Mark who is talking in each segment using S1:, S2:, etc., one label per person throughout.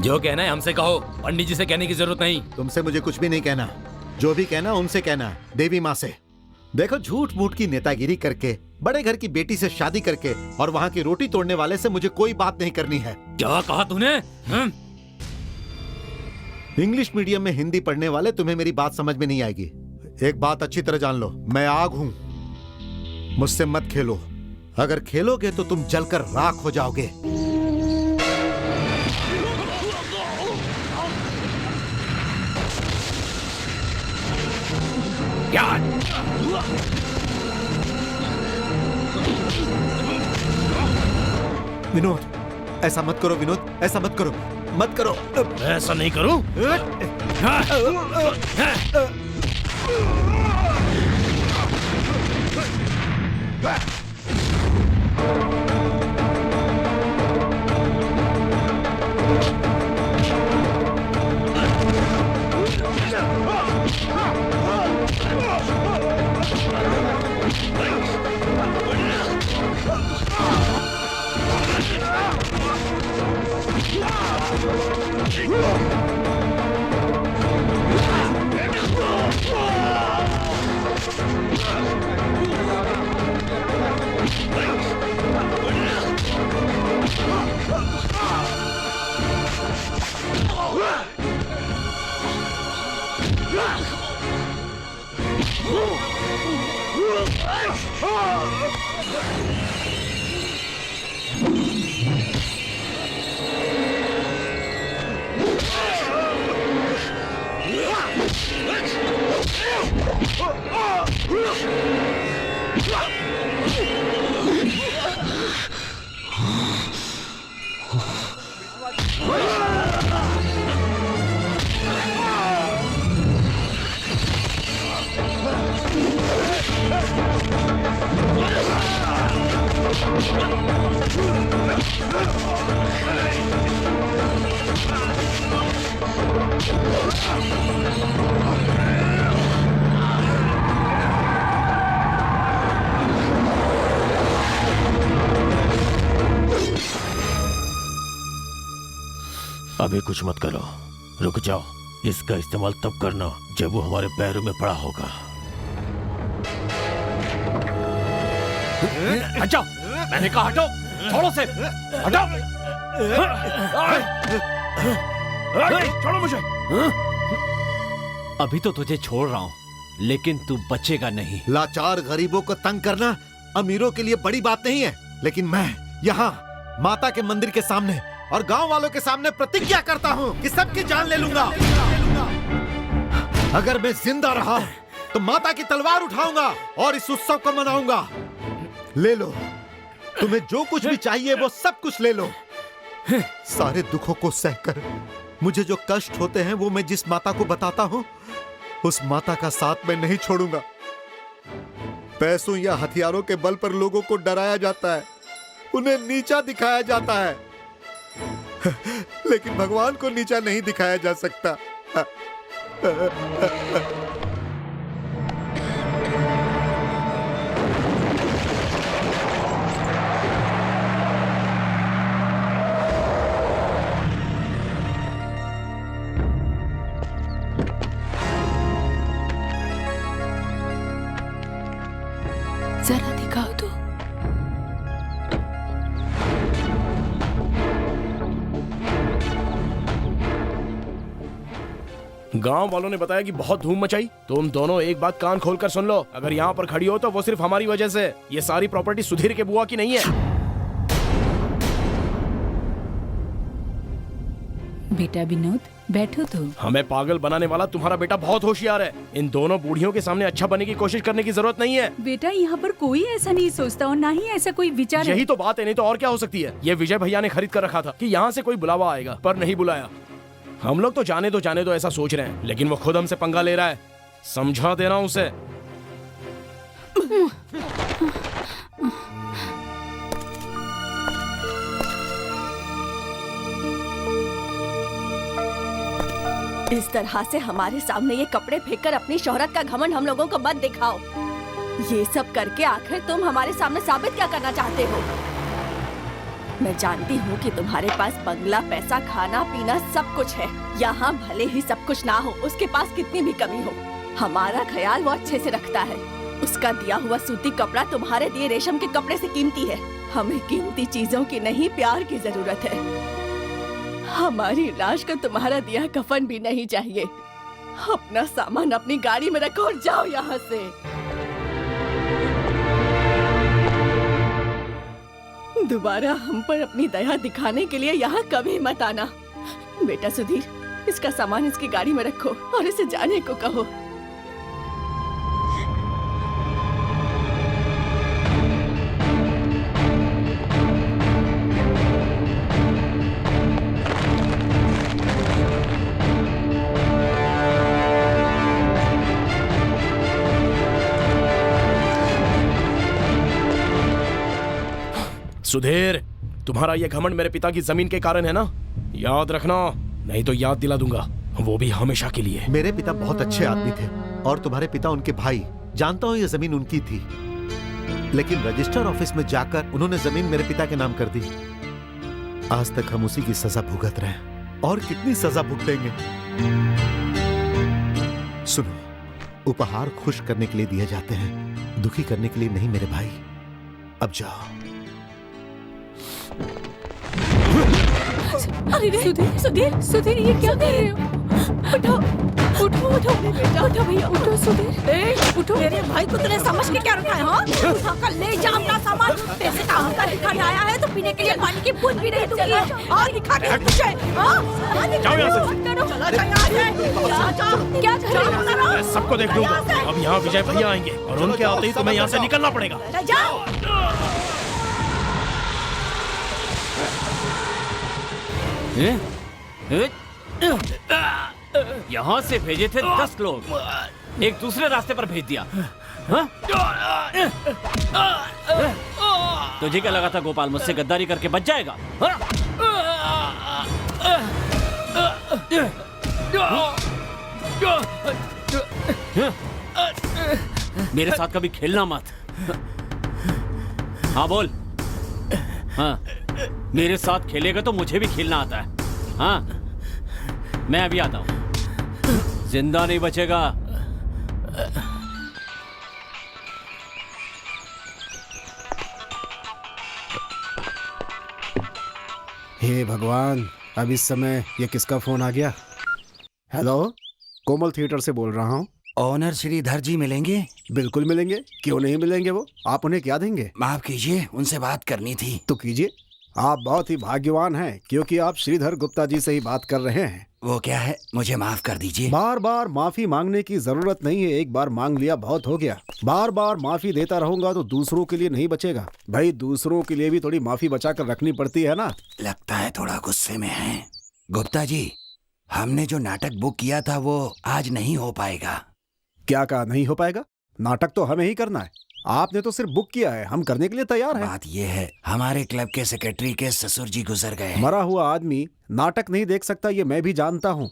S1: जो कहना है हमसे कहो, पंडित जी से कहने की जरूरत नहीं।
S2: तुमसे मुझे कुछ भी नहीं कहना, जो भी कहना उनसे कहना, देवी माँ से। देखो, झूठ मूठ की नेतागिरी करके, बड़े घर की बेटी से शादी करके और वहाँ की रोटी तोड़ने वाले से मुझे कोई बात नहीं करनी है।
S1: क्या कहा तूने?
S2: इंग्लिश मीडियम में हिंदी पढ़ने वाले, तुम्हें मेरी बात समझ में नहीं आएगी। एक बात अच्छी तरह जान लो, मैं आग हूं, मुझसे मत खेलो। अगर खेलोगे तो तुम जलकर राख हो जाओगे। विनोद, ऐसा मत करो विनोद, ऐसा मत करो, मत करो।
S1: ऐसा नहीं करूं?
S3: अभी कुछ मत करो, रुक जाओ। इसका इस्तेमाल तब करना जब वो हमारे पैरों में पड़ा होगा।
S1: हटो, मैंने कहा हटो, छोड़ो से, हटो, छोड़ो मुझे। अभी तो तुझे छोड़ रहा हूँ, लेकिन तू बचेगा नहीं।
S2: लाचार गरीबों को तंग करना अमीरों के लिए बड़ी बात नहीं है, लेकिन मैं यहाँ माता के मंदिर के सामने और गांव वालों के सामने प्रतिज्ञा करता हूँ कि सबकी जान ले लूंगा। अगर मैं जिंदा रहा तो माता की तलवार उठाऊंगा और इस उत्सव को मनाऊंगा। ले लो, तुम्हें जो कुछ भी चाहिए वो सब कुछ ले लो। सारे दुखों को सहकर मुझे जो कष्ट होते हैं वो मैं जिस माता को बताता हूँ, उस माता का साथ मैं नहीं छोड़ूंगा। पैसों या हथियारों के बल पर लोगों को डराया जाता है, उन्हें नीचा दिखाया जाता है, लेकिन भगवान को नीचा नहीं दिखाया जा सकता।
S4: जरा दिखाओ तो।
S5: गांव वालों ने बताया कि बहुत धूम मचाई। तुम दोनों एक बात कान खोलकर सुन लो, अगर यहाँ पर खड़ी हो तो वो सिर्फ हमारी वजह से। ये सारी प्रॉपर्टी सुधीर के बुआ की नहीं है।
S4: बेटा विनोद, बैठो तो।
S5: हमें पागल बनाने वाला तुम्हारा बेटा बहुत होशियार है। इन दोनों बूढ़ियों के सामने अच्छा बनने की कोशिश करने की जरूरत नहीं है।
S4: बेटा, यहाँ पर कोई ऐसा नहीं सोचता और ना ही ऐसा कोई विचार है।
S5: यही तो बात है, नहीं तो और क्या हो सकती है। ये विजय भैया ने खरीद कर रखा था कि यहाँ से कोई बुलावा आएगा, पर नहीं बुलाया। हम लोग तो जाने दो ऐसा सोच रहे हैं, लेकिन वो खुद हमसे पंगा ले रहा है। समझा देना उसे।
S6: इस तरह से हमारे सामने ये कपड़े फेंककर अपनी शोहरत का घमंड हम लोगों को मत दिखाओ। ये सब करके आखिर तुम हमारे सामने साबित क्या करना चाहते हो? मैं जानती हूँ कि तुम्हारे पास बंगला, पैसा, खाना पीना सब कुछ है। यहाँ भले ही सब कुछ ना हो, उसके पास कितनी भी कमी हो, हमारा ख्याल वो अच्छे से रखता है। उसका दिया हुआ सूती कपड़ा तुम्हारे दिए रेशम के कपड़े से कीमती है। हमें कीमती चीजों की नहीं, प्यार की जरूरत है। हमारी लाश का तुम्हारा दिया कफन भी नहीं चाहिए। अपना सामान अपनी गाड़ी में रखो और जाओ यहाँ से। दोबारा हम पर अपनी दया दिखाने के लिए यहाँ कभी मत आना। बेटा सुधीर, इसका सामान इसकी गाड़ी में रखो और इसे जाने को कहो।
S5: सुधीर, तुम्हारा ये घमंड मेरे पिता की जमीन के कारण है ना? याद रखना, नहीं तो याद दिला दूंगा, वो भी हमेशा के लिए।
S2: मेरे पिता बहुत अच्छे आदमी थे और तुम्हारे पिता उनके भाई। जानता हूँ ये जमीन उनकी थी, लेकिन रजिस्टर ऑफिस में जाकर उन्होंने जमीन मेरे पिता के नाम कर दी। आज तक हम उसी की सजा भुगत रहे हैं और कितनी सजा भुगतेंगे। सुनो, उपहार खुश करने के लिए दिए जाते हैं, दुखी करने के लिए नहीं मेरे भाई। अब जाओ।
S6: अरे सुधीर, सुधीर, सुधीर, ये क्या कर रहे हो? उठो, उठो, उठो बेटा, उठो भैया, उठो सुधीर, उठो। मेरे भाई को तूने समझ के क्या रखा है? हाँ, उठाकर ले जा अपना सामान। पैसे का हंकार दिखाने आया है तो पीने के लिए पानी की बूंद भी नहीं दूंगी। और दिखा के मुझे, हाँ,
S5: जाओ यहाँ से।
S6: चला जा यहाँ से। क्या कर रहे हो?
S5: मैं सबको देख लूंगा। अब यहाँ विजय भैया आएंगे और उनके आते ही तुम्हें यहाँ से निकलना पड़ेगा।
S6: जाओ।
S1: यहाँ से भेजे थे 10 लोग, एक दूसरे रास्ते पर भेज दिया। हाँ? तुझे क्या लगा था गोपाल मुझसे गद्दारी करके बच जाएगा? हाँ? मेरे साथ कभी खेलना मत। हाँ बोल। हाँ, मेरे साथ खेलेगा तो मुझे भी खेलना आता है। हाँ, मैं अभी आता हूं, जिंदा नहीं बचेगा।
S7: हे भगवान, अब इस समय ये किसका फोन आ गया? हेलो, कोमल थिएटर से बोल रहा हूँ।
S8: ऑनर श्रीधर जी मिलेंगे?
S7: बिल्कुल मिलेंगे, क्यों नहीं मिलेंगे? वो आप उन्हें क्या देंगे?
S8: माफ कीजिए, उनसे बात करनी थी।
S7: तो कीजिए। आप बहुत ही भाग्यवान हैं क्योंकि आप श्रीधर गुप्ता जी से ही बात कर रहे हैं।
S8: वो क्या है, मुझे माफ कर दीजिए।
S7: बार बार माफी मांगने की जरूरत नहीं है, एक बार मांग लिया बहुत हो गया। बार बार माफी देता रहूंगा तो दूसरों के लिए नहीं बचेगा। भाई, दूसरों के लिए भी थोड़ी माफी बचा कर रखनी पड़ती है ना।
S8: लगता है थोड़ा गुस्से में हैं। गुप्ता जी, हमने जो नाटक बुक किया था वो आज नहीं हो पाएगा।
S7: क्या कहा नहीं हो पाएगा? नाटक तो हमें ही करना है, आपने तो सिर्फ बुक किया है, हम करने के लिए तैयार हैं।
S8: बात ये है, हमारे क्लब के सेक्रेटरी के ससुर जी गुजर गए।
S7: मरा हुआ आदमी नाटक नहीं देख सकता, ये मैं भी जानता हूँ,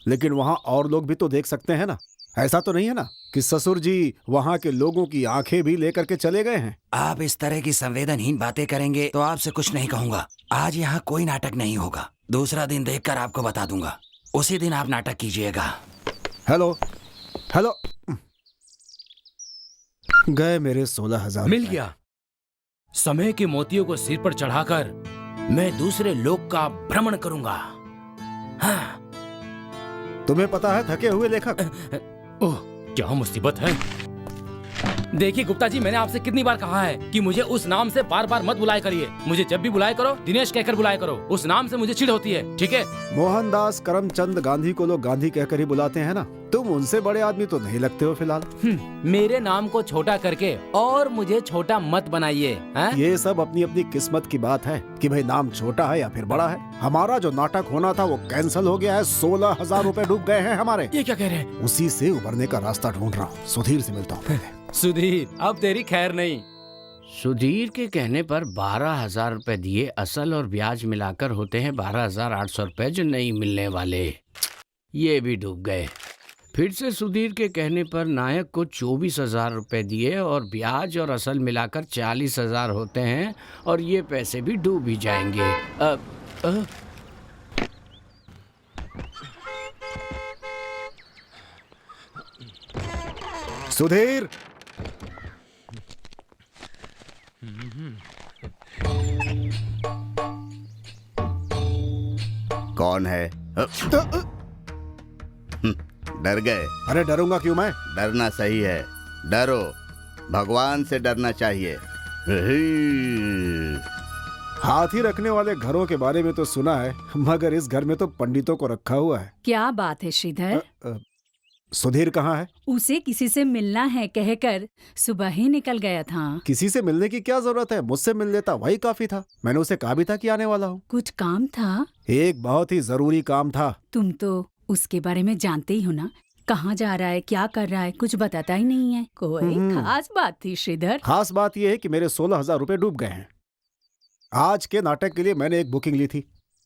S7: लेकिन वहाँ और लोग भी तो देख सकते हैं ना। ऐसा तो नहीं है ना कि ससुर जी वहाँ के लोगों की आंखें भी लेकर के चले गए हैं।
S8: आप इस तरह की संवेदनहीन बातें करेंगे तो आपसे कुछ नहीं कहूँगा। आज यहाँ कोई नाटक नहीं होगा, दूसरा दिन देखकर आपको बता दूंगा, उसी दिन आप नाटक कीजिएगा।
S7: हेलो हेलो, गए मेरे 16,000।
S5: मिल गया। समय के मोतियों को सिर पर चढ़ाकर मैं दूसरे लोक का भ्रमण करूंगा। हाँ।
S7: तुम्हें पता है थके हुए लेखक।
S5: ओह, क्या मुसीबत है। देखिए गुप्ता जी, मैंने आपसे कितनी बार कहा है कि मुझे उस नाम से बार बार मत बुलाया करिए। मुझे जब भी बुलाया करो दिनेश कहकर बुलाया करो, उस नाम से मुझे चिढ़ होती है, ठीक है?
S7: मोहनदास करमचंद गांधी को लोग गांधी कहकर ही बुलाते हैं ना। तुम उनसे बड़े आदमी तो नहीं लगते हो फिलहाल।
S5: मेरे नाम को छोटा करके और मुझे छोटा मत बनाइए।
S7: ये सब अपनी अपनी किस्मत की बात है कि भाई नाम छोटा है या फिर बड़ा है। हमारा जो नाटक होना था वो कैंसिल हो गया है, 16,000 रुपए डूब गए हैं हमारे।
S5: ये क्या कह रहे हैं?
S7: उसी से उबरने का रास्ता ढूंढ रहा हूँ। सुधीर से मिलता हूँ पहले।
S5: सुधीर, अब तेरी खैर नहीं।
S9: सुधीर के कहने पर 12,000 रुपए दिए, असल और ब्याज मिलाकर होते हैं 12,800 रुपए जो नहीं मिलने वाले। ये भी डूब गए। फिर से सुधीर के कहने पर नायक को 24,000 रुपए दिए और ब्याज और असल मिलाकर 40,000 होते हैं और ये पैसे भी डूब ही जाएंगे।
S7: सुधीर,
S10: कौन है? डर गए?
S7: अरे डरूंगा क्यों मैं?
S10: डरना सही है, डरो, भगवान से डरना चाहिए।
S7: हाथी रखने वाले घरों के बारे में तो सुना है, मगर इस घर में तो पंडितों को रखा हुआ है।
S4: क्या बात है श्रीधर?
S7: सुधीर कहाँ है?
S4: उसे किसी से मिलना है कहकर सुबह ही निकल गया था।
S7: किसी से मिलने की क्या जरूरत है, मुझसे मिल लेता वही काफी था। मैंने उसे कहा भी था कि आने वाला हूँ।
S4: कुछ काम था?
S7: एक बहुत ही जरूरी काम था।
S4: तुम तो उसके बारे में जानते ही हो ना, कहाँ जा रहा है, क्या कर रहा है, कुछ बताता ही नहीं है। कोई खास बात थी श्रीधर?
S7: खास बात यह है कि मेरे 16,000 रुपए डूब गए हैं। आज के नाटक के लिए मैंने एक बुकिंग ली थी,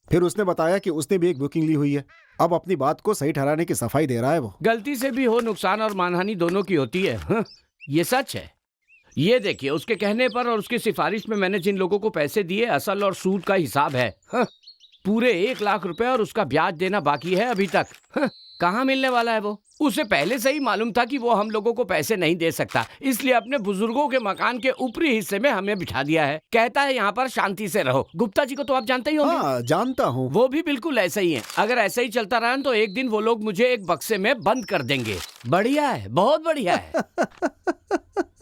S7: फिर उसने बताया कि उसने भी एक बुकिंग ली हुई है। अब अपनी बात को सही ठहराने की सफाई दे रहा है वो।
S9: गलती से भी हो, नुकसान और मानहानि दोनों की होती है। ये सच है। ये देखिए, उसके कहने पर और उसकी सिफारिश में मैंने जिन लोगों को पैसे दिए, असल और सूद का हिसाब है। पूरे 1 लाख रुपए और उसका ब्याज देना बाकी है अभी तक। कहाँ मिलने वाला है वो? उसे पहले से ही मालूम था कि वो हम लोगों को पैसे नहीं दे सकता, इसलिए अपने बुजुर्गों के मकान के ऊपरी हिस्से में हमें बिठा दिया है। कहता है यहाँ पर शांति से रहो। गुप्ता जी को तो आप जानते ही होंगे।
S7: हाँ, जानता हूँ।
S9: वो भी बिल्कुल ऐसे ही हैं। अगर ऐसा ही चलता रहा तो एक दिन वो लोग मुझे एक बक्से में बंद कर देंगे। बढ़िया है, बहुत बढ़िया है।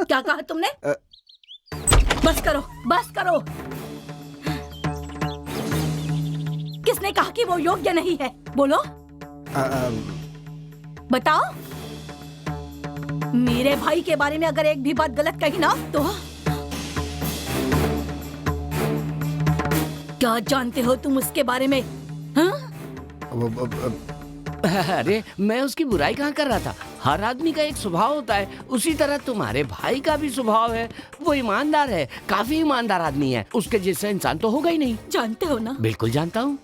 S6: क्या कहा तुमने? बस करो, बस करो। किसने कहा कि वो योग्य नहीं है? बोलो, बताओ। मेरे भाई के बारे में अगर एक भी बात गलत कही ना तो क्या जानते हो तुम उसके बारे में? हाँ?
S9: अरे मैं उसकी बुराई कहाँ कर रहा था। हर आदमी का एक स्वभाव होता है, उसी तरह तुम्हारे भाई का भी स्वभाव है। वो ईमानदार है, काफी ईमानदार आदमी है। उसके जैसा इंसान तो होगा ही नहीं।
S6: जानते हो ना?
S9: बिल्कुल जानता हूँ।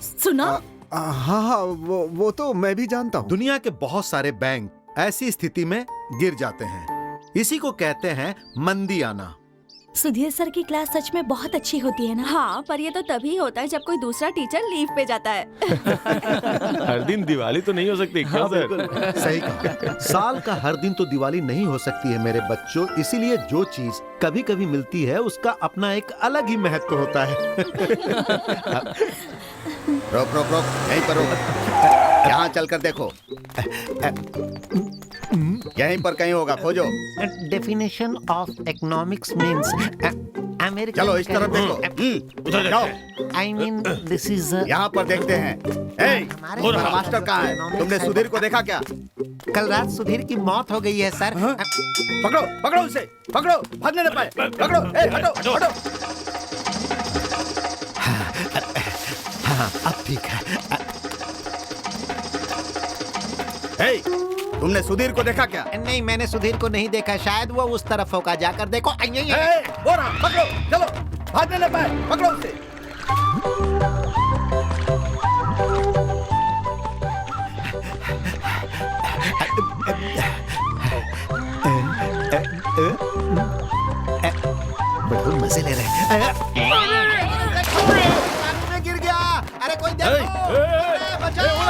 S6: सुना?
S2: हाँ, वो तो मैं भी जानता हूँ। दुनिया के बहुत सारे बैंक ऐसी स्थिति में गिर जाते हैं, इसी को कहते हैं मंदी आना।
S11: सुधीर सर की क्लास सच में बहुत अच्छी होती है ना?
S6: हाँ, पर ये तो तभी होता है जब कोई दूसरा टीचर लीव पे जाता है।
S3: हर दिन दिवाली तो नहीं हो सकती क्या सर?
S2: सही कहा। साल का हर दिन तो दिवाली नहीं हो सकती है मेरे बच्चों, इसीलिए जो चीज कभी कभी मिलती है उसका अपना एक अलग ही महत्व होता है।
S10: रोक रोक रोक, यहीं पर रोक। यहाँ चलकर देखो, यहीं पर कहीं होगा, खोजो।
S12: Definition of economics means American.
S10: चलो इस तरफ देखो। उधर जाओ।
S12: I mean this is.
S10: यहाँ पर देखते हैं। तुम्हारा मास्टर कहाँ है? तुमने सुधीर को देखा क्या?
S12: कल रात सुधीर की मौत हो गई है सर।
S10: पकड़ो पकड़ो उसे, पकड़ो, भागने न पाए। पकड़ो, हटो हटो।
S2: हाँ, अब ठीक है।
S10: तुमने सुधीर को देखा क्या?
S12: नहीं, मैंने सुधीर को नहीं देखा। शायद वो उस तरफ होगा, जाकर देखो।
S10: पकड़ो, चलो, भागने न पाए। पकड़ो उसे।
S2: बड़े मजे ले रहे हैं।
S12: पानी में गिर गया। अरे कोई देखो।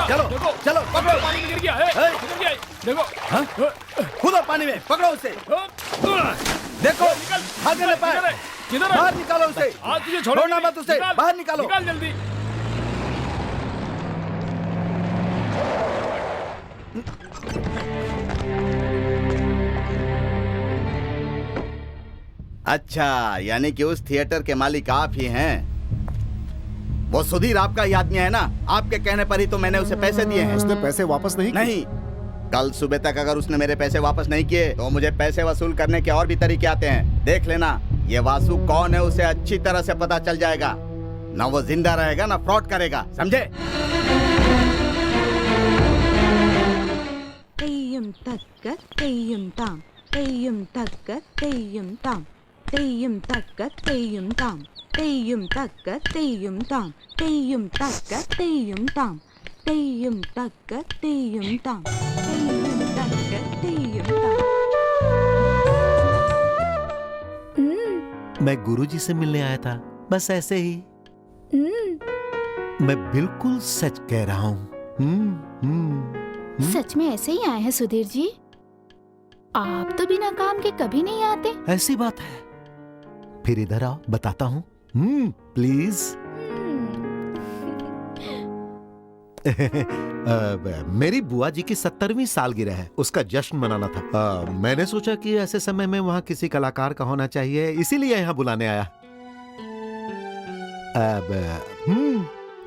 S10: चलो चलो, पकड़ो।
S5: पानी में गिर गया है। देखो,
S10: कूदो पानी में, पकड़ो उसे। देखो, भागने न पाए। बाहर निकालो उसे।
S5: आज तुझे
S10: छोड़ना मत उसे। बाहर निकालो।
S5: निकाल जल्दी।
S10: अच्छा, यानी कि उस थिएटर के मालिक आप ही हैं। वो सुधीर आपका ही आदमी है ना? आपके कहने पर ही तो मैंने उसे पैसे दिए हैं।
S7: उसने पैसे वापस नहीं किए?
S10: नहीं, कल सुबह तक अगर उसने मेरे पैसे वापस नहीं किए तो मुझे पैसे वसूल करने के और भी तरीके आते हैं। देख लेना, ये वासु कौन है उसे अच्छी तरह से पता चल जाएगा। ना वो जिंदा रहेगा ना फ्रॉड करेगा, समझे?
S11: तेयम तक्कर तेयम ताम, तेयम तक्कर तेयम ताम, तेयम तक्कर तेयम ताम, तेयम तक्कर तेयम ताम, तेयम तक्कर तेयम ताम, तेयम तक्कर तेयम ताम।
S2: मैं गुरुजी से मिलने आया था, बस ऐसे ही। मैं बिल्कुल सच कह रहा हूँ।
S13: सच में ऐसे ही आए हैं सुधीर जी? आप तो बिना काम के कभी नहीं आते।
S2: ऐसी बात है। फिर इधर आओ, बताता हूँ। प्लीज। मेरी बुआ जी की 70वीं सालगिरह है, उसका जश्न मनाना था। मैंने सोचा कि ऐसे समय में वहाँ किसी कलाकार का होना चाहिए, इसीलिए यहाँ बुलाने आया।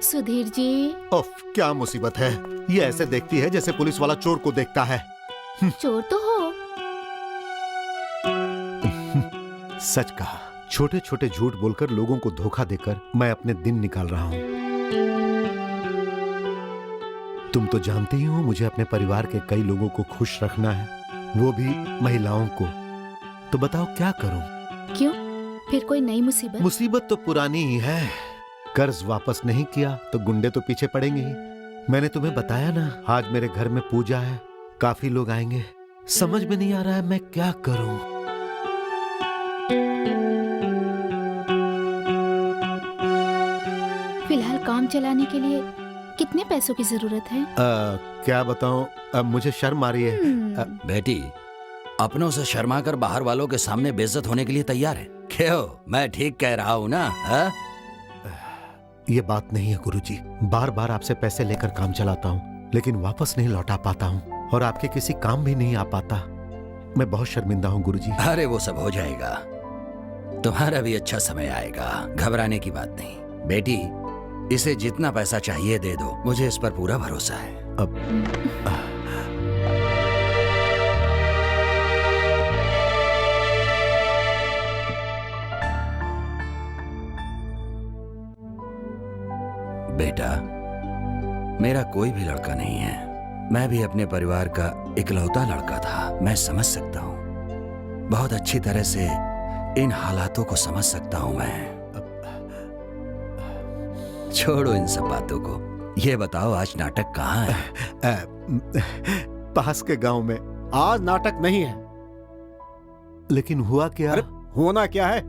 S13: सुधीर जी।
S2: उफ, क्या मुसीबत है। ये ऐसे देखती है जैसे पुलिस वाला चोर को देखता है।
S13: चोर तो हो।
S2: सच कहा, छोटे छोटे झूठ बोलकर लोगों को धोखा देकर मैं अपने दिन निकाल रहा हूँ। तुम तो जानती ही हो, मुझे अपने परिवार के कई लोगों को खुश रखना है, वो भी महिलाओं को। तो बताओ क्या करूं?
S13: क्यों? फिर कोई नई मुसीबत?
S2: मुसीबत तो पुरानी ही है। कर्ज वापस नहीं किया तो गुंडे तो पीछे पड़ेंगे ही। मैंने तुम्हें बताया ना, आज मेरे घर में पूजा है, काफी लोग आएंगे। समझ में नहीं आ रहा है मैं क्या करूं।
S13: फिलहाल काम चलाने के लिए कितने पैसों की जरूरत है?
S2: क्या बताऊं, मुझे शर्म आ रही है।
S8: बेटी, अपनों से शर्मा कर बाहर वालों के सामने बेइज्जत होने के लिए तैयार है? क्यों, मैं ठीक कह रहा हूँ ना?
S2: ये बात नहीं है गुरुजी। बार बार आपसे पैसे लेकर काम चलाता हूँ, लेकिन वापस नहीं लौटा पाता हूँ और आपके किसी काम भी नहीं आ पाता। मैं बहुत शर्मिंदा हूँ गुरुजी।
S8: अरे वो सब हो जाएगा, तुम्हारा भी अच्छा समय आएगा, घबराने की बात नहीं। बेटी, इसे जितना पैसा चाहिए दे दो, मुझे इस पर पूरा भरोसा है। अब बेटा, मेरा कोई भी लड़का नहीं है। मैं भी अपने परिवार का इकलौता लड़का था। मैं समझ सकता हूँ, बहुत अच्छी तरह से इन हालातों को समझ सकता हूँ मैं। छोड़ो इन सब बातों को। ये बताओ, आज नाटक कहाँ है?
S2: पास के गांव में।
S7: आज नाटक नहीं है।
S2: लेकिन हुआ क्या?
S7: अरे होना क्या है?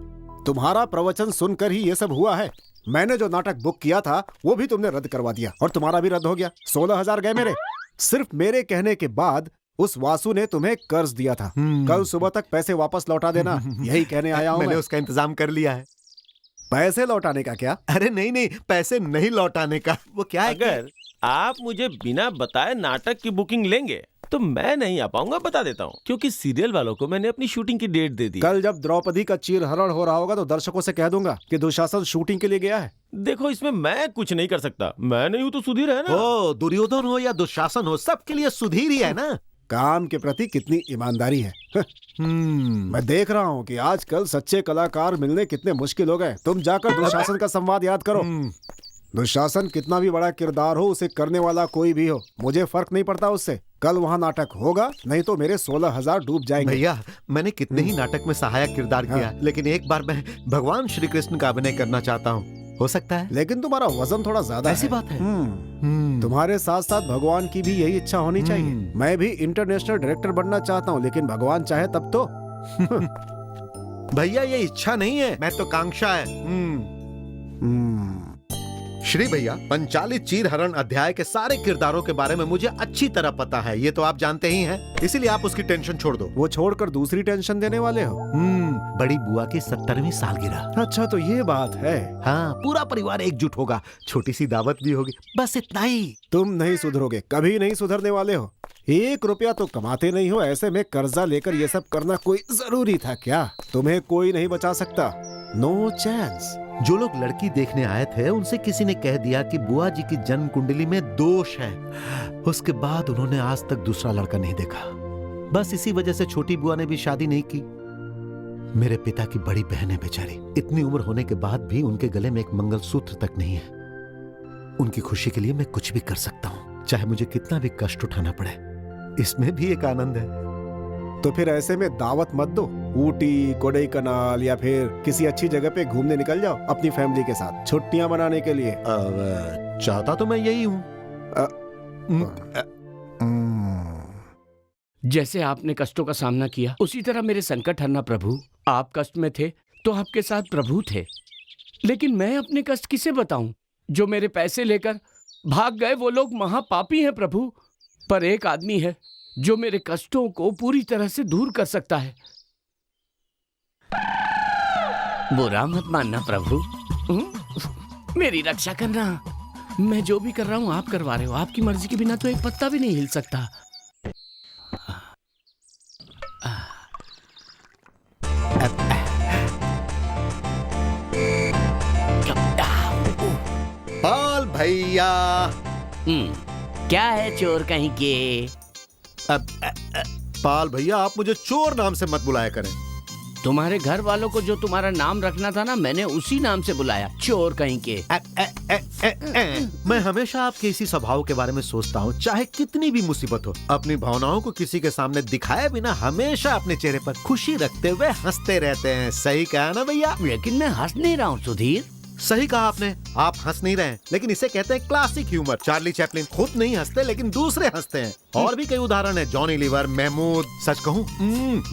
S7: तुम्हारा प्रवचन सुनकर ही ये सब हुआ है। मैंने जो नाटक बुक किया था वो भी तुमने रद्द करवा दिया और तुम्हारा भी रद्द हो गया। 16,000 गए मेरे। सिर्फ मेरे कहने के बाद उस वासु ने तुम्हें कर्ज दिया था। कल सुबह तक पैसे वापस लौटा देना, यही कहने आया हूँ।
S2: मैंने उसका इंतजाम कर लिया है।
S7: पैसे लौटाने का क्या?
S2: अरे नहीं नहीं, पैसे नहीं लौटाने का। वो क्या है,
S3: अगर आप मुझे बिना बताए नाटक की बुकिंग लेंगे तो मैं नहीं आ पाऊंगा, बता देता हूँ, क्योंकि सीरियल वालों को मैंने अपनी शूटिंग की डेट दे दी।
S7: कल जब द्रौपदी का चीरहरण हो रहा होगा तो दर्शकों से कह दूंगा कि दुशासन शूटिंग के लिए गया है।
S3: देखो, इसमें मैं कुछ नहीं कर सकता। मैं नहीं हूँ तो सुधीर है ना।
S2: ओ, दुर्योधन हो या दुशासन हो, सबके लिए सुधीर ही है ना।
S7: काम के प्रति कितनी ईमानदारी है। मैं देख रहा हूँ कि आजकल सच्चे कलाकार मिलने कितने मुश्किल हो गए। तुम जाकर दुशासन का संवाद याद करो। दुशासन कितना भी बड़ा किरदार हो, उसे करने वाला कोई भी हो, मुझे फर्क नहीं पड़ता उससे। कल वहाँ नाटक होगा, नहीं तो मेरे 16,000 डूब जाएंगे।
S2: भैया, मैंने कितने ही नाटक में सहायक किरदार किया, लेकिन एक बार मैं भगवान श्री कृष्ण का अभिनय करना चाहता हूँ। हो सकता है?
S7: लेकिन तुम्हारा वजन थोड़ा ज्यादा है।
S2: ऐसी बात है।
S7: तुम्हारे साथ साथ भगवान की भी यही इच्छा होनी चाहिए। मैं भी इंटरनेशनल डायरेक्टर बनना चाहता हूँ, लेकिन भगवान चाहे तब तो।
S2: भैया, ये इच्छा नहीं है, मैं तो कांक्षा है। श्री भैया, पंचाली चीरहरण अध्याय के सारे किरदारों के बारे में मुझे अच्छी तरह पता है, ये तो आप जानते ही हैं, इसीलिए आप उसकी टेंशन छोड़ दो।
S7: वो छोड़कर दूसरी टेंशन देने वाले हो?
S2: बड़ी बुआ की 70वीं सालगिरह।
S7: अच्छा, तो ये बात है।
S2: हाँ, पूरा परिवार एकजुट होगा, छोटी सी दावत भी होगी, बस इतना ही।
S7: तुम नहीं सुधरोगे, कभी नहीं सुधरने वाले हो। 1 रुपया तो कमाते नहीं हो, ऐसे में कर्जा लेकर ये सब करना कोई जरूरी था क्या? तुम्हें कोई नहीं बचा सकता। No chance.
S2: जो लोग लड़की देखने आए थे उनसे किसी ने कह दिया कि बुआ जी की जन्म कुंडली में दोष है। उसके बाद उन्होंने आज तक दूसरा लड़का नहीं देखा। बस इसी वजह से छोटी बुआ ने भी शादी नहीं की। मेरे पिता की बड़ी बहन है बेचारी, इतनी उम्र होने के बाद भी उनके गले में एक मंगलसूत्र तक नहीं है। उनकी खुशी के लिए मैं कुछ भी कर सकता हूँ, चाहे मुझे कितना भी कष्ट उठाना पड़े। इसमें भी एक आनंद है।
S7: तो फिर ऐसे में दावत मत दो। ऊटी, कोडाईकनाल या फिर किसी अच्छी जगह पे घूमने निकल जाओ अपनी फैमिली के साथ, छुट्टियां मनाने के लिए।
S2: चाहता तो मैं यही हूँ।
S9: जैसे आपने कष्टों का सामना किया, उसी तरह मेरे संकट हरना प्रभु। आप कष्ट में थे तो आपके साथ प्रभु थे, लेकिन मैं अपने कष्ट किसे बताऊं? जो मेरे पैसे लेकर भाग गए वो लोग महापापी हैं प्रभु, पर एक आदमी है जो मेरे कष्टों को पूरी तरह से दूर कर सकता है। बुरा मत मानना प्रभु, मेरी रक्षा करना। मैं जो भी कर रहा हूं आप करवा रहे हो, आपकी मर्जी के बिना तो एक पत्ता भी नहीं हिल सकता।
S2: पाल भैया।
S9: क्या है चोर कहीं के?
S2: पाल भैया, आप मुझे चोर नाम से मत बुलाया करें।
S9: तुम्हारे घर वालों को जो तुम्हारा नाम रखना था ना, मैंने उसी नाम से बुलाया, चोर कहीं के।
S2: मैं हमेशा आपके इसी स्वभाव के बारे में सोचता हूँ, चाहे कितनी भी मुसीबत हो, अपनी भावनाओं को किसी के सामने दिखाए बिना हमेशा अपने चेहरे पर खुशी रखते हुए हंसते रहते हैं। सही कहा ना भैया?
S9: लेकिन मैं हंस नहीं रहा हूँ सुधीर।
S2: सही कहा आपने, आप हंस नहीं रहे हैं, लेकिन इसे कहते हैं क्लासिक ह्यूमर। चार्ली चैपलिन खुद नहीं हंसते, लेकिन दूसरे हंसते हैं। और भी कई उदाहरण है, जॉनी लीवर, महमूद। सच कहूँ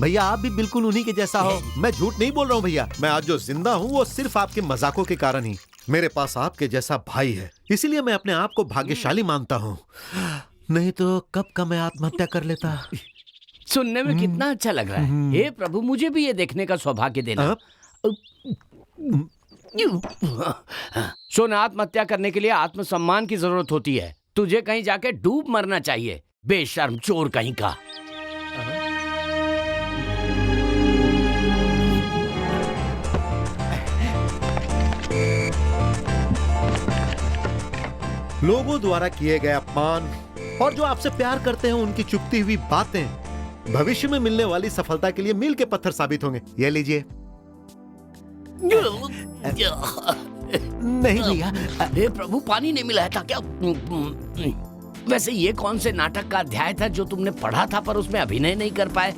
S2: भैया, आप भी बिल्कुल उन्हीं के जैसा हो। मैं झूठ नहीं बोल रहा हूँ भैया, मैं आज जो जिंदा हूँ वो सिर्फ आपके मजाकों के कारण ही। मेरे पास आपके जैसा भाई है, इसीलिए मैं अपने आप को भाग्यशाली मानता हूँ, नहीं तो कब का मैं आत्महत्या कर लेता।
S9: सुनने में कितना अच्छा लग रहा है। हे प्रभु, मुझे भी ये देखने का सौभाग्य देना। सुन, आत्महत्या करने के लिए आत्मसम्मान की जरूरत होती है। तुझे कहीं जाके डूब मरना चाहिए, बेशर्म चोर कहीं का।
S2: लोगों द्वारा किए गए अपमान और जो आपसे प्यार करते हैं उनकी चुपती हुई बातें भविष्य में मिलने वाली सफलता के लिए मील के पत्थर साबित होंगे। ये लीजिए। नहीं भैया।
S9: हे प्रभु, पानी नहीं मिला था क्या? वैसे ये कौन से नाटक का अध्याय था जो तुमने पढ़ा था पर उसमें अभिनय नहीं कर पाए?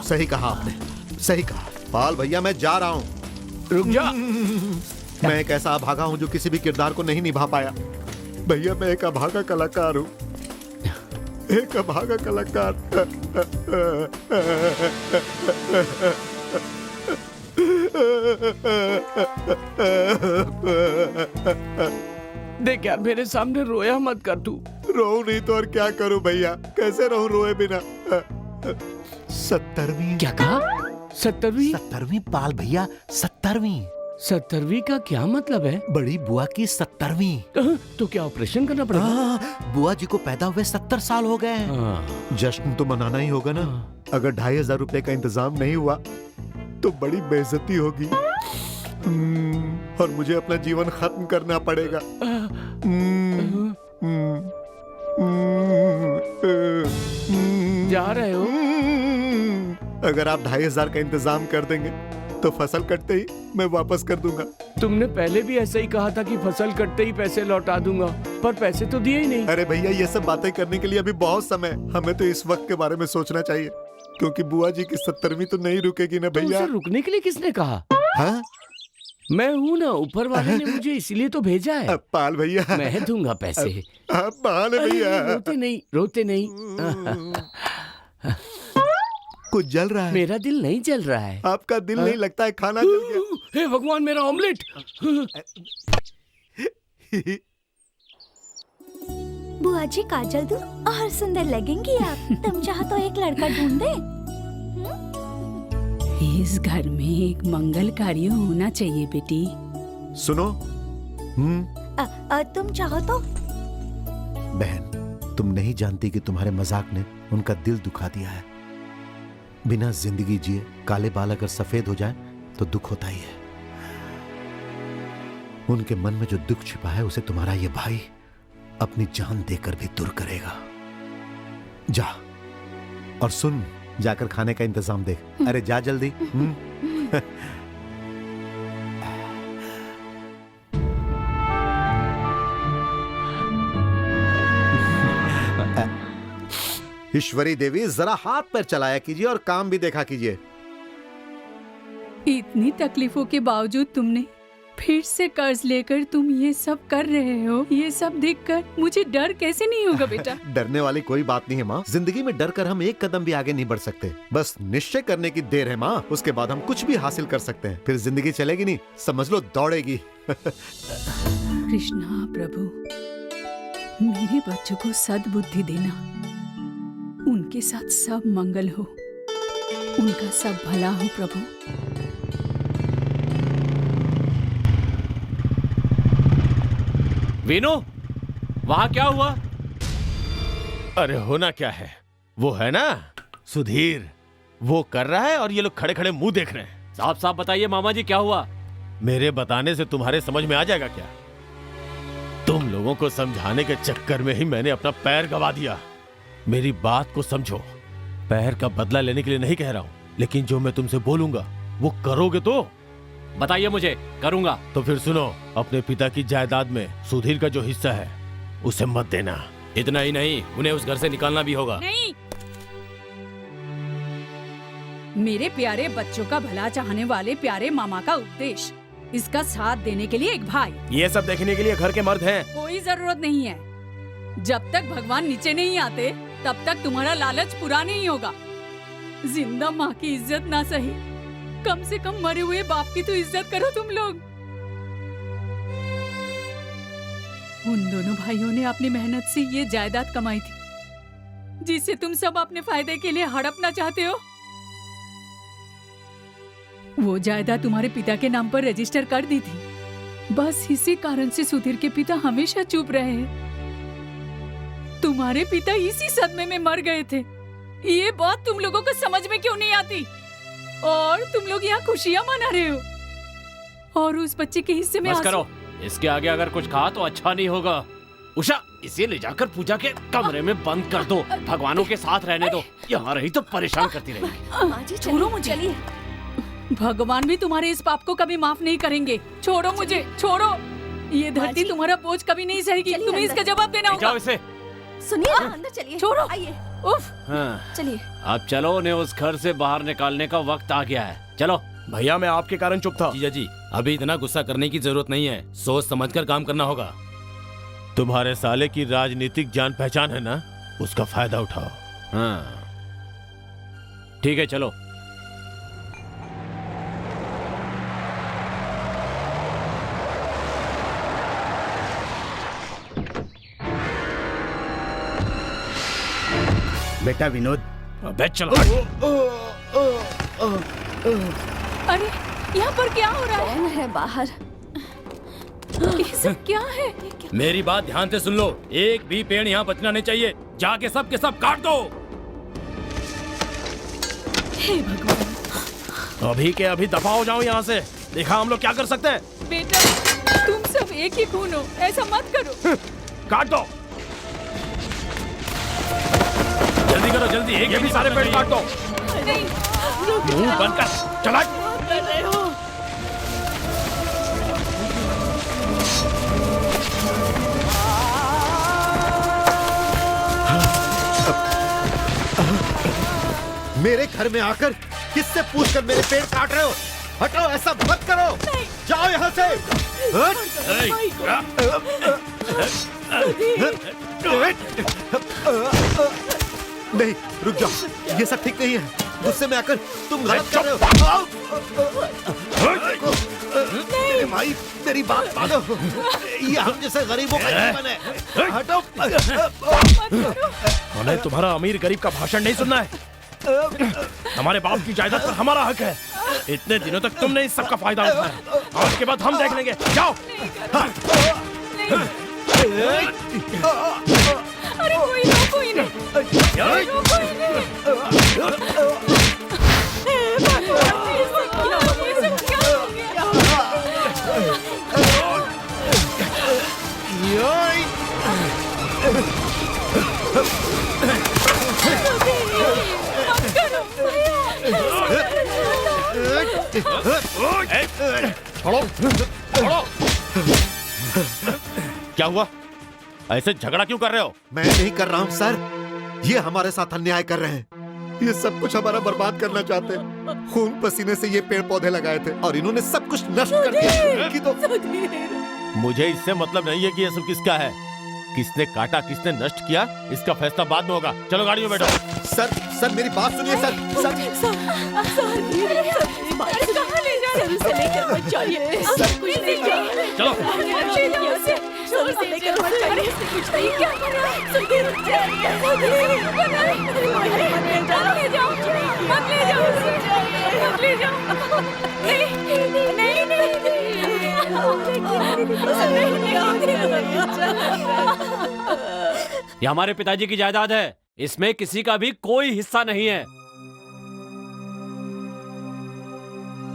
S2: सही कहा आपने, सही कहा। पाल भैया, मैं जा रहा हूँ।
S9: रुक जा।
S2: मैं एक ऐसा अभागा हूँ जो किसी भी किरदार को नहीं निभा पाया। भैया, मैं एक अभागा कलाकार हूँ, एक अभागा कलाकार।
S9: देख यार, मेरे सामने रोया मत कर तू।
S2: रो नहीं तो और क्या करूं भैया, कैसे रहूं रोए बिना। 17वीं।
S9: क्या कहा? 17वीं?
S2: 17वीं पाल भैया, 17वीं।
S9: 17वीं का क्या मतलब है?
S2: बड़ी बुआ की 17वीं।
S9: तो क्या ऑपरेशन करना पड़ेगा?
S2: बुआ जी को पैदा हुए 70 साल हो गए हैं। जश्न तो मनाना ही होगा ना। अगर 2500 रुपए का इंतजाम नहीं हुआ तो बड़ी बेइज्जती होगी और मुझे अपना जीवन खत्म करना पड़ेगा।
S9: जा रहे हो?
S2: अगर आप 2500 का इंतजाम कर देंगे तो फसल कटते ही मैं वापस कर दूंगा।
S9: तुमने पहले भी ऐसा ही कहा था कि फसल कटते ही पैसे लौटा दूंगा, पर पैसे तो दिए ही नहीं।
S2: अरे भैया, ये सब बातें करने के लिए अभी बहुत समय, हमें तो इस वक्त के बारे में सोचना चाहिए, क्योंकि बुआ जी की 17वीं तो नहीं रुकेगी ना भैया।
S9: उसे रुकने के लिए किसने कहा?
S2: हाँ?
S9: मैं हूँ ना, ऊपर वाले ने मुझे इसलिए तो भेजा है।
S2: पाल भैया,
S9: मैं दूंगा पैसे।
S2: भैया,
S9: रोते नहीं, रोते नहीं।
S2: कुछ जल रहा है?
S9: मेरा दिल नहीं जल रहा है।
S2: आपका दिल नहीं लगता है खाना जल गया।
S9: हे भगवान, मेरा ऑमलेट।
S13: बुआ जी, काजल दूं और सुंदर लगेंगी आप। तुम चाहो तो एक लड़का ढूंढ दे।
S4: इस घर में एक मंगल कार्य होना चाहिए बेटी।
S2: सुनो,
S13: तुम चाहो तो।
S2: बहन, तुम नहीं जानती कि तुम्हारे मजाक ने उनका दिल दुखा दिया है। बिना जिंदगी जिए काले बाल अगर सफेद हो जाए तो दुख होता ही है। उनके मन में जो दुख छिपा है उसे तुम्हारा ये भाई अपनी जान देकर भी दूर करेगा। जा, और सुन, जाकर खाने का इंतजाम देख। अरे जा जल्दी। ईश्वरी देवी, जरा हाथ पैर चलाया कीजिए और काम भी देखा कीजिए।
S4: इतनी तकलीफों के बावजूद तुमने फिर से कर्ज लेकर तुम ये सब कर रहे हो। ये सब देखकर मुझे डर कैसे नहीं होगा बेटा?
S2: डरने वाली कोई बात नहीं है माँ। जिंदगी में डर कर हम एक कदम भी आगे नहीं बढ़ सकते। बस निश्चय करने की देर है माँ, उसके बाद हम कुछ भी हासिल कर सकते हैं। फिर जिंदगी चलेगी नहीं, समझ लो दौड़ेगी।
S4: कृष्णा प्रभु, मेरे बच्चों को सद्बुद्धि देना, उनके साथ सब मंगल हो, उनका सब भला हो प्रभु।
S1: वीनू, वहां क्या हुआ?
S3: अरे होना क्या है, वो है ना सुधीर, वो कर रहा है और ये लोग खड़े खड़े मुंह देख रहे हैं।
S1: साफ साफ बताइए मामा जी, क्या हुआ?
S3: मेरे बताने से तुम्हारे समझ में आ जाएगा क्या? तुम लोगों को समझाने के चक्कर में ही मैंने अपना पैर गवा दिया। मेरी बात को समझो। पैर का बदला लेने के लिए नहीं कह रहा हूं, लेकिन जो मैं तुमसे बोलूंगा वो करोगे तो?
S1: बताइए मुझे, करूंगा।
S3: तो फिर सुनो, अपने पिता की जायदाद में सुधीर का जो हिस्सा है उसे मत देना।
S5: इतना ही नहीं, उन्हें उस घर से निकालना भी होगा।
S4: नहीं, मेरे प्यारे बच्चों का भला चाहने वाले प्यारे मामा का उपदेश, इसका साथ देने के लिए एक भाई।
S5: ये सब देखने के लिए घर के मर्द हैं।
S4: कोई जरूरत नहीं है। जब तक भगवान नीचे नहीं आते तब तक तुम्हारा लालच पूरा नहीं होगा। जिंदा माँ की इज्जत ना सही, कम से कम मरे हुए बाप की तो इज्जत करो तुम लोग। उन दोनों भाइयों ने अपनी मेहनत से ये जायदाद कमाई थी, जिसे तुम सब अपने फायदे के लिए हड़पना चाहते हो। वो जायदाद तुम्हारे पिता के नाम पर रजिस्टर कर दी थी। बस इसी कारण से सुधीर के पिता हमेशा चुप रहे हैं। तुम्हारे पिता इसी सदमे में मर गए थे। ये बात तुम लोगों को समझ में क्यों नहीं आती? और तुम लोग यहाँ खुशियाँ मना रहे हो और उस बच्चे के हिस्से में
S1: बस करो, इसके आगे अगर कुछ कहा तो अच्छा नहीं होगा। उषा, इसे ले जाकर पूजा के कमरे में बंद कर दो। भगवानों के साथ रहने दो, यहाँ रही तो परेशान करती रहेगी।
S4: छोड़ो मुझे। भगवान भी तुम्हारे इस पाप को कभी माफ नहीं करेंगे। छोड़ो मुझे, छोड़ो। ये धरती तुम्हारा बोझ कभी नहीं सहेगी। तुम्हें इसका जवाब देना होगा।
S1: जाओ इसे।
S6: सुनिए, अंदर चलिए।
S4: छोड़ो।
S6: आइए।
S4: उफ।
S1: हाँ।
S6: चलिए।
S1: अब चलो, उन्हें उस घर से बाहर निकालने का वक्त आ गया है। चलो।
S5: भैया, मैं आपके कारण चुप था। जीजा जी, अभी इतना गुस्सा करने की जरूरत नहीं है। सोच समझकर काम करना होगा।
S3: तुम्हारे साले की राजनीतिक जान पहचान है ना, उसका फायदा उठाओ।
S1: हाँ, ठीक है, चलो।
S10: बेटा विनोद,
S5: बैठ चलो।
S4: अरे, यहाँ पर क्या हो रहा है?
S6: कौन है बाहर?
S4: ये सब क्या है?
S5: मेरी बात ध्यान से सुन लो। एक भी पेड़ यहाँ बचना नहीं चाहिए। जाके सब के सब काट दो।
S4: हे भगवान।
S5: अभी के अभी दफा हो जाओ यहाँ से। देखा हम लोग क्या कर सकते हैं।
S4: बेटा, तुम सब एक ही खून हो, ऐसा मत करो।
S5: काट दो, जल्दी करो, जल्दी। ये भी सारे पेड़ काट दो।
S4: नहीं,
S5: मुंह बंद कर, चला।
S4: कर रहे हो।
S2: मेरे घर में आकर किससे पूछकर मेरे पेड़ काट रहे हो? हटो, ऐसा मत करो। जाओ यहाँ से। नहीं, रुक जाओ, ये सब ठीक नहीं है। गुस्से में आकर तुम गलत कर रहे हो। मेरे भाई, मेरी बात मानो। ये हम जैसे गरीबों का जीवन है। हटो।
S5: हमें तुम्हारा अमीर गरीब का भाषण नहीं सुनना है। हमारे बाप की जायदाद पर हमारा हक है। इतने दिनों तक तुमने इस सब का फायदा उठाया, आज के बाद हम देख लेंगे। जाओ।
S4: अरे कोई नहीं, कोई नहीं।
S3: क्या हुआ? ऐसे झगड़ा क्यों कर रहे हो?
S2: मैं नहीं कर रहा हूँ सर, ये हमारे साथ अन्याय कर रहे हैं। ये सब कुछ हमारा बर्बाद करना चाहते हैं। खून पसीने से ये पेड़ पौधे लगाए थे और इन्होंने सब कुछ नष्ट कर दिया। इनकी तो
S3: मुझे इससे मतलब नहीं है कि ये सब किसका है। किसने काटा, किसने नष्ट किया, इसका फैसला बाद में होगा। चलो गाड़ी में बैठो।
S2: सर मेरी बात सुनिए सर।
S1: ये हमारे पिताजी की जायदाद है, इसमें किसी का भी कोई हिस्सा नहीं है।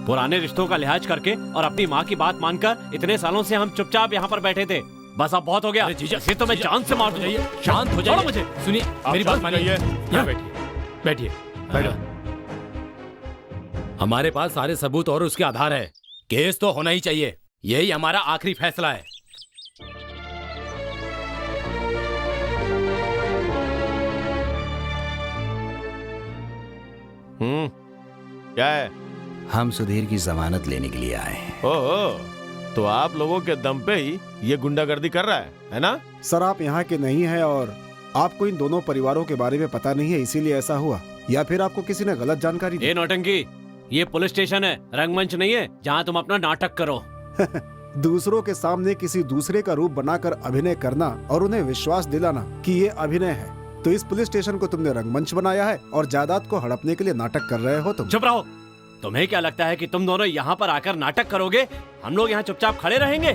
S1: पुराने रिश्तों का लिहाज करके और अपनी माँ की बात मानकर इतने सालों से हम चुपचाप यहाँ पर बैठे थे। बस अब बहुत हो गया। इसे तो मैं जान से मार दूंगा।
S5: शांत हो जाइए।
S1: मुझे
S5: सुनिए मेरी बात मानिए।
S3: यहाँ
S5: बैठिए। हमारे पास सारे सबूत और उसके आधार है। केस तो होना ही चाहिए, यही हमारा आखिरी फैसला है।
S3: क्या है?
S8: हम सुधीर की जमानत लेने के लिए आए हैं।
S3: ओह, तो आप लोगों के दम पे ही ये गुंडागर्दी कर रहा है ना?
S7: सर आप यहाँ के नहीं हैं और आपको इन दोनों परिवारों के बारे में पता नहीं है, इसीलिए ऐसा हुआ, या फिर आपको किसी ने गलत जानकारी दी?
S1: ये नौटंकी, ये पुलिस स्टेशन है, रंगमंच नहीं है जहाँ तुम अपना नाटक करो।
S7: दूसरों के सामने किसी दूसरे का रूप बनाकर अभिनय करना और उन्हें विश्वास दिलाना कि ये अभिनय है, तो इस पुलिस स्टेशन को तुमने रंगमंच बनाया है और जायदाद को हड़पने के लिए नाटक कर रहे हो तुम।
S1: चुप रहो। तुम्हें क्या लगता है कि तुम दोनों यहाँ पर आकर नाटक करोगे, हम लोग यहाँ चुपचाप खड़े रहेंगे?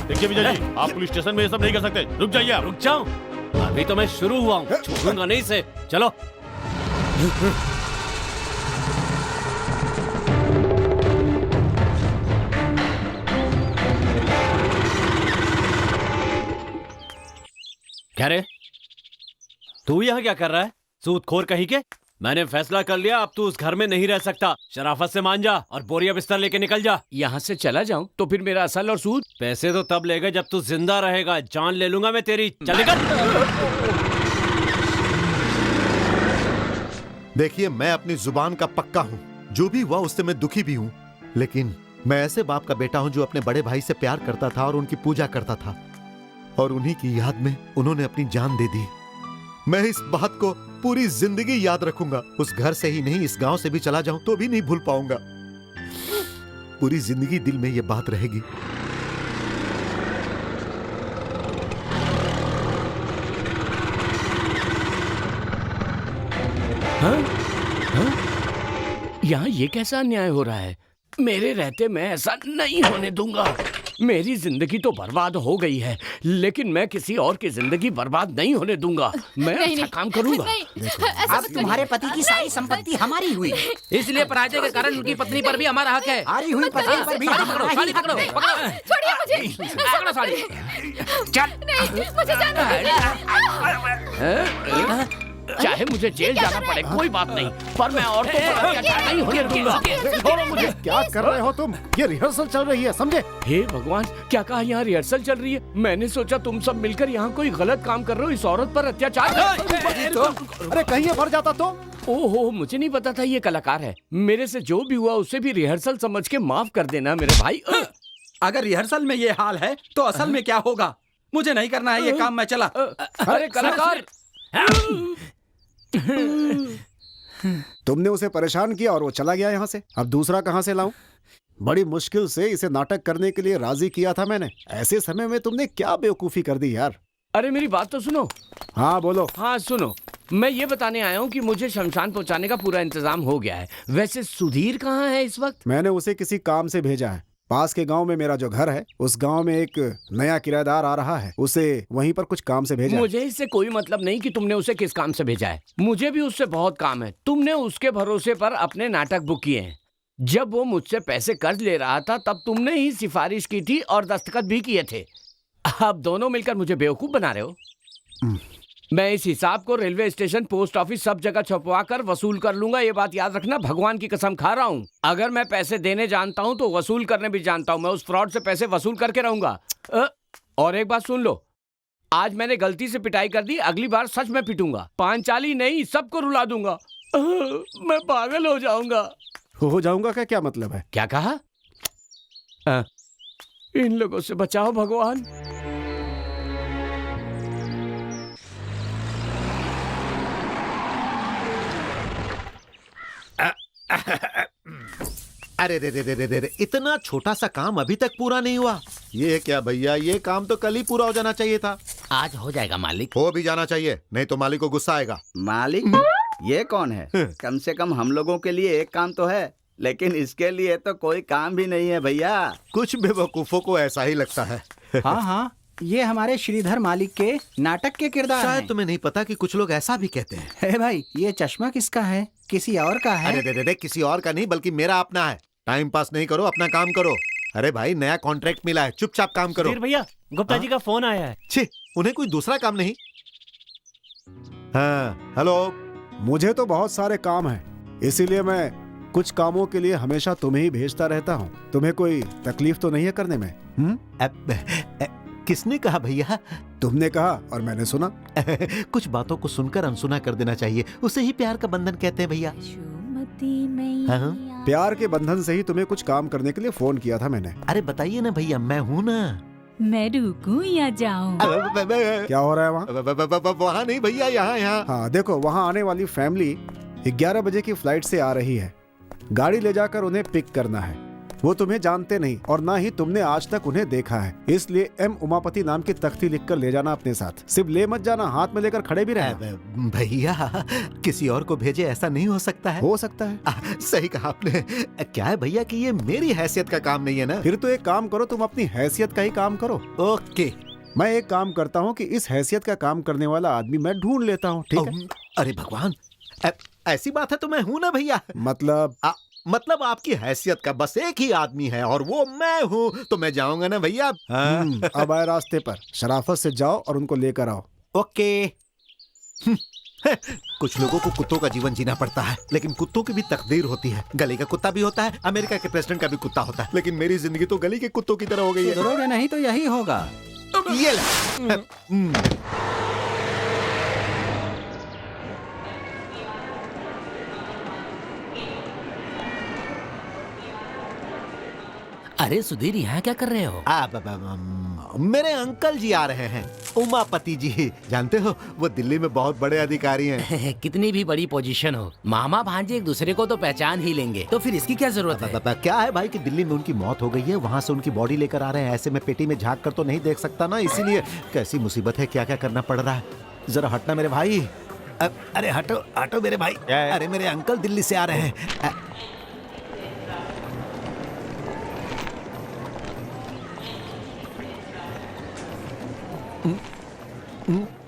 S3: देखिए विजय जी, आप पुलिस स्टेशन में ये सब नहीं कर सकते। रुक जाइए आप।
S1: रुक जाओ, अभी तो मैं शुरू हुआ हूँ, छोड़ूंगा नहीं से। चलो। क्या रे, तू यहाँ क्या कर रहा है? सूदखोर कहीं के। मैंने फैसला कर लिया, अब तू उस घर में नहीं रह सकता। शराफत से मान जा और बोरिया बिस्तर लेके निकल जा।
S9: यहाँ से चला जाऊं तो फिर मेरा असल और सूद?
S1: पैसे तो तब लेगा जब तू जिंदा रहेगा, जान ले लूंगा मैं तेरी। चल निकल।
S2: देखिए, मैं अपनी जुबान का पक्का हूँ। जो भी हुआ उससे मैं दुखी भी हूँ, लेकिन मैं ऐसे बाप का बेटा हूँ जो अपने बड़े भाई से प्यार करता था और उनकी पूजा करता था, और उन्हीं की याद में उन्होंने अपनी जान दे दी। मैं इस बात को पूरी जिंदगी याद रखूंगा। उस घर से ही नहीं, इस गांव से भी चला जाऊं तो भी नहीं भूल पाऊंगा। पूरी जिंदगी दिल में ये बात रहेगी।
S9: यहाँ ये कैसा अन्याय हो रहा है? मेरे रहते मैं ऐसा नहीं होने दूंगा। मेरी जिंदगी तो बर्बाद हो गई है, लेकिन मैं किसी और की जिंदगी बर्बाद नहीं होने दूंगा। मैं अच्छा काम करूंगा।
S12: अब तुम्हारे पति की सारी संपत्ति हमारी हुई, इसलिए पराजय के कारण उनकी पत्नी पर भी हमारा हक है। हारी हुई पत्नी पर भी
S4: साड़ी पकड़ो, छोड़िए मुझे।
S12: पकड़ो साड़ी। चल,
S4: नहीं, मुझे जाने दीजिए।
S9: चाहे मुझे जेल जाना पड़े, कोई बात नहीं, पर मैं औरतों पर अत्याचार नहीं होने दूंगा।
S7: छोड़ो मुझे। क्या कर रहे हो तुम? ये रिहर्सल चल रही है, समझे?
S9: हे भगवान, क्या कहा यहाँ रिहर्सल चल रही है? मैंने सोचा तुम सब मिलकर यहाँ कोई गलत काम कर रहे हो, इस औरत पर अत्याचार।
S7: अरे कहीं ये भर जाता तो?
S9: ओहो, मुझे नहीं पता था ये कलाकार है। मेरे से जो भी हुआ उसे भी रिहर्सल समझ के माफ कर देना मेरे भाई।
S12: अगर रिहर्सल में ये हाल है तो असल में क्या होगा? मुझे नहीं करना है ये काम, मैं चला।
S9: अरे कलाकार,
S7: तुमने उसे परेशान किया और वो चला गया यहाँ से। अब दूसरा कहाँ से लाऊं? बड़ी मुश्किल से इसे नाटक करने के लिए राजी किया था मैंने। ऐसे समय में तुमने क्या बेवकूफी कर दी यार।
S9: अरे मेरी बात तो सुनो।
S7: हाँ बोलो।
S9: हाँ सुनो, मैं ये बताने आया हूँ कि मुझे शमशान पहुँचाने का पूरा इंतजाम हो गया है। वैसे सुधीर कहाँ है इस वक्त?
S7: मैंने उसे किसी काम से भेजा है। पास के गांव में मेरा जो घर है, उस गांव में एक नया किराएदार आ रहा है, उसे वहीं पर कुछ काम से भेजा है।
S9: मुझे इससे कोई मतलब नहीं कि तुमने उसे किस काम से भेजा है। मुझे भी उससे बहुत काम है। तुमने उसके भरोसे पर अपने नाटक बुक किए हैं। जब वो मुझसे पैसे कर्ज ले रहा था तब तुमने ही सिफारिश की थी और दस्तखत भी किए थे। अब दोनों मिलकर मुझे बेवकूफ बना रहे हो। मैं इस हिसाब को रेलवे स्टेशन, पोस्ट ऑफिस, सब जगह छपवा कर वसूल कर लूंगा। ये बात याद रखना, भगवान की कसम खा रहा हूँ। अगर मैं पैसे देने जानता हूँ तो वसूल करने भी जानता हूँ। मैं उस फ्रॉड से पैसे वसूल करके रहूंगा। और एक बात सुन लो, आज मैंने गलती से पिटाई कर दी, अगली बार सच में पिटूंगा। पांचाली नहीं, सबको रुला दूंगा। मैं पागल हो जाऊंगा।
S7: हो जाऊंगा का क्या मतलब है?
S9: क्या कहा? इन लोगों से बचाओ भगवान।
S2: अरे रे रे रे रे रे, इतना छोटा सा काम अभी तक पूरा नहीं हुआ। ये क्या भैया, ये काम तो कल ही पूरा हो जाना चाहिए था।
S12: आज हो जाएगा मालिक।
S2: हो भी जाना चाहिए, नहीं तो मालिक को गुस्सा आएगा।
S10: मालिक? ये कौन है? कम से कम हम लोगों के लिए एक काम तो है, लेकिन इसके लिए तो कोई काम भी नहीं है भैया।
S2: कुछ बेवकूफों को ऐसा ही लगता है।
S12: हाँ हाँ, ये हमारे श्रीधर मालिक के नाटक के किरदार
S2: शायद
S12: हैं।
S2: तुम्हें नहीं पता कि कुछ लोग ऐसा भी कहते हैं।
S12: हे भाई, ये चश्मा किसका है? किसी और का है?
S2: अरे रे रे, किसी और का नहीं बल्कि मेरा अपना है। टाइम पास नहीं करो, अपना काम करो। अरे भाई, नया कॉन्ट्रैक्ट मिला है, चुपचाप काम करो।
S1: भैया, गुप्ता जी का फोन आया है।
S2: छी, उन्हें कोई दूसरा काम नहीं? हाँ, हेलो।
S7: मुझे तो बहुत सारे काम हैं, इसीलिए मैं कुछ कामों के लिए हमेशा तुम्हें ही भेजता रहता हूँ। तुम्हें कोई तकलीफ तो नहीं है करने में?
S2: किसने कहा भैया?
S7: तुमने कहा और मैंने सुना।
S2: कुछ बातों को सुनकर अनसुना कर देना चाहिए, उसे ही प्यार का बंधन कहते हैं भैया। हाँ?
S7: प्यार के बंधन से ही तुम्हें कुछ काम करने के लिए फोन किया था मैंने।
S2: अरे बताइए ना भैया, मैं हूँ ना।
S4: मैं रुकूं या जाऊं?
S7: क्या हो रहा है वहाँ?
S2: वहाँ नहीं भैया, यहाँ यहाँ।
S7: हाँ देखो, वहाँ आने वाली फैमिली 11 बजे की फ्लाइट से आ रही है। गाड़ी ले जाकर उन्हें पिक करना है। वो तुम्हें जानते नहीं और ना ही तुमने आज तक उन्हें देखा है, इसलिए एम उमापति नाम की तख्ती लिखकर ले जाना अपने साथ। सिर्फ ले मत जाना, हाथ में लेकर खड़े भी रहना।
S2: भैया, किसी और को भेजे, ऐसा नहीं हो सकता है।
S7: हो सकता है।
S2: सही कहा आपने। क्या है भैया कि ये मेरी हैसियत का काम नहीं है ना।
S7: फिर तो एक काम करो, तुम अपनी हैसियत का ही काम करो।
S2: ओके,
S7: मैं एक काम करता हूँ कि इस हैसियत का काम करने वाला आदमी मैं ढूंढ लेता हूँ, ठीक है?
S2: अरे भगवान, ऐसी बात है तो मैं हूँ ना भैया।
S7: मतलब
S2: आपकी हैसियत का बस एक ही आदमी है और वो मैं हूँ, तो मैं जाऊंगा ना भैया।
S7: अब आए रास्ते पर, शराफत से जाओ और उनको लेकर आओ।
S2: ओके। कुछ लोगों को कुत्तों का जीवन जीना पड़ता है, लेकिन कुत्तों की भी तकदीर होती है। गली का कुत्ता भी होता है, अमेरिका के प्रेसिडेंट का भी कुत्ता होता है, लेकिन मेरी जिंदगी तो गली के कुत्तों की तरह हो गई है।
S12: सुधरोगे नहीं तो यही होगा।
S2: ये ले।
S12: अरे सुधीर, यहाँ क्या कर रहे हो?
S2: मेरे अंकल जी आ रहे हैं, उमापति जी। जानते हो, वो दिल्ली में बहुत बड़े अधिकारी हैं।
S12: कितनी भी बड़ी पोजीशन हो, मामा भांजे एक दूसरे को तो पहचान ही लेंगे, तो फिर इसकी क्या जरूरत है?
S2: क्या है भाई कि दिल्ली में उनकी मौत हो गई है, वहाँ से उनकी बॉडी लेकर आ रहे हैं। ऐसे में पेटी में झाँक कर तो नहीं देख सकता ना, इसीलिए। कैसी मुसीबत है, क्या क्या करना पड़ रहा है। जरा हटना मेरे भाई। अरे हटो हटो मेरे भाई। अरे मेरे अंकल दिल्ली से आ रहे हैं।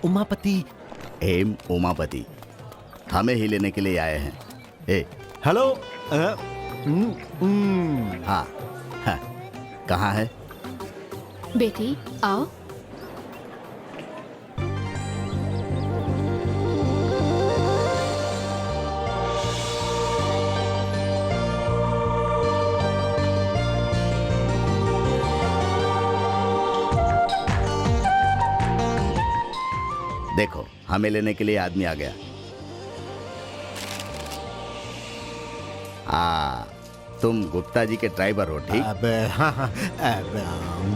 S2: उमापति।
S10: एम उमापति, हमें ही लेने के लिए आए हैं।
S2: हेलो।
S10: हाँ, कहाँ है?
S13: बेटी आओ।
S10: देखो, हमें लेने के लिए आदमी आ गया। तुम गुप्ता जी के ड्राइवर हो, ठीक?
S2: हाँ,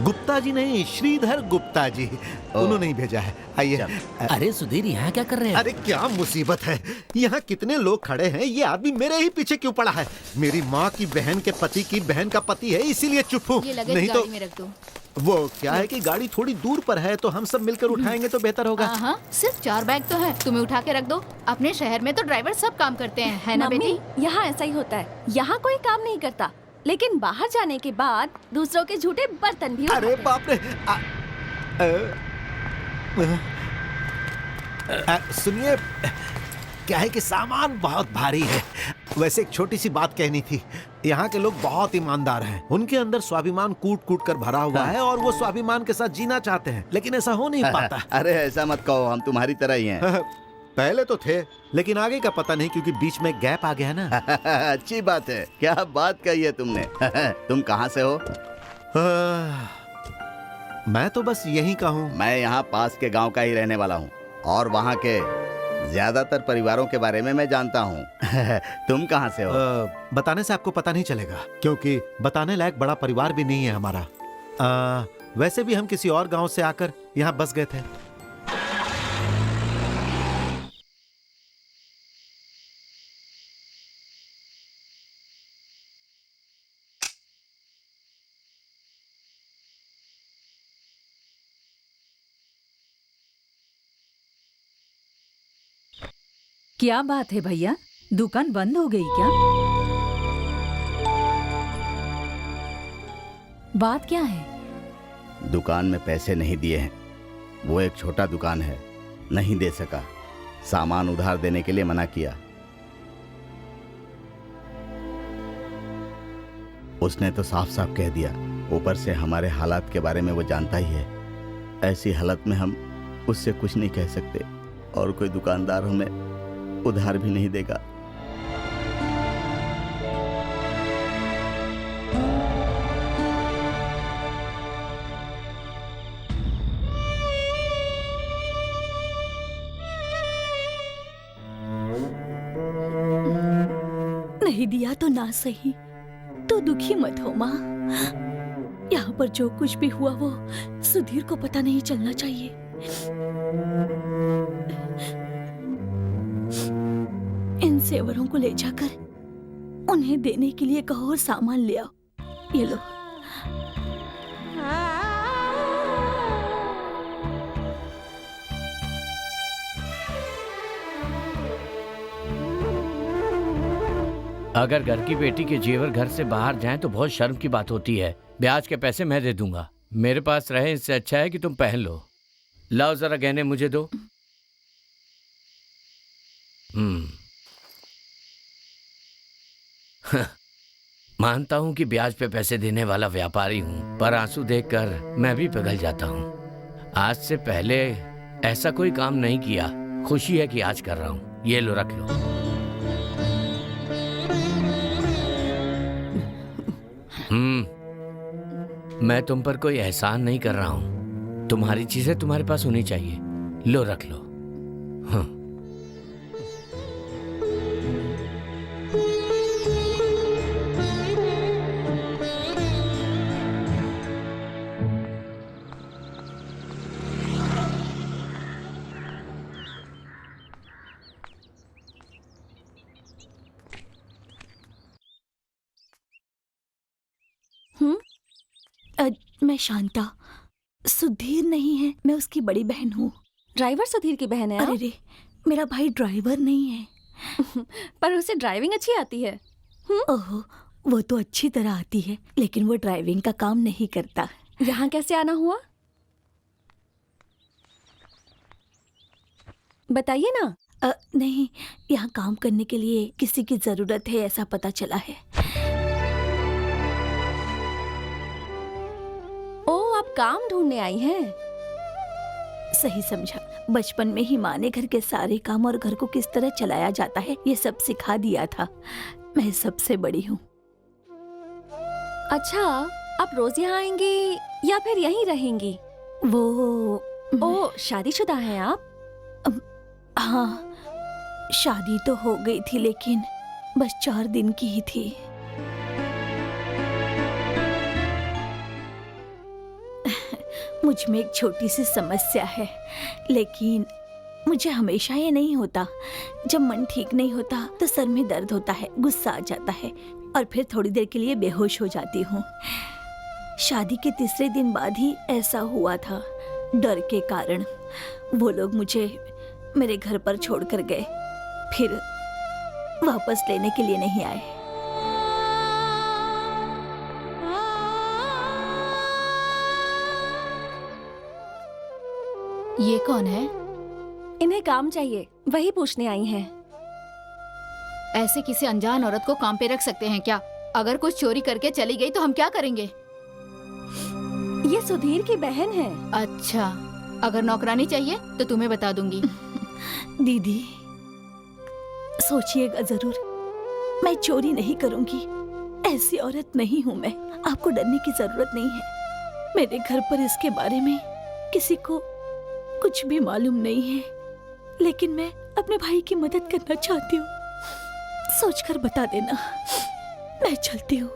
S2: गुप्ता जी नहीं, श्रीधर गुप्ता जी, उन्होंने ही भेजा है। आइए।
S12: अरे सुधीर, यहाँ क्या कर रहे हैं?
S2: अरे क्या मुसीबत है, यहाँ कितने लोग खड़े हैं, ये आदमी मेरे ही पीछे क्यों पड़ा है? मेरी माँ की बहन के पति की बहन का पति है, इसीलिए चुप हूँ। नहीं तो
S13: में रख दो।
S2: वो क्या है कि गाड़ी थोड़ी दूर पर है, तो हम सब मिलकर उठाएंगे तो बेहतर होगा।
S13: हाँ, सिर्फ 4 बैग तो है, तुम्हें उठा के रख दो। अपने शहर में तो ड्राइवर सब काम करते हैं, है ना बेटी?
S6: यहाँ ऐसा ही होता है। यहाँ कोई काम नहीं करता, लेकिन बाहर जाने के बाद दूसरों के झूठे बर्तन भी
S2: अरे बाप रे। सुनिए, क्या है कि सामान बहुत भारी है। वैसे एक छोटी सी बात कहनी थी। यहाँ के लोग बहुत ईमानदार हैं, उनके अंदर स्वाभिमान कूट कूट कर भरा हुआ है और वो स्वाभिमान के साथ जीना चाहते हैं, लेकिन ऐसा हो नहीं पाता।
S10: अरे ऐसा मत कहो, हम तुम्हारी तरह ही हैं।
S2: पहले तो थे, लेकिन आगे का पता नहीं, क्योंकि बीच में गैप आ गया ना।
S10: अच्छी बात है, क्या बात कही है तुमने। तुम कहाँ से हो?
S2: मैं तो बस यहीं का हूँ।
S10: मैं यहाँ पास के गांव का ही रहने वाला हूँ और वहाँ के ज्यादातर परिवारों के बारे में मैं जानता हूँ। तुम कहाँ से हो?
S2: बताने से आपको पता नहीं चलेगा, क्योंकि बताने लायक बड़ा परिवार भी नहीं है हमारा। वैसे भी हम किसी और गांव से आकर यहाँ बस गए थे।
S4: क्या बात है भैया, दुकान बंद हो गई क्या? बात क्या है?
S10: दुकान में पैसे नहीं दिए हैं। वो एक छोटा दुकान है, नहीं दे सका। सामान उधार देने के लिए मना किया। उसने तो साफ साफ कह दिया। ऊपर से हमारे हालात के बारे में वो जानता ही है। ऐसी हालत में हम उससे कुछ नहीं कह सकते और कोई दुकानदार हमें उधार भी नहीं देगा।
S6: नहीं दिया तो ना सही, तो दुखी मत हो माँ। यहाँ पर जो कुछ भी हुआ वो सुधीर को पता नहीं चलना चाहिए। इन सेवरों को ले जाकर उन्हें देने के लिए कहो और सामान ले आओ। ये लो।
S9: अगर घर की बेटी के जेवर घर से बाहर जाएं तो बहुत शर्म की बात होती है। ब्याज के पैसे मैं दे दूंगा। मेरे पास रहे इससे अच्छा है कि तुम पहन लो। लाओ जरा गहने मुझे दो। मानता हूं कि ब्याज पे पैसे देने वाला व्यापारी हूं, पर आंसू देखकर मैं भी पिघल जाता हूं। आज से पहले ऐसा कोई काम नहीं किया। खुशी है कि आज कर रहा हूं। ये लो, रख लो। मैं तुम पर कोई एहसान नहीं कर रहा हूं। तुम्हारी चीजें तुम्हारे पास होनी चाहिए। लो, रख लो। हाँ।
S6: मैं शांता। सुधीर नहीं है, मैं उसकी बड़ी बहन हूँ।
S13: ड्राइवर सुधीर की बहन है?
S6: अरे रे, मेरा भाई ड्राइवर नहीं है।
S13: पर उसे ड्राइविंग अच्छी आती है।
S6: ओहो, वो तो अच्छी तरह आती है, लेकिन वो ड्राइविंग का काम नहीं करता।
S13: यहाँ कैसे आना हुआ, बताइए ना।
S6: नहीं, यहाँ काम करने के लिए किसी की जरूरत है, ऐसा पता चला है।
S13: आप काम ढूंढने आई हैं?
S6: सही समझा। बचपन में ही माँ ने घर के सारे काम और घर को किस तरह चलाया जाता है ये सब सिखा दिया था। मैं सबसे बड़ी हूँ।
S13: अच्छा, आप रोज यहाँ आएंगी या फिर यहीं रहेंगी?
S6: वो
S13: शादीशुदा हैं आप?
S6: हाँ, शादी तो हो गई थी, लेकिन बस 4 दिन की ही थी। मुझ में एक छोटी सी समस्या है, लेकिन मुझे हमेशा ये नहीं होता। जब मन ठीक नहीं होता तो सर में दर्द होता है, गुस्सा आ जाता है और फिर थोड़ी देर के लिए बेहोश हो जाती हूँ। शादी के 3 दिन बाद ही ऐसा हुआ था। डर के कारण वो लोग मुझे मेरे घर पर छोड़कर गए, फिर वापस लेने के लिए नहीं आए।
S4: ये कौन है?
S13: इन्हें काम चाहिए, वही पूछने आई हैं।
S4: ऐसे किसी अनजान औरत को काम पे रख सकते हैं क्या? अगर कुछ चोरी करके चली गई तो हम क्या करेंगे?
S13: ये सुधीर की बहन है।
S4: अच्छा, अगर नौकरानी चाहिए तो तुम्हें बता दूंगी।
S6: दीदी, सोचिएगा जरूर, मैं चोरी नहीं करूंगी। ऐसी औरत नहीं हूँ मैं। आपको डरने की जरूरत नहीं है। मेरे घर पर इसके बारे में किसी को कुछ भी मालूम नहीं है, लेकिन मैं अपने भाई की मदद करना चाहती हूँ। सोचकर बता देना। मैं चलती हूँ।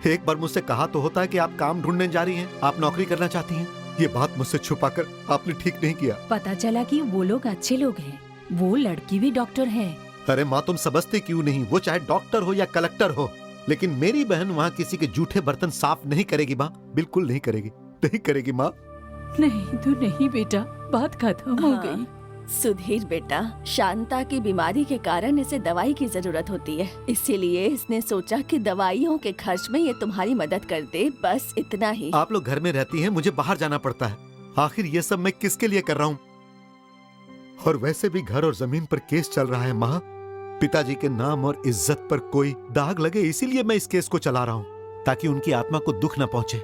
S2: एक बार मुझसे कहा तो होता है कि आप काम ढूंढने जा रही हैं, आप नौकरी करना चाहती हैं। ये बात मुझसे छुपाकर आपने ठीक नहीं किया।
S4: पता चला कि वो लोग अच्छे लोग हैं। वो लड़की भी डॉक्टर है।
S2: अरे माँ, तुम समझते क्यों नहीं? वो चाहे डॉक्टर हो या कलेक्टर हो, लेकिन मेरी बहन वहाँ किसी के जूठे बर्तन साफ नहीं करेगी माँ, बिल्कुल नहीं करेगी, नहीं करेगी माँ।
S4: नहीं तो नहीं बेटा, बात खत्म हो गई।
S6: सुधीर बेटा, शांता की बीमारी के कारण इसे दवाई की जरूरत होती है, इसीलिए इसने सोचा कि दवाइयों के खर्च में ये तुम्हारी मदद कर दे, बस इतना ही।
S2: आप लोग घर में रहती हैं, मुझे बाहर जाना पड़ता है। आखिर ये सब मैं किसके लिए कर रहा हूँ? और वैसे भी घर और जमीन पर केस चल रहा है माँ। पिताजी के नाम और इज्जत पर कोई दाग लगे, इसीलिए मैं इस केस को चला रहा हूँ, ताकि उनकी आत्मा को दुख न पहुंचे।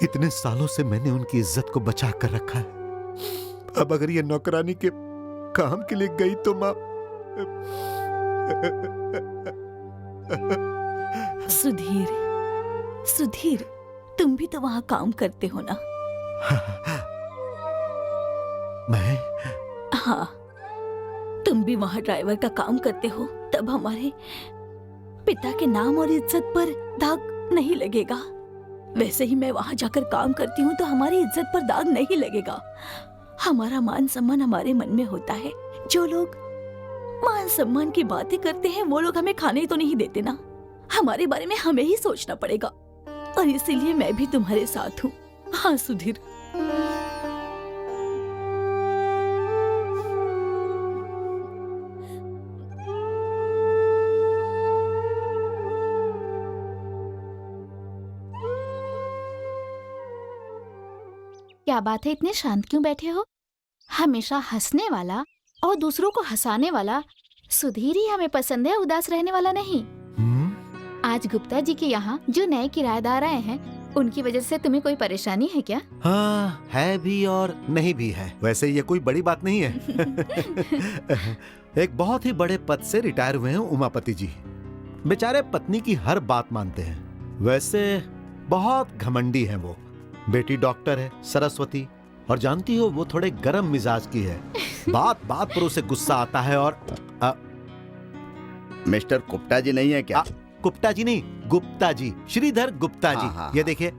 S2: इतने सालों से मैंने उनकी इज्जत को बचा कर रखा है। अब अगर ये नौकरानी के काम के लिए गई तो माँ।
S6: सुधीर, सुधीर, तुम भी तो वहाँ काम करते हो ना?
S2: मैं?
S6: हाँ, तुम भी वहाँ ड्राइवर का काम करते हो, तब हमारे पिता के नाम और इज्जत पर दाग नहीं लगेगा। वैसे ही मैं वहाँ जाकर काम करती हूँ तो हमारी इज्जत पर दाग नहीं लगेगा। हमारा मान सम्मान हमारे मन में होता है। जो लोग मान सम्मान की बातें करते हैं वो लोग हमें खाने तो नहीं देते ना। हमारे बारे में हमें ही सोचना पड़ेगा, और इसीलिए मैं भी तुम्हारे साथ हूँ। हाँ सुधीर।
S13: क्या बात है, इतने शांत क्यों बैठे हो? हमेशा हंसने वाला और दूसरों को हंसाने वाला सुधीर ही हमें पसंद है, उदास रहने वाला नहीं। आज गुप्ता जी के यहाँ जो नए किराएदार आए हैं, उनकी वजह से तुम्हें कोई परेशानी है क्या?
S2: हाँ, है भी और नहीं भी है। वैसे ये कोई बड़ी बात नहीं है। एक बहुत ही बड़े पद से रिटायर हुए हैं उमापति जी। बेचारे पत्नी की हर बात मानते हैं। वैसे बहुत घमंडी हैं वो। बेटी डॉक्टर है, सरस्वती, और जानती हो वो थोड़े गरम मिजाज की है। बात बात पर उसे गुस्सा आता है। और
S10: मिस्टर गुप्ता जी नहीं है क्या?
S2: गुप्ता जी नहीं, गुप्ता जी, श्रीधर गुप्ता जी।
S10: हाँ,
S2: ये देखिए,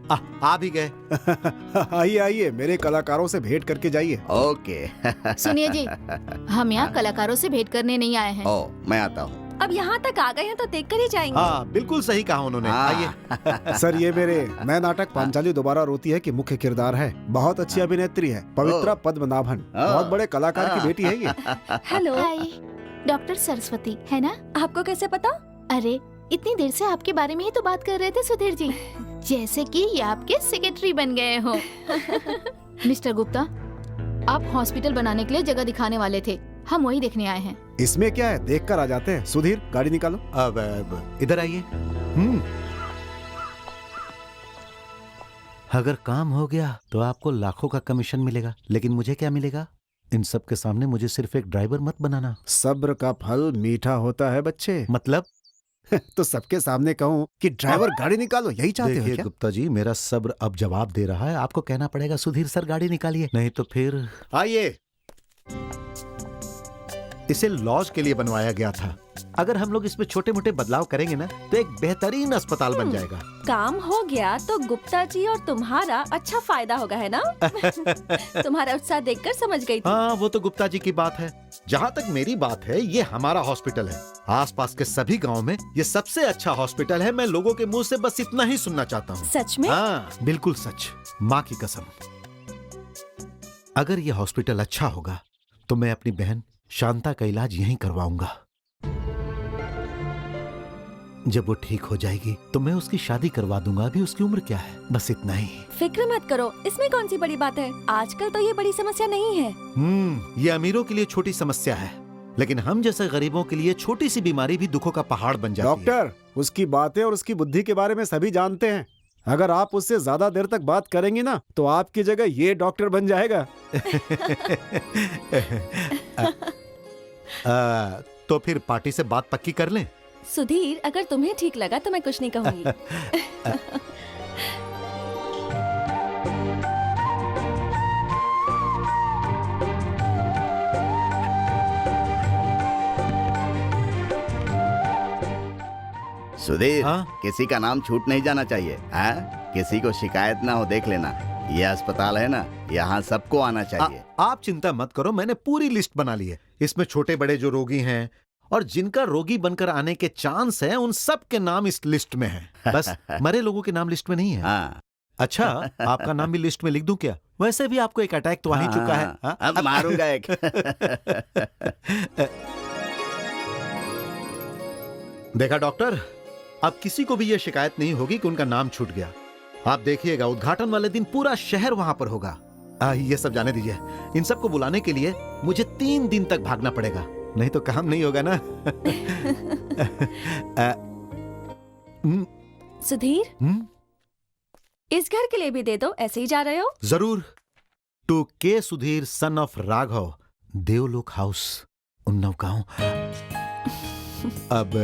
S2: आ भी गए।
S7: आइए आइए, मेरे कलाकारों से भेंट करके जाइए।
S10: ओके।
S13: सुनिए जी, हम यहाँ कलाकारों से भेंट करने नहीं आए हैं।
S10: ओ, मैं आता हूँ।
S6: अब यहाँ तक आ गए हैं तो देख कर ही जाएंगे।
S2: हाँ, बिल्कुल सही कहा उन्होंने। आइए।
S7: सर, ये मेरे नए नाटक पांचाली दोबारा रोती है की मुख्य किरदार है। बहुत अच्छी अभिनेत्री है, पवित्रा पद्मनाभन। बहुत बड़े कलाकार की बेटी है ये।
S6: हेलो।
S13: हाय, डॉक्टर सरस्वती है ना?
S6: आपको कैसे पता?
S13: अरे इतनी देर से आपके बारे में ही तो बात कर रहे थे सुधीर जी, जैसे कि ये आपके सेक्रेटरी बन गए हो। मिस्टर गुप्ता, आप हॉस्पिटल बनाने के लिए जगह दिखाने वाले थे, हम वही देखने आए हैं।
S7: इसमें क्या है, देख कर आ जाते हैं। सुधीर, गाड़ी निकालो।
S2: अब इधर आइए। अगर काम हो गया तो आपको लाखों का कमीशन मिलेगा, लेकिन मुझे क्या मिलेगा? इन सब के सामने मुझे सिर्फ एक ड्राइवर मत बनाना।
S7: सब्र का फल मीठा होता है बच्चे।
S2: मतलब?
S7: तो सबके सामने कहूँ कि ड्राइवर गाड़ी निकालो, यही चाहते हो क्या?
S2: गुप्ता जी, मेरा सब्र अब जवाब दे रहा है। आपको कहना पड़ेगा सुधीर सर गाड़ी निकालिए, नहीं तो फिर। आइए। इसे लॉज के लिए बनवाया गया था। अगर हम लोग इसमें छोटे मोटे बदलाव करेंगे ना तो एक बेहतरीन अस्पताल बन जाएगा।
S6: काम हो गया तो गुप्ता जी और तुम्हारा अच्छा फायदा होगा, है ना? तुम्हारा उत्साह देखकर समझ गई थी।
S2: हाँ, वो तो गुप्ता जी की बात है। जहाँ तक मेरी बात है, ये हमारा हॉस्पिटल है। आसपास के सभी गाँव में ये सबसे अच्छा हॉस्पिटल है। मैं लोगों के मुंह से बस इतना ही सुनना चाहता हूँ।
S6: सच में?
S2: हाँ, बिल्कुल सच, माँ की कसम। अगर ये हॉस्पिटल अच्छा होगा तो मैं अपनी बहन शांता का इलाज यहीं करवाऊंगा। जब वो ठीक हो जाएगी तो मैं उसकी शादी करवा दूंगा। अभी उसकी उम्र क्या है? बस इतना ही।
S6: फिक्र मत करो, इसमें कौन सी बड़ी बात है। आजकल तो ये बड़ी समस्या नहीं है।
S2: ये अमीरों के लिए छोटी समस्या है, लेकिन हम जैसे गरीबों के लिए छोटी सी बीमारी भी दुखों का पहाड़ बन जाती है।
S7: डॉक्टर, उसकी बातें और उसकी बुद्धि के बारे में सभी जानते हैं। अगर आप उससे ज्यादा देर तक बात करेंगी ना तो आपकी जगह ये डॉक्टर बन जाएगा।
S2: तो फिर पार्टी से बात पक्की कर लें।
S6: सुधीर, अगर तुम्हें ठीक लगा तो मैं कुछ नहीं कहूंगी।
S10: सुधीर,
S2: हाँ?
S10: किसी का नाम छूट नहीं जाना चाहिए। हाँ? किसी को शिकायत ना हो, देख लेना। ये अस्पताल है ना, यहाँ सबको आना चाहिए।
S2: आप चिंता मत करो, मैंने पूरी लिस्ट बना ली है। इसमें छोटे बड़े जो रोगी हैं और जिनका रोगी बनकर आने के चांस है, उन सब के नाम इस लिस्ट में हैं। बस मरे लोगों के नाम लिस्ट में नहीं है।
S10: हाँ।
S2: अच्छा, आपका नाम भी लिस्ट में लिख दूं क्या? वैसे भी आपको एक अटैक तो आ ही चुका है। हाँ?
S10: अब मारूंगा एक।
S2: देखा डॉक्टर, अब किसी को भी यह शिकायत नहीं होगी कि उनका नाम छूट गया। आप देखिएगा, उद्घाटन वाले दिन पूरा शहर वहां पर होगा। ये सब जाने दीजिए। इन सबको बुलाने के लिए मुझे 3 दिन तक भागना पड़ेगा, नहीं तो काम नहीं होगा ना।
S6: सुधीर, इस घर के लिए भी दे दो, ऐसे ही जा रहे हो?
S2: जरूर। टू के सुधीर सन ऑफ राघव, देवलोक हाउस, उन्नाव गांव। अब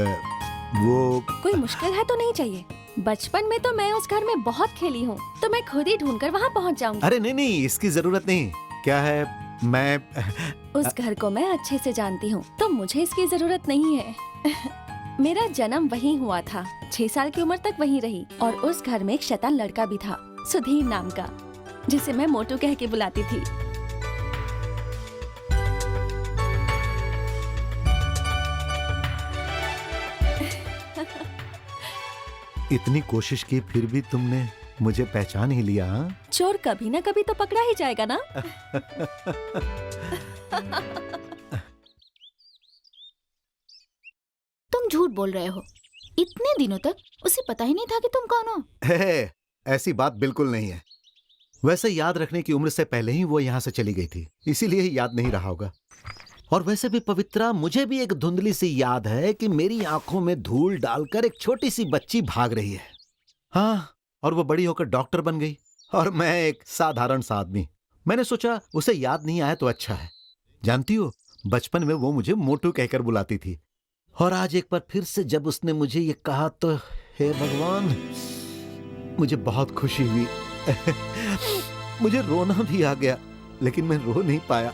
S2: वो
S6: कोई मुश्किल है तो नहीं चाहिए। बचपन में तो मैं उस घर में बहुत खेली हूँ, तो मैं खुद ही ढूंढकर वहाँ पहुँच जाऊंगी।
S2: अरे नहीं नहीं, इसकी जरूरत नहीं। क्या है, मैं
S6: उस घर को मैं अच्छे से जानती हूँ, तो मुझे इसकी जरूरत नहीं है। मेरा जन्म वहीं हुआ था, 6 साल की उम्र तक वहीं रही, और उस घर में एक शैतान लड़का भी था, सुधीर नाम का, जिसे मैं मोटू कह के बुलाती थी।
S2: इतनी कोशिश की फिर भी तुमने मुझे पहचान ही लिया। हाँ?
S6: चोर कभी ना कभी तो पकड़ा ही जाएगा ना।
S13: तुम झूठ बोल रहे हो। इतने दिनों तक उसे पता ही नहीं था कि तुम कौन हो।
S2: हे, ऐसी बात बिल्कुल नहीं है। वैसे याद रखने की उम्र से पहले ही वो यहाँ से चली गई थी, इसीलिए ही याद नहीं रहा होगा। और वैसे भी पवित्रा, मुझे भी एक धुंधली सी याद है कि मेरी आंखों में धूल डालकर एक छोटी सी बच्ची भाग रही है। हाँ, और वो बड़ी होकर डॉक्टर बन गई और मैं एक साधारण सा आदमी। मैंने सोचा उसे याद नहीं आया तो अच्छा है। जानती हो, बचपन में वो मुझे मोटू कहकर बुलाती थी, और आज एक बार फिर से जब उसने मुझे ये कहा तो हे भगवान, मुझे बहुत खुशी हुई। मुझे रोना भी आ गया, लेकिन मैं रो नहीं पाया।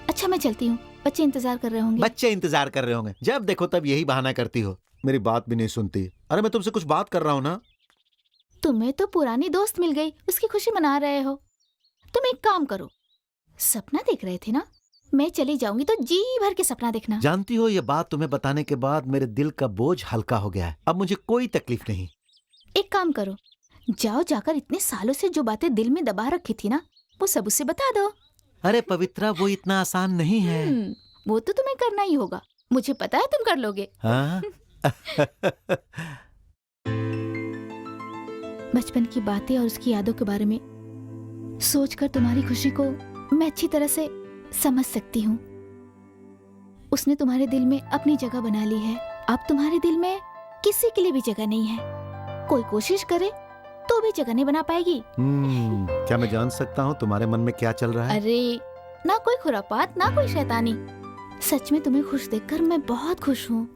S13: अच्छा, मैं चलती हूँ, बच्चे इंतजार कर रहे होंगे।
S2: बच्चे इंतजार कर रहे होंगे, जब देखो तब यही बहाना करती हो, मेरी बात भी नहीं सुनती। अरे मैं तुमसे कुछ बात कर रहा हूँ ना।
S13: तुम्हें तो पुरानी दोस्त मिल गई, उसकी खुशी मना रहे हो। तुम एक काम करो, सपना देख रहे थे ना, मैं चली जाऊंगी तो जी भर के सपना देखना।
S2: जानती हो, ये बात तुम्हें बताने के बाद मेरे दिल का बोझ हल्का हो गया है। अब मुझे कोई तकलीफ नहीं।
S13: एक काम करो, जाओ, जाकर इतने सालों से जो बातें दिल में दबा रखी थी ना, वो सब उसे बता दो।
S2: अरे पवित्रा, वो इतना आसान नहीं है।
S13: वो तो तुम्हें करना ही होगा, मुझे पता है तुम कर लोगे।
S2: हाँ?
S13: बचपन की बातें और उसकी यादों के बारे में सोचकर तुम्हारी खुशी को मैं अच्छी तरह से समझ सकती हूँ। उसने तुम्हारे दिल में अपनी जगह बना ली है। अब तुम्हारे दिल में किसी के लिए भी जगह नहीं है। कोई कोशिश करे तो भी जगह नहीं बना पाएगी।
S2: क्या मैं जान सकता हूँ तुम्हारे मन में क्या चल रहा है?
S13: अरे ना कोई खुरापात, ना कोई शैतानी। सच में तुम्हें खुश देखकर मैं बहुत खुश हूँ,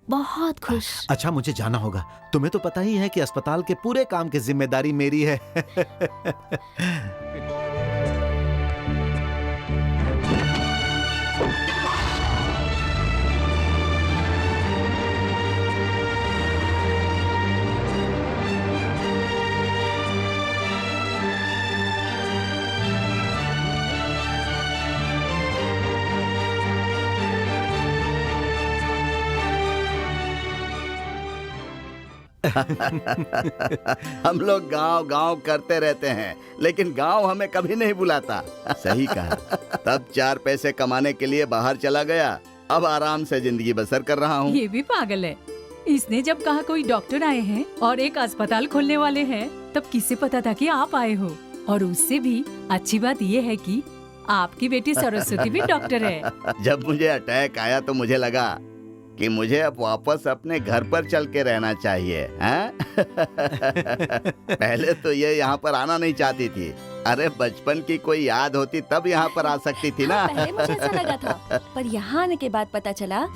S13: बहुत खुश।
S2: अच्छा, मुझे जाना होगा। तुम्हें तो पता ही है कि अस्पताल के पूरे काम की जिम्मेदारी मेरी है।
S10: हम लोग गांव गांव करते रहते हैं, लेकिन गांव हमें कभी नहीं बुलाता। सही कहा। तब 4 पैसे कमाने के लिए बाहर चला गया, अब आराम से जिंदगी बसर कर रहा हूँ।
S4: ये भी पागल है। इसने जब कहा कोई डॉक्टर आए हैं और एक अस्पताल खोलने वाले हैं, तब किसे पता था कि आप आए हो। और उससे भी अच्छी बात ये है कि आपकी बेटी सरस्वती भी डॉक्टर है।
S10: जब मुझे अटैक आया तो मुझे लगा कि मुझे अब वापस अपने घर पर चल के रहना चाहिए, हैं? पहले तो ये यहाँ पर आना नहीं चाहती थी। अरे बचपन की कोई याद होती तब यहाँ पर आ सकती थी ना।
S6: पहले मुझे ऐसा लगा था, पर यहाँ आने के बाद पता चला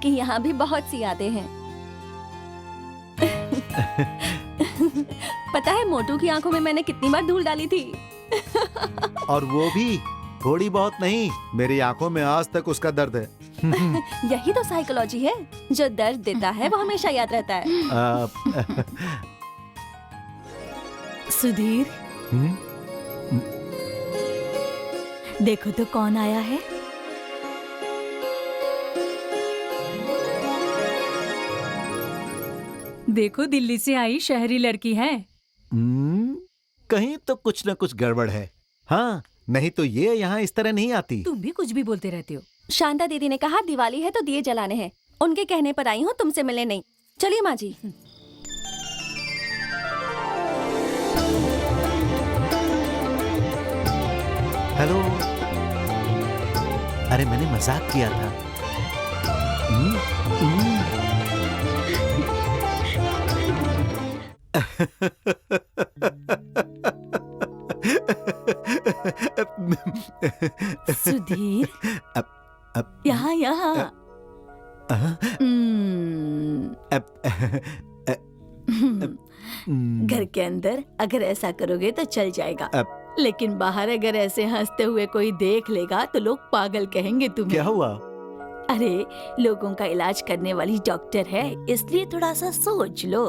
S6: कि यहाँ भी बहुत सी यादें हैं। पता है मोटू की आंखों में मैंने कितनी बार धूल डाली थी।
S2: और वो भी थोड़ी बहुत नहीं, मेरी आंखों में आज तक उसका दर्द है।
S6: यही तो साइकोलॉजी है, जो दर्द देता है वो हमेशा याद रहता है।
S4: सुधीर, देखो तो कौन आया है। देखो दिल्ली से आई शहरी लड़की है।
S2: कहीं तो कुछ न कुछ गड़बड़ है। हाँ, नहीं तो ये यहाँ इस तरह नहीं आती।
S4: तुम भी कुछ भी बोलते रहते हो।
S6: शांता दीदी ने कहा दिवाली है तो दिए जलाने हैं। उनके कहने पर आई हूँ, तुमसे मिलने नहीं। चलिए माँ जी।
S2: हेलो। अरे मैंने मजाक किया था।
S4: सुधीर, यहाँ यहाँ। घर के अंदर अगर ऐसा करोगे तो चल जाएगा, लेकिन बाहर अगर ऐसे हंसते हुए कोई देख लेगा तो लोग पागल कहेंगे तुम्हें।
S2: क्या हुआ?
S4: अरे लोगों का इलाज करने वाली डॉक्टर है, इसलिए थोड़ा सा सोच लो,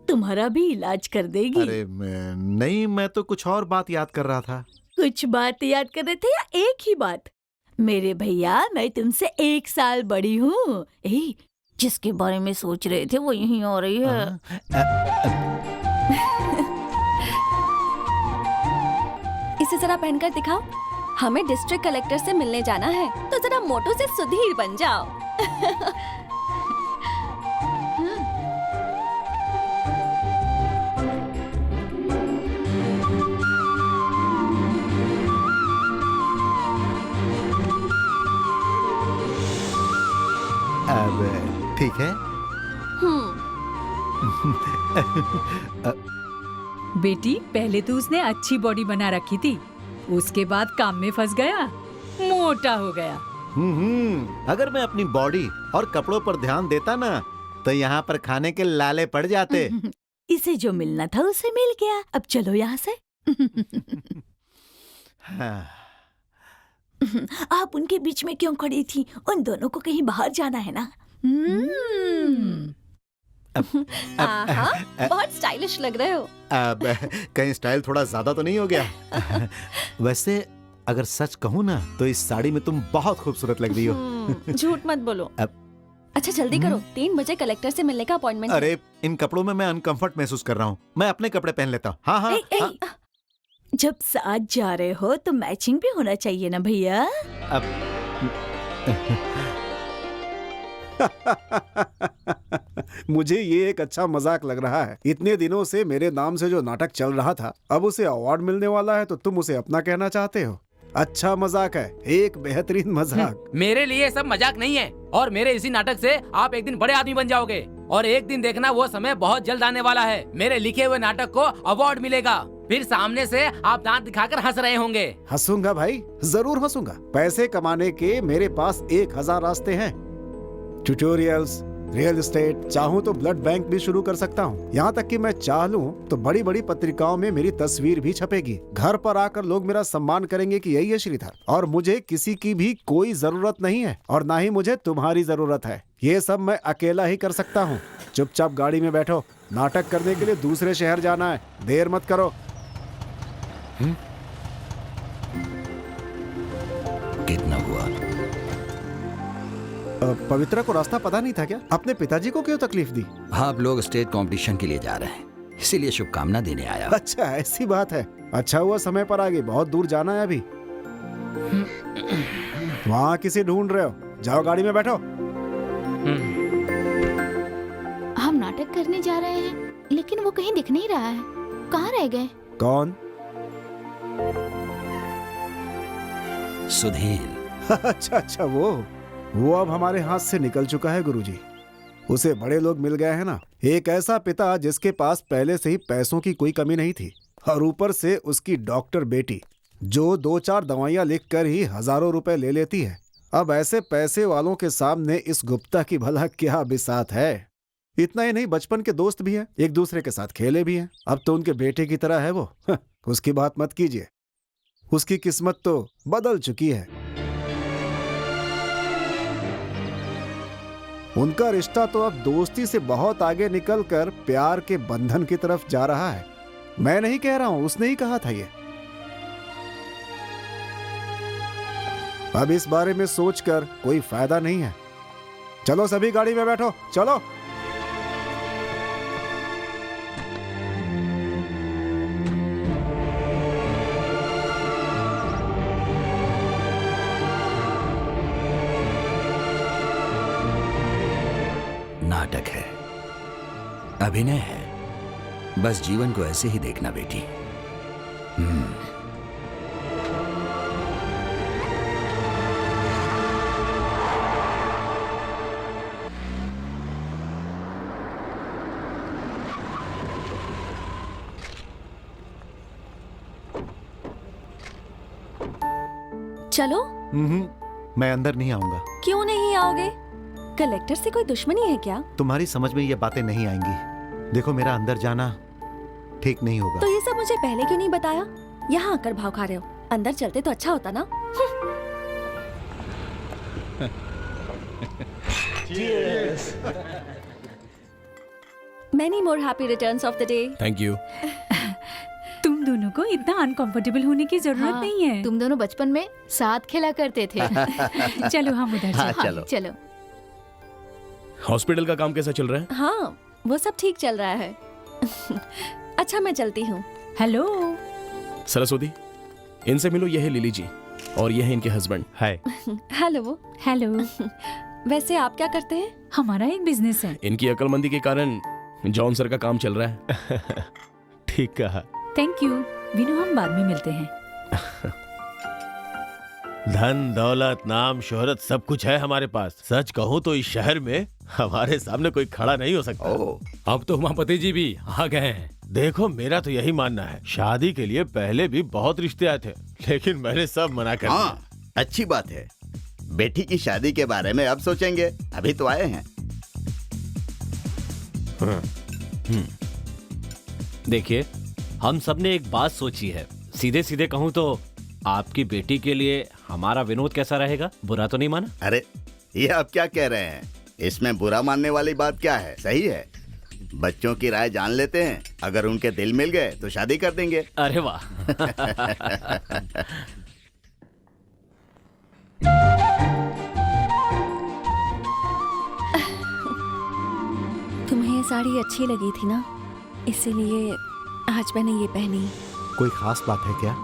S4: तुम्हारा भी इलाज कर देगी।
S2: अरे नहीं, मैं तो कुछ और बात याद कर रहा था।
S4: कुछ बात याद कर रहे थे या एक ही बात? मेरे भैया, मैं तुमसे 1 साल बड़ी हूँ। जिसके बारे में सोच रहे थे वो यहीं आ रही है।
S6: इसे जरा पहनकर दिखाओ। हमें डिस्ट्रिक्ट कलेक्टर से मिलने जाना है, तो जरा मोटू से सुधीर बन जाओ।
S2: अब ठीक है।
S4: बेटी, पहले तो उसने अच्छी बॉडी बना रखी थी, उसके बाद काम में फंस गया, मोटा हो गया।
S2: अगर मैं अपनी बॉडी और कपड़ों पर ध्यान देता ना, तो यहाँ पर खाने के लाले पड़ जाते।
S4: इसे जो मिलना था उसे मिल गया, अब चलो यहाँ से।
S2: हाँ।
S4: आप उनके बीच में क्यों खड़ी थी? उन दोनों को कहीं बाहर जाना है ना।
S6: बहुत स्टाइलिश लग रहे हो।
S2: अब कहीं स्टाइल थोड़ा ज्यादा तो नहीं हो गया? वैसे अगर सच कहूँ ना, तो इस साड़ी में तुम बहुत खूबसूरत लग रही हो।
S6: झूठ मत बोलो। अच्छा जल्दी करो, 3 बजे कलेक्टर से मिलने का अपॉइंटमेंट।
S2: अरे इन कपड़ों में मैं अनकंफर्ट महसूस कर रहा हूँ, मैं अपने कपड़े पहन लेता हूँ। हाँ हाँ, हाँ।
S4: जब साथ जा रहे हो तो मैचिंग भी होना चाहिए ना भैया।
S7: मुझे ये एक अच्छा मजाक लग रहा है। इतने दिनों से मेरे नाम से जो नाटक चल रहा था, अब उसे अवार्ड मिलने वाला है तो तुम उसे अपना कहना चाहते हो। अच्छा मजाक है, एक बेहतरीन मजाक।
S12: मेरे लिए सब मजाक नहीं है, और मेरे इसी नाटक से आप एक दिन बड़े आदमी बन जाओगे, और एक दिन देखना वो समय बहुत जल्द आने वाला है। मेरे लिखे हुए नाटक को अवार्ड मिलेगा, फिर सामने से आप दांत दिखाकर हंस रहे होंगे।
S7: हंसूंगा भाई, जरूर हंसूंगा। पैसे कमाने के मेरे पास 1000 रास्ते हैं। ट्यूटोरियल्स, रियल एस्टेट, चाहूँ तो ब्लड बैंक भी शुरू कर सकता हूँ। यहाँ तक कि मैं चाह लूँ तो बड़ी बड़ी पत्रिकाओं में मेरी तस्वीर भी छपेगी। घर पर आकर लोग मेरा सम्मान करेंगे कि यही है श्रीधर, और मुझे किसी की भी कोई जरूरत नहीं है, और ना ही मुझे तुम्हारी जरूरत है। ये सब मैं अकेला ही कर सकता हूँ। चुपचाप गाड़ी में बैठो, नाटक करने के लिए दूसरे शहर जाना है, देर मत करो।
S8: कितना हुआ?
S7: पवित्रा को रास्ता पता नहीं था क्या? अपने पिताजी को क्यों तकलीफ दी?
S8: आप लोग स्टेट कंपटीशन के लिए जा रहे हैं, इसीलिए शुभकामना देने आया।
S7: अच्छा ऐसी बात है। अच्छा हुआ समय पर आ गई, बहुत दूर जाना है अभी। वहाँ किसी ढूंढ रहे हो? जाओ गाड़ी में बैठो।
S13: हम नाटक करने जा रहे हैं, लेकिन वो कहीं दिख नहीं रहा है। कहाँ रह गए?
S7: कौन?
S8: सुधीर।
S7: अच्छा वो अब हमारे हाथ से निकल चुका है गुरुजी। उसे बड़े लोग मिल गए हैं ना, एक ऐसा पिता जिसके पास पहले से ही पैसों की कोई कमी नहीं थी, और ऊपर से उसकी डॉक्टर बेटी जो 2-4 दवाइयां लिख कर ही हजारों रुपए ले लेती है। अब ऐसे पैसे वालों के सामने इस गुप्ता की भला क्या बिसात है। इतना ही नहीं, बचपन के दोस्त भी हैं, एक दूसरे के साथ खेले भी हैं। अब तो उनके बेटे की तरह है वो। उसकी बात मत कीजिए, उसकी किस्मत तो बदल चुकी है। उनका रिश्ता तो अब दोस्ती से बहुत आगे निकलकर प्यार के बंधन की तरफ जा रहा है। मैं नहीं कह रहा हूं, उसने ही कहा था ये। अब इस बारे में सोचकर कोई फायदा नहीं है। चलो सभी गाड़ी में बैठो, चलो।
S8: नाटक है, अभिनय है, बस जीवन को ऐसे ही देखना बेटी।
S6: चलो।
S2: मैं अंदर नहीं आऊंगा।
S6: क्यों नहीं आओगे? कलेक्टर से कोई दुश्मनी है क्या?
S2: तुम्हारी समझ में ये बातें नहीं आएंगी। देखो, मेरा अंदर जाना ठीक नहीं होगा।
S6: तो ये सब मुझे पहले क्यों नहीं बताया? यहाँ आकर भाव खा रहे हो। अंदर चलते तो अच्छा होता ना। Many more happy returns of the day.
S5: Thank you.
S4: तुम दोनों को इतना अनकंफर्टेबल होने की जरूरत नहीं है।
S13: तुम दोनों बचपन में साथ खेला करते थे।
S4: चलो हम उधर
S10: हाँ,
S4: चलते हैं।
S10: चलो।
S13: चलो।
S5: हॉस्पिटल का काम कैसा चल रहा है?
S6: हाँ, वो सब ठीक चल रहा है। अच्छा, मैं चलती हूँ।
S4: हेलो।
S5: सरस्वती, इनसे मिलो, ये है लिली जी और ये है इनके हस्बैंड।
S2: हाय।
S6: हेलो।
S4: हेलो।
S6: वैसे आप क्या करते हैं?
S4: हमारा एक बिजनेस है।
S5: इनकी अक्लमंदी के कारण जॉन सर का काम चल रहा है।
S2: ठीक कहा।
S4: थैंक यू विनू, हम बाद में मिलते हैं।
S3: धन दौलत नाम शोहरत सब कुछ है हमारे पास। सच कहूँ तो इस शहर में हमारे सामने कोई खड़ा नहीं हो सकता।
S12: अब तो उमापति जी भी आ गए हैं।
S3: देखो, मेरा तो यही मानना है, शादी के लिए पहले भी बहुत रिश्ते आए थे, लेकिन मैंने सब मना कर दिया।
S10: हाँ, अच्छी बात है। बेटी की शादी के बारे में अब सोचेंगे, अभी तो आए हैं।
S1: देखिए, हम सबने एक बात सोची है। सीधे सीधे कहूँ तो आपकी बेटी के लिए हमारा विनोद कैसा रहेगा? बुरा तो नहीं माना?
S10: अरे, ये आप क्या कह रहे हैं? इसमें बुरा मानने वाली बात क्या है? सही है, बच्चों की राय जान लेते हैं। अगर उनके दिल मिल गए तो शादी कर देंगे।
S1: अरे वाह।
S6: तुम्हें ये साड़ी अच्छी लगी थी ना, इसीलिए आज मैंने ये पहनी।
S2: कोई खास बात है क्या?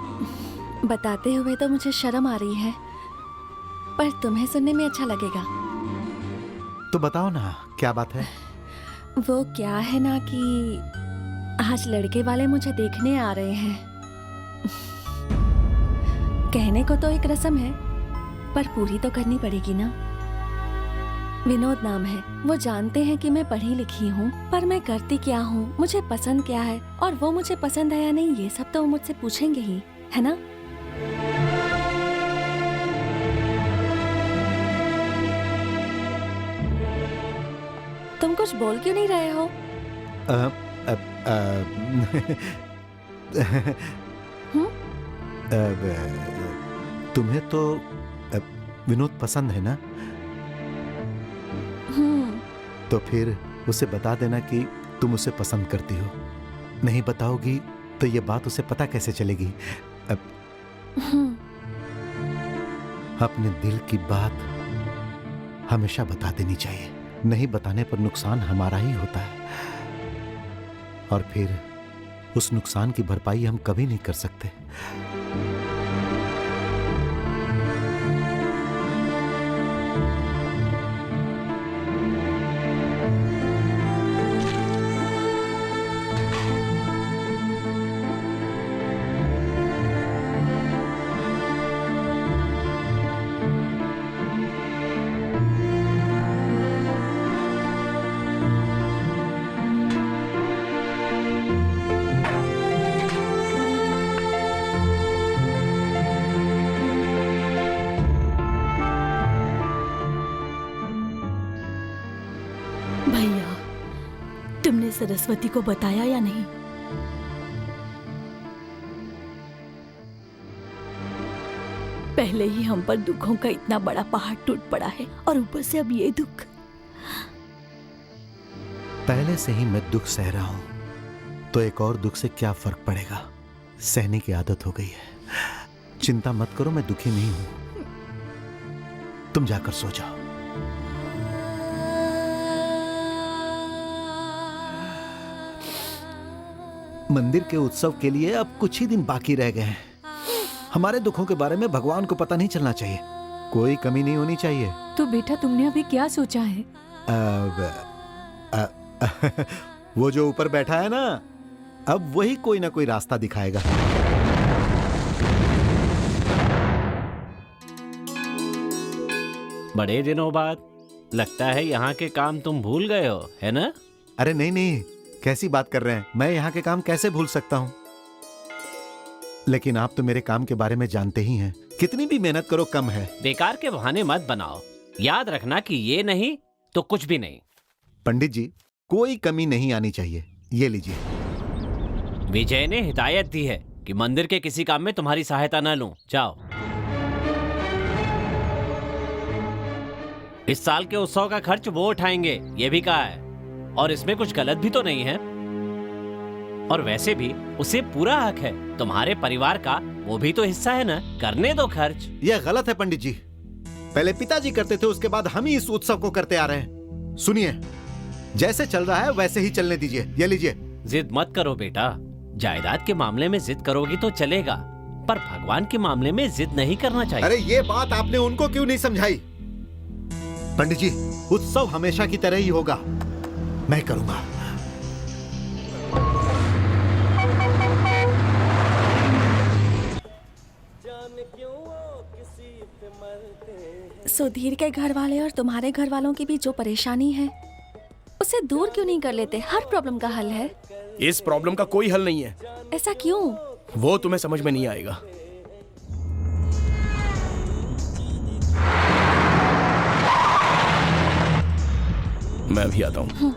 S6: बताते हुए तो मुझे शर्म आ रही है, पर तुम्हें सुनने में अच्छा लगेगा।
S2: तो बताओ ना, क्या बात है?
S6: वो क्या है ना कि आज लड़के वाले मुझे देखने आ रहे हैं। कहने को तो एक रस्म है, पर पूरी तो करनी पड़ेगी ना। विनोद नाम है, वो जानते हैं कि मैं पढ़ी लिखी हूँ, पर मैं करती क्या हूँ, मुझे पसंद क्या है, और वो मुझे पसंद है या नहीं, ये सब तो वो मुझसे पूछेंगे ही, है ना? तुम कुछ बोल क्यों नहीं रहे हो?
S2: तुम्हें तो विनोद पसंद है ना? तो फिर उसे बता देना कि तुम उसे पसंद करती हो। नहीं बताओगी तो ये बात उसे पता कैसे चलेगी? अपने दिल की बात हमेशा बता देनी चाहिए। नहीं बताने पर नुकसान हमारा ही होता है, और फिर उस नुकसान की भरपाई हम कभी नहीं कर सकते।
S6: भैया, तुमने सरस्वती को बताया या नहीं? पहले ही हम पर दुखों का इतना बड़ा पहाड़ टूट पड़ा है और ऊपर से अब ये दुख।
S2: पहले से ही मैं दुख सह रहा हूं, तो एक और दुख से क्या फर्क पड़ेगा? सहने की आदत हो गई है। चिंता मत करो, मैं दुखी नहीं हूं। तुम जाकर सो जाओ। मंदिर के उत्सव के लिए अब कुछ ही दिन बाकी रह गए हैं। हमारे दुखों के बारे में भगवान को पता नहीं चलना चाहिए। कोई कमी नहीं होनी चाहिए।
S4: तो बेटा तुमने अभी क्या सोचा है?
S2: वो जो ऊपर बैठा है ना, अब वही कोई ना कोई रास्ता दिखाएगा।
S1: बड़े दिनों बाद लगता है यहाँ के काम तुम भूल गए हो, है ना?
S2: अरे नहीं नहीं, कैसी बात कर रहे हैं? मैं यहाँ के काम कैसे भूल सकता हूँ? लेकिन आप तो मेरे काम के बारे में जानते ही हैं। कितनी भी मेहनत करो कम है।
S1: बेकार के बहाने मत बनाओ। याद रखना कि ये नहीं तो कुछ भी नहीं।
S2: पंडित जी, कोई कमी नहीं आनी चाहिए। ये लीजिए।
S1: विजय ने हिदायत दी है कि मंदिर के किसी काम में तुम्हारी सहायता न लूं। जाओ। इस साल के उत्सव का खर्च वो उठाएंगे, ये भी कहा है। और इसमें कुछ गलत भी तो नहीं है। और वैसे भी उसे पूरा हक है। तुम्हारे परिवार का वो भी तो हिस्सा है ना। करने दो खर्च।
S2: यह गलत है पंडित जी। पहले पिताजी करते थे, उसके बाद हम ही इस उत्सव को करते आ रहे हैं। सुनिए, जैसे चल रहा है वैसे ही चलने दीजिए। ये लीजिए।
S1: जिद मत करो बेटा। जायदाद के मामले में जिद करोगी तो चलेगा, पर भगवान के मामले में जिद नहीं करना चाहिए।
S2: अरे ये बात आपने उनको क्यों नहीं समझाई? पंडित जी, उत्सव हमेशा की तरह ही होगा। मैं करूंगा।
S6: सुधीर के घर वाले और तुम्हारे घर वालों की भी जो परेशानी है, उसे दूर क्यों नहीं कर लेते? हर प्रॉब्लम का हल है।
S5: इस प्रॉब्लम का कोई हल नहीं है।
S6: ऐसा क्यों?
S5: वो तुम्हें समझ में नहीं आएगा। मैं भी आता हूं।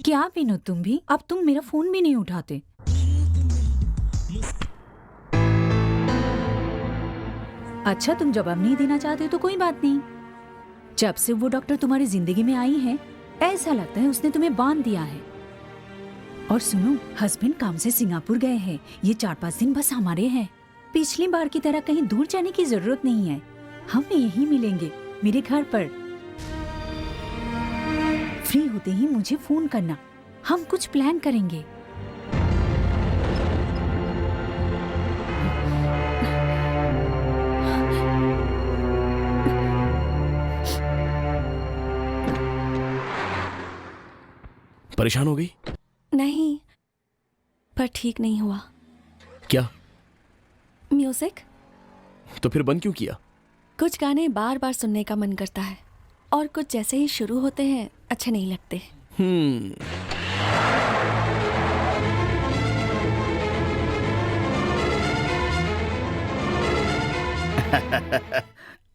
S4: क्या विनोद, तुम भी? अब तुम मेरा फोन भी नहीं उठाते। अच्छा, तुम जवाब नहीं देना चाहते तो कोई बात नहीं। जब से वो डॉक्टर तुम्हारी जिंदगी में आई है, ऐसा लगता है उसने तुम्हें बांध दिया है। और सुनो, हस्बैंड काम से सिंगापुर गए हैं। ये 4-5 दिन बस हमारे हैं। पिछली बार की तरह कहीं दूर जाने की जरूरत नहीं है। हम यहीं मिलेंगे, मेरे घर पर। फ्री होते ही मुझे फोन करना, हम कुछ प्लान करेंगे।
S5: परेशान हो गई?
S6: नहीं, पर ठीक नहीं हुआ।
S5: क्या?
S6: म्यूजिक।
S5: तो फिर बंद क्यों किया?
S6: कुछ गाने बार बार सुनने का मन करता है, और कुछ जैसे ही शुरू होते हैं अच्छे नहीं लगते।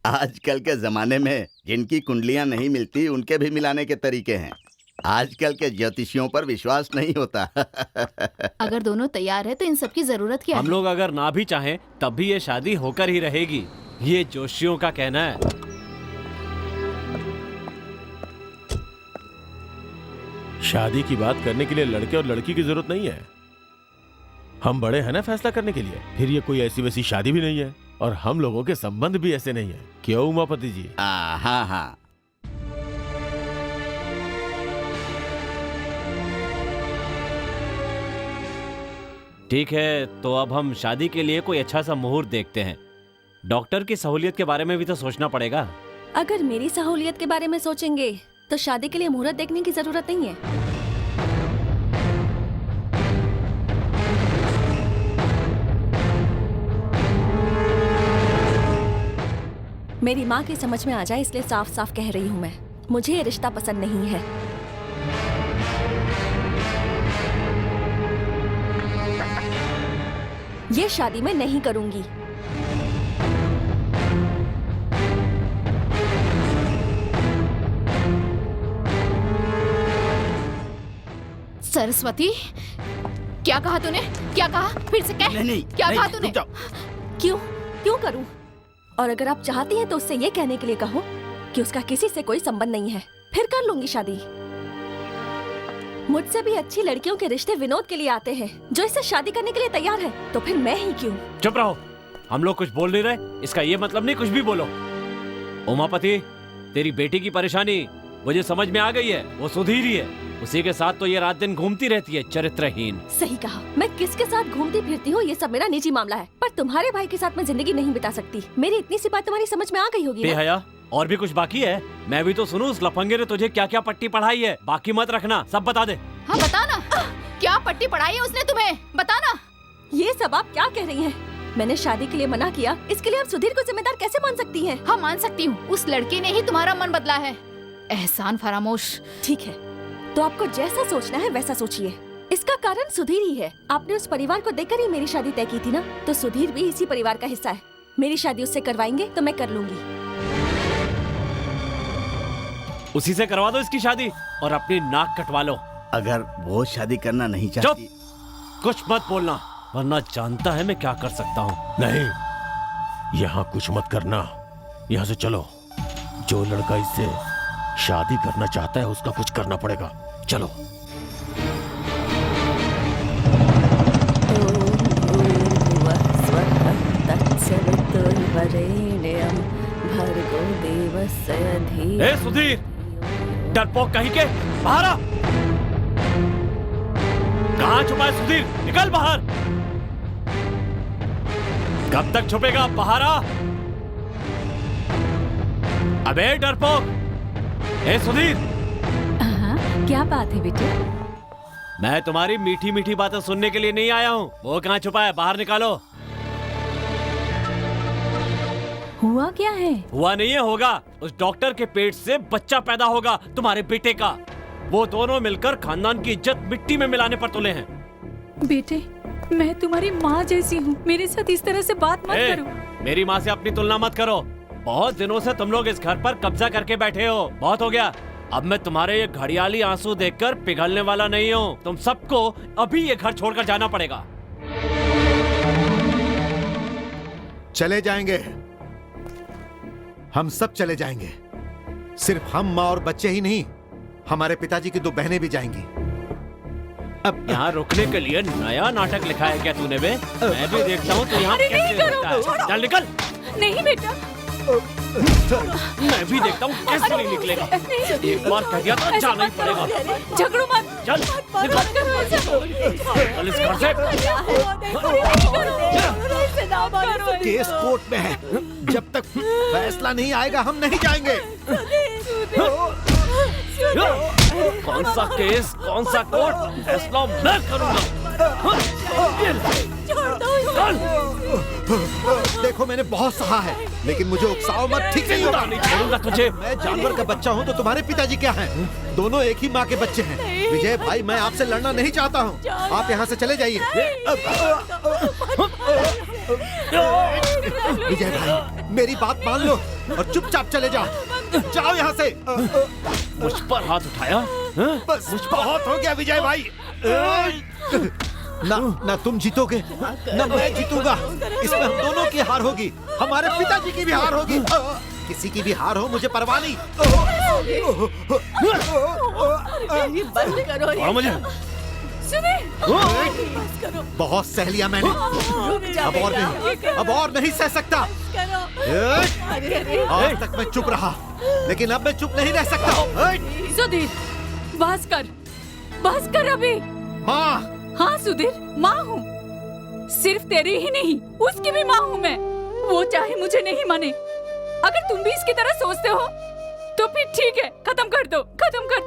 S10: आजकल के जमाने में जिनकी कुंडलियां नहीं मिलती, उनके भी मिलाने के तरीके हैं। आजकल के ज्योतिषियों पर विश्वास नहीं होता।
S13: अगर दोनों तैयार है तो इन सब की जरूरत क्या
S1: हम
S13: है?
S1: लोग अगर ना भी चाहें तब भी ये शादी होकर ही रहेगी, ये जोशियों का कहना है।
S3: शादी की बात करने के लिए लड़के और लड़की की जरूरत नहीं है। हम बड़े हैं ना फैसला करने के लिए। फिर ये कोई ऐसी वैसी शादी भी नहीं है, और हम लोगों के संबंध भी ऐसे नहीं है। क्यों उमापति जी?
S10: हाँ हाँ।
S1: ठीक है, तो अब हम शादी के लिए कोई अच्छा सा मुहूर्त देखते हैं। डॉक्टर की सहूलियत के बारे में भी तो सोचना पड़ेगा।
S6: अगर मेरी सहूलियत के बारे में सोचेंगे तो शादी के लिए मुहूर्त देखने की जरूरत नहीं है। मेरी माँ की समझ में आ जाए इसलिए साफ साफ कह रही हूँ मैं, मुझे ये रिश्ता पसंद नहीं है। ये शादी मैं नहीं करूंगी।
S13: सरस्वती, क्या कहा तूने? क्या कहा? फिर से कह।
S10: नहीं,
S13: क्या कहा तूने?
S6: क्यों क्यों करूं? और अगर आप चाहती हैं तो उससे ये कहने के लिए कहो कि उसका किसी से कोई संबंध नहीं है, फिर कर लूंगी शादी। मुझसे भी अच्छी लड़कियों के रिश्ते विनोद के लिए आते हैं, जो इससे शादी करने के लिए तैयार है, तो फिर मैं ही क्यों?
S1: चुप रहो, हम लोग कुछ बोल नहीं रहे, इसका ये मतलब नहीं कुछ भी बोलो। उमापति, तेरी बेटी की परेशानी मुझे समझ में आ गई है, वो सुधीर ही है, उसी के साथ तो ये रात दिन घूमती रहती है, चरित्रहीन।
S6: सही कहा, मैं किसके साथ घूमती फिरती हूँ ये सब मेरा निजी मामला है, पर तुम्हारे भाई के साथ मैं जिंदगी नहीं बिता सकती। मेरी इतनी सी बात तुम्हारी समझ में आ गई होगी ना?
S1: बेहया, और भी कुछ बाकी है? मैं भी तो सुनूं, उस लफंगे ने तुझे क्या क्या पट्टी पढ़ाई है, बाकी मत रखना, सब बता दे।
S13: हाँ बताना, क्या पट्टी पढ़ाई है उसने तुम्हें? बताना।
S6: ये सब आप क्या कह रही हैं? मैंने शादी के लिए मना किया, इसके लिए आप सुधीर को जिम्मेदार कैसे मान सकती हैं?
S13: हाँ मान सकती हूँ, उस लड़के ने ही तुम्हारा मन बदला है। एहसान फरामोश।
S6: ठीक है, तो आपको जैसा सोचना है वैसा सोचिए। इसका कारण सुधीर ही है। आपने उस परिवार को देखकर ही मेरी शादी तय की थी ना, तो सुधीर भी इसी परिवार का हिस्सा है। मेरी शादी उससे करवाएंगे तो मैं कर लूंगी।
S1: उसी से करवा दो इसकी शादी और अपनी नाक कटवा लो।
S10: अगर वो शादी करना नहीं चाहती,
S1: कुछ मत बोलना, वरना जानता है मैं क्या कर सकता हूँ।
S3: नहीं, यहाँ कुछ मत करना, यहाँ से चलो। जो लड़का इससे शादी करना चाहता है उसका कुछ करना पड़ेगा, चलो।
S1: ए सुधीर, डरपोक कहीं के, बाहर आ। कहाँ छुपा है सुधीर? निकल बाहर। कब तक छुपेगा? बाहर आ। अबे डरपोक। ए सुधीर।
S6: क्या बात है बेटे?
S1: मैं तुम्हारी मीठी मीठी बातें सुनने के लिए नहीं आया हूँ। वो कहाँ छुपा है? बाहर निकालो।
S4: हुआ क्या है?
S1: हुआ नहीं है, होगा। उस डॉक्टर के पेट से बच्चा पैदा होगा, तुम्हारे बेटे का। वो दोनों मिलकर खानदान की इज्जत मिट्टी में मिलाने पर तुले हैं।
S4: बेटे, मैं तुम्हारी माँ जैसी हूँ, मेरे साथ इस तरह से बात मत करो।
S1: मेरी माँ से अपनी तुलना मत करो। बहुत दिनों से तुम लोग इस घर पर कब्जा करके बैठे हो, बहुत हो गया। अब मैं तुम्हारे ये घड़ियाली आंसू देखकर पिघलने वाला नहीं हूँ। तुम सबको अभी ये घर छोड़कर जाना पड़ेगा।
S2: चले जाएंगे, हम सब चले जाएंगे। सिर्फ हम, माँ और बच्चे ही नहीं, हमारे पिताजी की 2 बहनें भी जाएंगी।
S1: अब यहाँ रुकने के लिए नया नाटक लिखा है क्या तूने बे? मैं भी देखता हूँ तो यहाँ कैसे रहता है। चल निकल।
S4: नहीं बेटा,
S1: मैं भी देखता हूँ कैसे नहीं निकलेगा। एक बार कह दिया तो जाना ही पड़ेगा।
S4: झगड़ो मत।
S1: चल निकल इस घर से।
S2: केस कोर्ट में है, जब तक फैसला नहीं आएगा हम नहीं जाएंगे।
S1: कौन सा केस, कौन सा कोर्ट? फैसला मैं करूंगा।
S2: देखो मैंने बहुत सहा है, लेकिन मुझे उकसाओ मत, ठीक नहीं होगा।
S1: नहीं छोड़ूंगा तुझे।
S2: मैं जानवर का बच्चा हूँ तो तुम्हारे पिताजी क्या हैं? दोनों एक ही माँ के बच्चे हैं। विजय भाई, मैं आपसे लड़ना नहीं चाहता हूँ, आप यहाँ से चले जाइए। विजय भाई, मेरी बात मान लो और चुपचाप चले जाओ। जाओ यहाँ से।
S1: मुझ पर हाथ उठाया?
S2: बस मुझ बहुत हो गया विजय भाई। ना तुम जीतोगे ना मैं जीतूंगा, इसमें हम दोनों की हार होगी, हमारे पिताजी की भी हार होगी। किसी की भी हार हो मुझे परवाह नहीं।
S6: बंद करो ये।
S1: मुझे
S2: बहुत सह लिया मैंने, अब और नहीं सह सकता। आज तक मैं चुप रहा, लेकिन अब मैं चुप नहीं रह सकता।
S4: सुधीर, बस कर अभी।
S2: माँ।
S4: हाँ सुधीर, माँ हूँ। सिर्फ तेरी ही नहीं, उसकी भी माँ हूँ मैं। वो चाहे मुझे नहीं माने, अगर तुम भी इसकी तरह सोचते हो तो फिर ठीक है, खत्म कर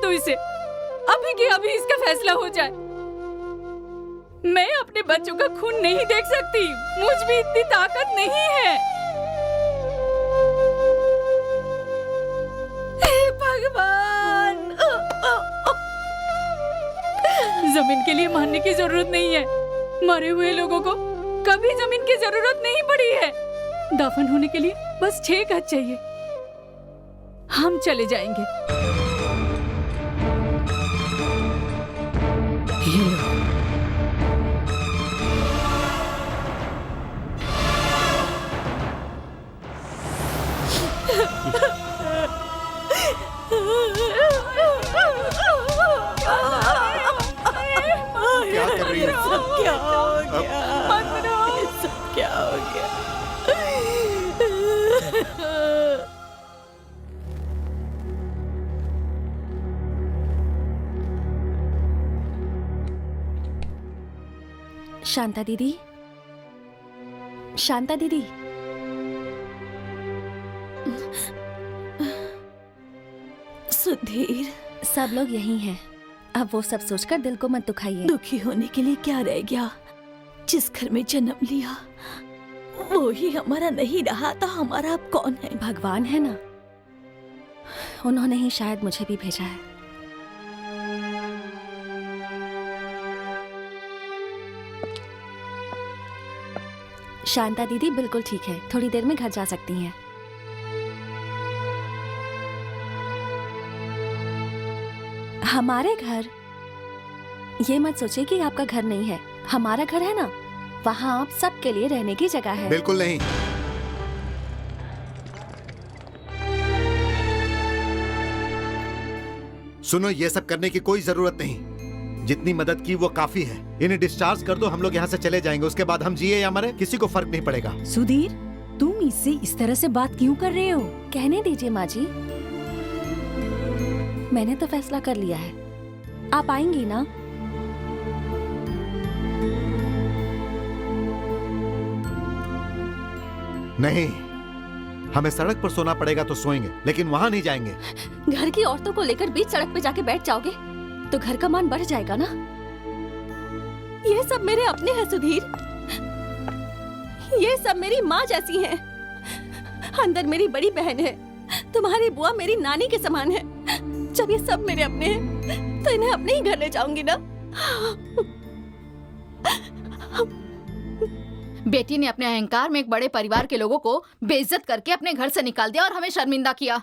S4: दो इसे। अभी के अभी इसका फैसला हो जाए। मैं अपने बच्चों का खून नहीं देख सकती, मुझ में इतनी ताकत नहीं है। के लिए मारने की जरूरत नहीं है। मरे हुए लोगों को कभी जमीन की जरूरत नहीं पड़ी है। दफन होने के लिए बस 6 गज चाहिए। हम चले जाएंगे। ये लो।
S2: क्या कर रही हो?
S6: क्या हो गया? सब क्या हो गया? शांता दीदी, शांता दीदी, सुधीर, सब लोग यही हैं। अब वो सब सोचकर दिल को मत दुखाइए। दुखी होने के लिए क्या रह गया? जिस घर में जन्म लिया वो ही हमारा नहीं रहा तो हमारा अब कौन है? भगवान है ना, उन्होंने ही शायद मुझे भी भेजा है। शांता दीदी बिल्कुल ठीक है, थोड़ी देर में घर जा सकती हैं। हमारे घर? ये मत सोचिए कि आपका घर नहीं है। हमारा घर है ना, वहाँ आप सबके लिए रहने की जगह है।
S2: बिल्कुल नहीं। सुनो, ये सब करने की कोई जरूरत नहीं। जितनी मदद की वो काफी है। इन्हें डिस्चार्ज कर दो, हम लोग यहाँ से चले जाएंगे। उसके बाद हम जिए या मरे किसी को फर्क नहीं पड़ेगा।
S6: सुधीर, तुम इससे इस तरह से बात क्यों कर रहे हो? कहने दीजिए माँ जी, मैंने तो फैसला कर लिया है। आप आएंगी ना?
S2: नहीं, हमें सड़क पर सोना पड़ेगा तो सोएंगे, लेकिन वहाँ नहीं जाएंगे।
S6: घर की औरतों को लेकर बीच सड़क पे जाके बैठ जाओगे तो घर का मान बढ़ जाएगा ना। ये सब मेरे अपने हैं सुधीर, ये सब मेरी माँ जैसी हैं। अंदर मेरी बड़ी बहन है, तुम्हारी बुआ मेरी नानी के समान है। जब ये सब मेरे अपने हैं तो इन्हें अपने ही घर ले जाऊंगी ना।
S13: बेटी ने अपने अहंकार में एक बड़े परिवार के लोगों को बेइज्जत करके अपने घर से निकाल दिया और हमें शर्मिंदा किया,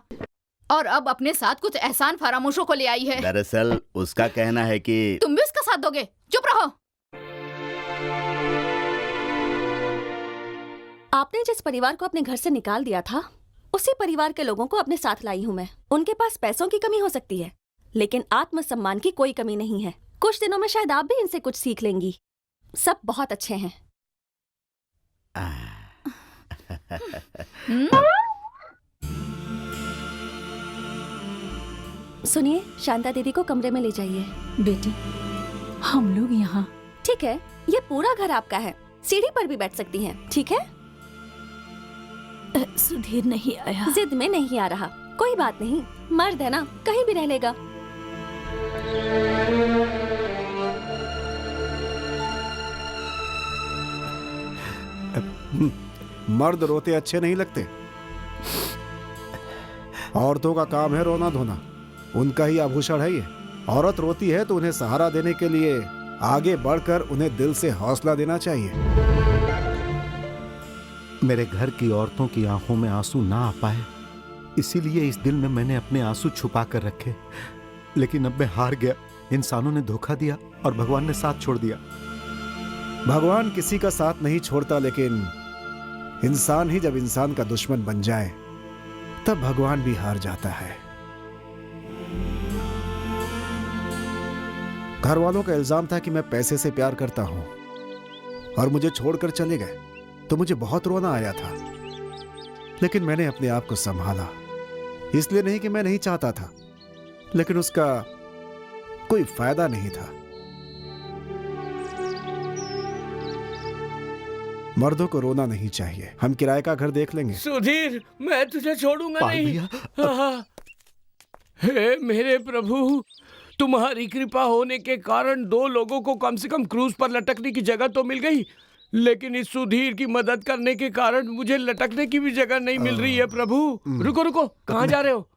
S13: और अब अपने साथ कुछ एहसान फरामोशों को ले आई है।
S10: दरअसल उसका कहना है कि
S13: तुम भी उसका साथ दोगे? चुप रहो।
S6: आपने जिस परिवार को अपने घर से निकाल दिया था, उसी परिवार के लोगों को अपने साथ लाई हूँ मैं। उनके पास पैसों की कमी हो सकती है, लेकिन आत्मसम्मान की कोई कमी नहीं है। कुछ दिनों में शायद आप भी इनसे कुछ सीख लेंगी। सब बहुत अच्छे हैं। सुनिए, शांता दीदी को कमरे में ले जाइए।
S4: बेटी, हम लोग यहाँ।
S6: ठीक है, ये पूरा घर आपका है। सीढ़ी पर भी बैठ सकती हैं, ठीक है?
S4: सुधीर नहीं आया।
S6: जिद में नहीं आ रहा, कोई बात नहीं, मर्द है ना, कहीं भी रह लेगा।
S7: मर्द रोते अच्छे नहीं लगते। औरतों का काम है रोना धोना, उनका ही आभूषण है ये। औरत रोती है तो उन्हें सहारा देने के लिए आगे बढ़कर उन्हें दिल से हौसला देना चाहिए।
S2: मेरे घर की औरतों की आंखों में आंसू ना आ पाए, इसीलिए इस दिल में मैंने अपने आंसू छुपा कर रखे। लेकिन अब मैं हार गया। इंसानों ने धोखा दिया और भगवान ने साथ छोड़ दिया।
S7: भगवान किसी का साथ नहीं छोड़ता, लेकिन इंसान ही जब इंसान का दुश्मन बन जाए तब भगवान भी हार जाता है। घर वालों का इल्जाम था कि मैं पैसे से प्यार करता हूं और मुझे छोड़कर चले गए, तो मुझे बहुत रोना आया था। लेकिन मैंने अपने आप को संभाला। इसलिए नहीं कि मैं नहीं चाहता था, लेकिन उसका कोई फायदा नहीं था। मर्दों को रोना नहीं चाहिए। हम किराए का घर देख लेंगे।
S9: सुधीर, मैं तुझे छोड़ूंगा नहीं। हाँ। हे मेरे प्रभु, तुम्हारी कृपा होने के कारण 2 लोगों को कम से कम क्रूज पर लटकने की जगह तो मिल गई, लेकिन इस सुधीर की मदद करने के कारण मुझे लटकने की भी जगह नहीं मिल रही है। प्रभु, रुको रुको, कहाँ जा रहे हो?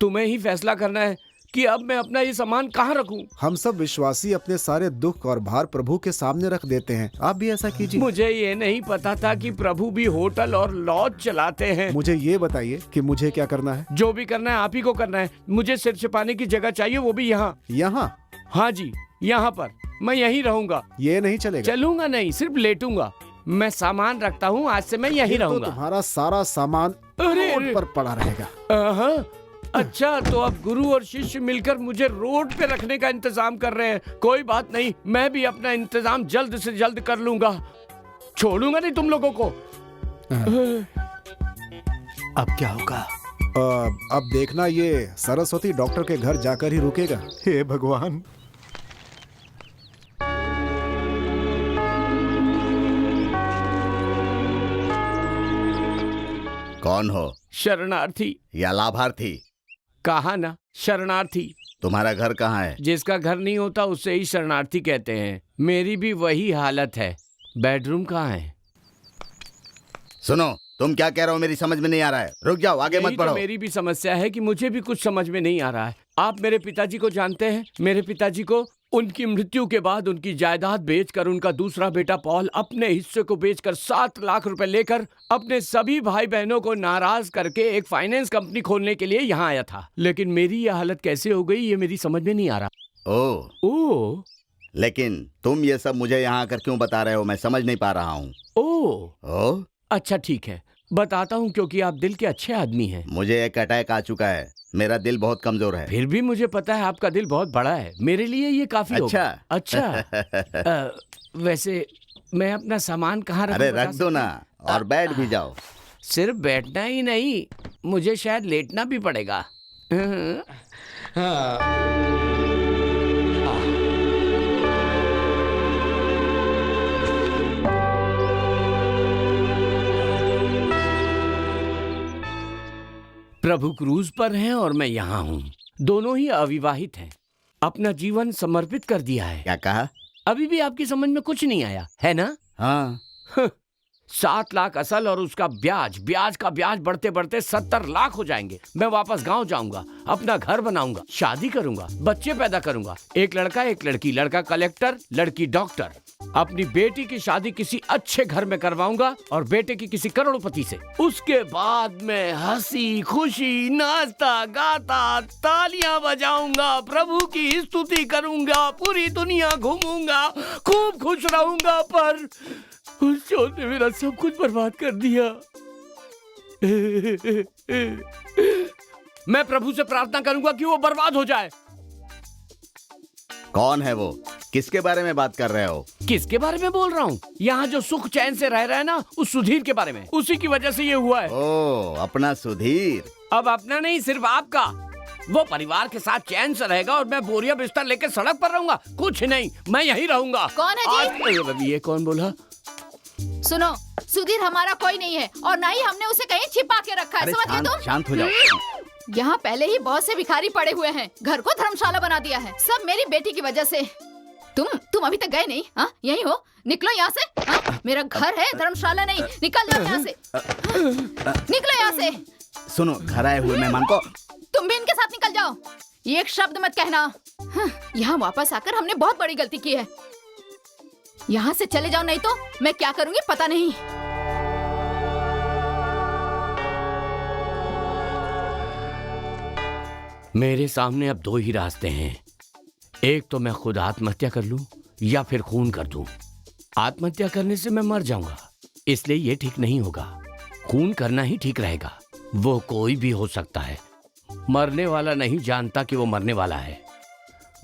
S9: तुम्हें ही फैसला करना है। कि अब मैं अपना ये सामान कहाँ रखूं।
S7: हम सब विश्वासी अपने सारे दुख और भार प्रभु के सामने रख देते हैं, आप भी ऐसा कीजिए।
S9: मुझे ये नहीं पता था कि प्रभु भी होटल और लॉज चलाते हैं।
S7: मुझे ये बताइए कि मुझे क्या करना है।
S9: जो भी करना है आप ही को करना है। मुझे सिर छिपाने की जगह चाहिए, वो भी यहाँ।
S7: यहाँ?
S9: हाँ जी, यहाँ पर। मैं यहीं रहूंगा।
S7: ये नहीं चलेगा।
S9: चलूंगा नहीं, सिर्फ लेटूंगा। मैं सामान रखता हूँ, आज से मैं यहीं रहूंगा।
S7: तो तुम्हारा सारा सामान रोड पर पड़ा रहेगा।
S9: अच्छा, तो अब गुरु और शिष्य मिलकर मुझे रोड पे रखने का इंतजाम कर रहे हैं। कोई बात नहीं, मैं भी अपना इंतजाम जल्द से जल्द कर लूंगा। छोड़ूंगा नहीं तुम लोगों को।
S7: अब क्या होगा? अब देखना, ये सरस्वती डॉक्टर के घर जाकर ही रुकेगा। हे भगवान।
S10: कौन हो?
S9: शरणार्थी
S10: या लाभार्थी?
S9: कहा ना, शरणार्थी।
S10: तुम्हारा घर कहाँ है?
S9: जिसका घर नहीं होता उसे ही शरणार्थी कहते हैं। मेरी भी वही हालत है। बेडरूम कहाँ है?
S10: सुनो, तुम क्या कह रहे हो मेरी समझ में नहीं आ रहा है। रुक जाओ, आगे मत बढ़ो।
S9: तो मेरी भी समस्या है कि मुझे भी कुछ समझ में नहीं आ रहा है। आप मेरे पिताजी को जानते हैं? मेरे पिताजी को उनकी मृत्यु के बाद उनकी जायदाद बेचकर उनका दूसरा बेटा पॉल अपने हिस्से को बेचकर 7 लाख रुपए लेकर अपने सभी भाई बहनों को नाराज करके एक फाइनेंस कंपनी खोलने के लिए यहाँ आया था। लेकिन मेरी यह हालत कैसे हो गई ये मेरी समझ में नहीं आ रहा।
S10: ओह, लेकिन तुम ये सब मुझे यहाँ आकर क्यों बता रहे हो? मैं समझ नहीं पा रहा हूँ।
S9: ओह, अच्छा ठीक है, बताता हूँ, क्योंकि आप दिल के अच्छे आदमी हैं।
S10: मुझे एक अटैक आ चुका है, मेरा दिल बहुत कमजोर है।
S9: फिर भी मुझे पता है आपका दिल बहुत बड़ा है। मेरे लिए ये काफी
S10: अच्छा
S9: होगा। अच्छा वैसे मैं अपना सामान कहाँ रखूं?
S10: अरे रख दो ना, और बैठ भी जाओ।
S9: सिर्फ बैठना ही नहीं, मुझे शायद लेटना भी पड़ेगा। प्रभु क्रूज पर हैं और मैं यहाँ हूँ। दोनों ही अविवाहित हैं। अपना जीवन समर्पित कर दिया है।
S10: क्या कहा?
S9: अभी भी आपकी समझ में कुछ नहीं आया है ना?
S10: हाँ।
S9: 7 लाख असल और उसका ब्याज का ब्याज बढ़ते बढ़ते 70 लाख हो जाएंगे। मैं वापस गांव जाऊंगा, अपना घर बनाऊंगा, शादी करूंगा, बच्चे पैदा करूंगा। एक लड़का एक लड़की, लड़का कलेक्टर, लड़की डॉक्टर। अपनी बेटी की शादी किसी अच्छे घर में करवाऊंगा और बेटे की किसी करोड़पति से। उसके बाद मैं हंसी खुशी नाचता गाता तालियां बजाऊंगा, प्रभु की स्तुति करूंगा, पूरी दुनिया घूमूंगा, खूब खुश रहूंगा। पर उस चोर ने मेरा सब कुछ बर्बाद कर दिया। मैं प्रभु से प्रार्थना करूंगा कि वो बर्बाद हो जाए।
S10: कौन है वो? किसके बारे में बात कर रहे हो?
S9: किसके बारे में बोल रहा हूँ? यहाँ जो सुख चैन से रह रहा है ना, उस सुधीर के बारे में। उसी की वजह से ये हुआ है।
S10: ओह, अपना सुधीर।
S9: अब अपना नहीं, सिर्फ आपका। वो परिवार के साथ चैन से रहेगा और मैं बोरिया बिस्तर लेकर सड़क पर रहूंगा। कुछ नहीं, मैं यहीं रहूंगा।
S13: कौन है जी?
S9: ये कौन बोला?
S13: सुनो, सुधीर हमारा कोई नहीं है और ना ही हमने उसे कहीं छिपा के रखा है। समझ गए तुम?
S10: शांत हो जाओ।
S13: यहाँ पहले ही बहुत से भिखारी पड़े हुए हैं। घर को धर्मशाला बना दिया है, सब मेरी बेटी की वजह से। तुम अभी तक गए नहीं? हाँ, यहीं हो? निकलो यहाँ से। हाँ, मेरा घर है, धर्मशाला नहीं। निकल जाओ यहाँ से। निकलो यहाँ से।
S10: सुनो, घर आए हुए मेहमान को।
S13: तुम भी इनके साथ निकल जाओ। एक शब्द मत कहना। यहाँ वापस आकर हमने बहुत बड़ी गलती की है। यहाँ से चले जाओ, नहीं तो मैं क्या करूँगी पता नहीं।
S9: मेरे सामने अब 2 ही रास्ते हैं। एक तो मैं खुद आत्महत्या कर लूं या फिर खून कर दूं। आत्महत्या करने से मैं मर जाऊंगा, इसलिए ये ठीक नहीं होगा। खून करना ही ठीक रहेगा। वो कोई भी हो सकता है। मरने वाला नहीं जानता कि वो मरने वाला है।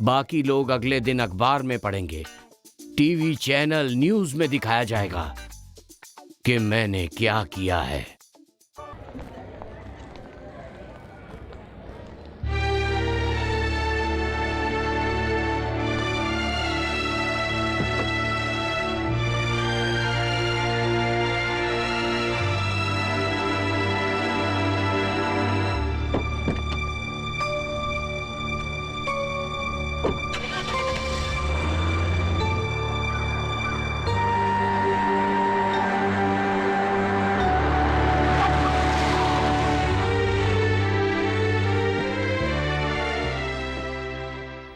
S9: बाकी लोग अगले दिन अखबार में पढ़ेंगे, टीवी चैनल न्यूज में दिखाया जाएगा कि मैंने क्या किया है।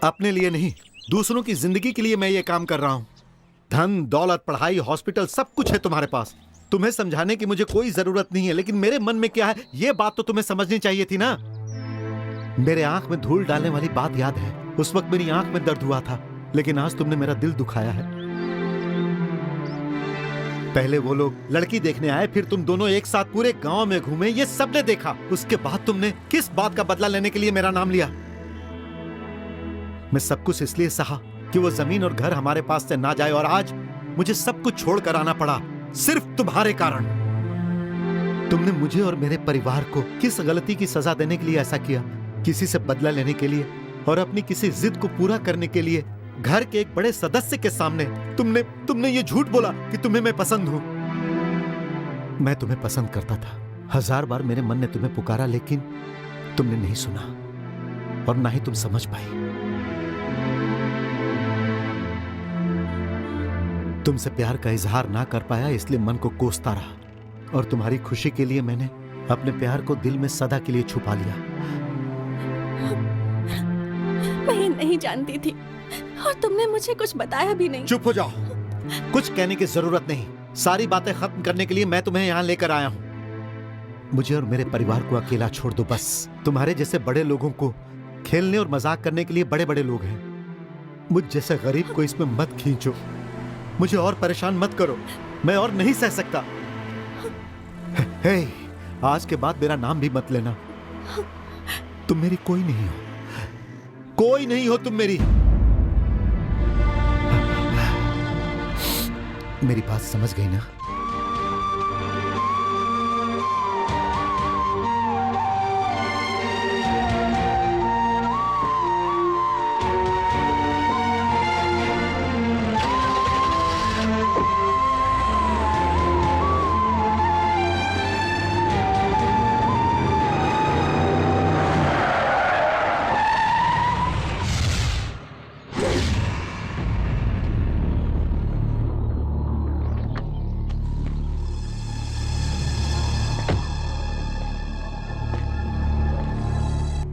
S2: अपने लिए नहीं, दूसरों की जिंदगी के लिए मैं ये काम कर रहा हूं। धन, दौलत, पढ़ाई, हॉस्पिटल सब कुछ है तुम्हारे पास। तुम्हें समझाने की मुझे कोई जरूरत नहीं है, लेकिन मेरे मन में क्या है ये बात तो तुम्हें समझनी चाहिए थी ना। मेरे आंख में धूल डालने वाली बात याद है? उस वक्त मेरी आंख में दर्द हुआ था, लेकिन आज तुमने मेरा दिल दुखाया है। पहले वो लोग लड़की देखने आए, फिर तुम दोनों एक साथ पूरे गांव में घूमे, ये सबने देखा। उसके बाद तुमने किस बात का बदला लेने के लिए मेरा नाम लिया? मैं सब कुछ इसलिए सहा कि वो जमीन और घर हमारे पास से ना जाए, और आज मुझे सब कुछ छोड़कर आना पड़ा सिर्फ तुम्हारे कारण। तुमने मुझे और मेरे परिवार को किस गलती की सजा देने के लिए ऐसा किया? किसी से बदला लेने के लिए और अपनी किसी जिद को पूरा करने के लिए घर के एक बड़े सदस्य के सामने तुमने ये झूठ बोला कि तुम्हें मैं पसंद हूं। मैं तुम्हें पसंद करता था। 1000 बार मेरे मन ने तुम्हें पुकारा, लेकिन तुमने नहीं सुना और ना ही तुम समझ पाई। तुमसे प्यार का इजहार ना कर पाया, इसलिए मन को कोसता रहा, और तुम्हारी खुशी के लिए मैंने अपने प्यार को दिल में सदा के लिए छुपा लिया।
S6: मैं नहीं जानती थी और तुमने मुझे कुछ बताया भी नहीं।
S2: चुप हो जाओ, कुछ कहने की जरूरत नहीं। सारी बातें खत्म करने के लिए मैं तुम्हें यहाँ लेकर आया हूँ। मुझे और मेरे परिवार को अकेला छोड़ दो बस। तुम्हारे जैसे बड़े लोगों को खेलने और मजाक करने के लिए बड़े बड़े लोग हैं। मुझ जैसे गरीब को इसमें मत खींचो। मुझे और परेशान मत करो, मैं और नहीं सह सकता। हे, आज के बाद मेरा नाम भी मत लेना। तुम मेरी कोई नहीं हो, कोई नहीं हो तुम मेरी। मेरी बात समझ गई ना?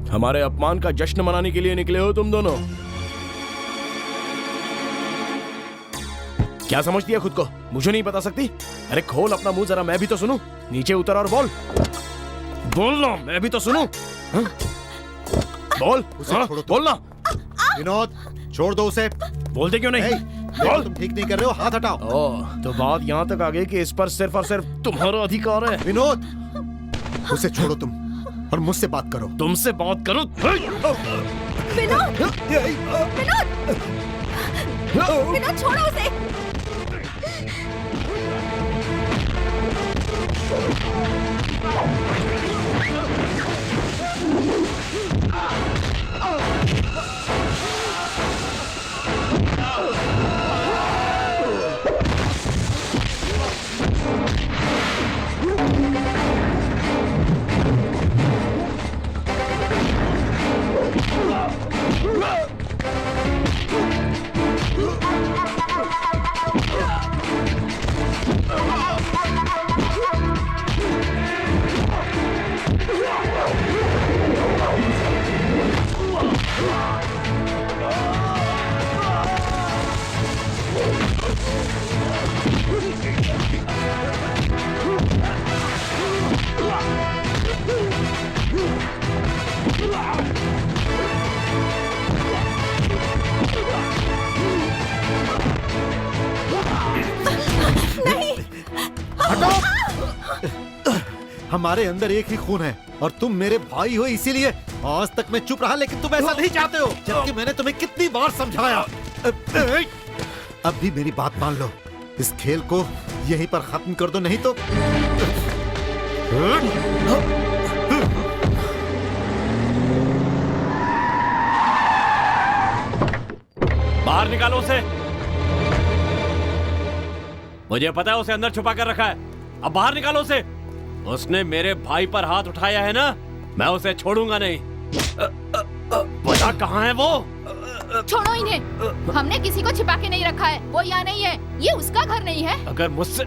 S5: हमारे अपमान का जश्न मनाने के लिए निकले हो तुम दोनों? क्या समझती है खुद को? मुझे नहीं बता सकती? अरे खोल अपना मुंह जरा, मैं भी तो सुनूं। नीचे उतर और बोल। बोल ना, मैं भी तो सुनूं। हाँ? बोल, हाँ, बोल ना।
S2: विनोद, छोड़ दो उसे।
S5: बोलते क्यों नहीं?
S2: बोल। तुम ठीक नहीं कर रहे हो, हाथ हटाओ।
S5: तो बात यहाँ तक आ गई कि इस पर सिर्फ और सिर्फ तुम्हारा अधिकार है।
S2: विनोद, उसे छोड़ो तुम और मुझसे बात करो।
S5: तुमसे बात करो?
S6: विनोद, विनोद छोड़ो उसे।
S2: हमारे अंदर एक ही खून है और तुम मेरे भाई हो, इसीलिए आज तक मैं चुप रहा, लेकिन तुम ऐसा नहीं चाहते हो, जबकि मैंने तुम्हें कितनी बार समझाया। अब भी मेरी बात मान लो, इस खेल को यहीं पर खत्म कर दो, नहीं तो
S1: बाहर निकालो उसे। मुझे पता है उसे अंदर छुपा कर रखा है, अब बाहर निकालो उसे। उसने मेरे भाई पर हाथ उठाया है ना, मैं उसे छोड़ूंगा नहीं। पता कहाँ है वो?
S13: छोड़ो इन्हें, हमने किसी को छिपा के नहीं रखा है। वो यहाँ नहीं है, ये उसका घर नहीं है।
S1: अगर मुझसे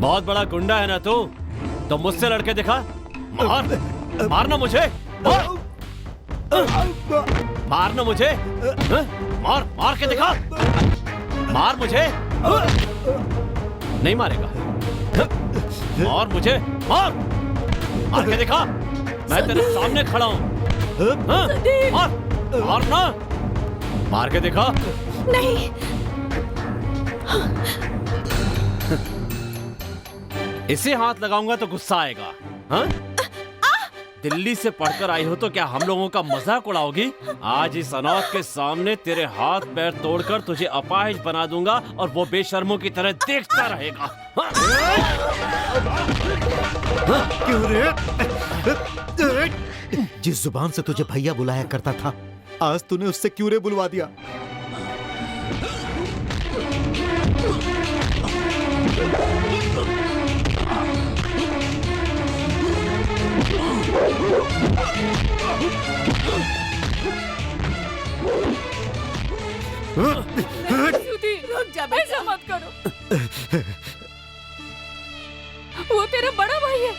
S1: बहुत बड़ा गुंडा है ना तू? तो मुझसे लड़के दिखा। मार, मारना मुझे, मार, मारना मुझे, मार, मार के दिखा, मार मुझे। नहीं मारेगा? मार मुझे, मार, मार के दिखा, मैं तेरे सामने खड़ा हूँ। मार, मारना, मार के दिखा।
S6: नहीं।
S1: इसे हाथ लगाऊंगा तो गुस्सा आएगा, हाँ? दिल्ली से पढ़कर आई हो तो क्या हम लोगों का मजाक उड़ाओगी? आज इस अनाथ के सामने तेरे हाथ पैर तोड़कर तुझे अपाहिज बना दूंगा और वो बेशर्मों की तरह देखता रहेगा। हाँ?
S2: क्यों रे? जिस जुबान से तुझे भैया बुलाया करता था, आज तूने उससे क्यों रे बुलवा दिया?
S4: रुक जा, ऐसा मत करो। वो तेरा बड़ा भाई है,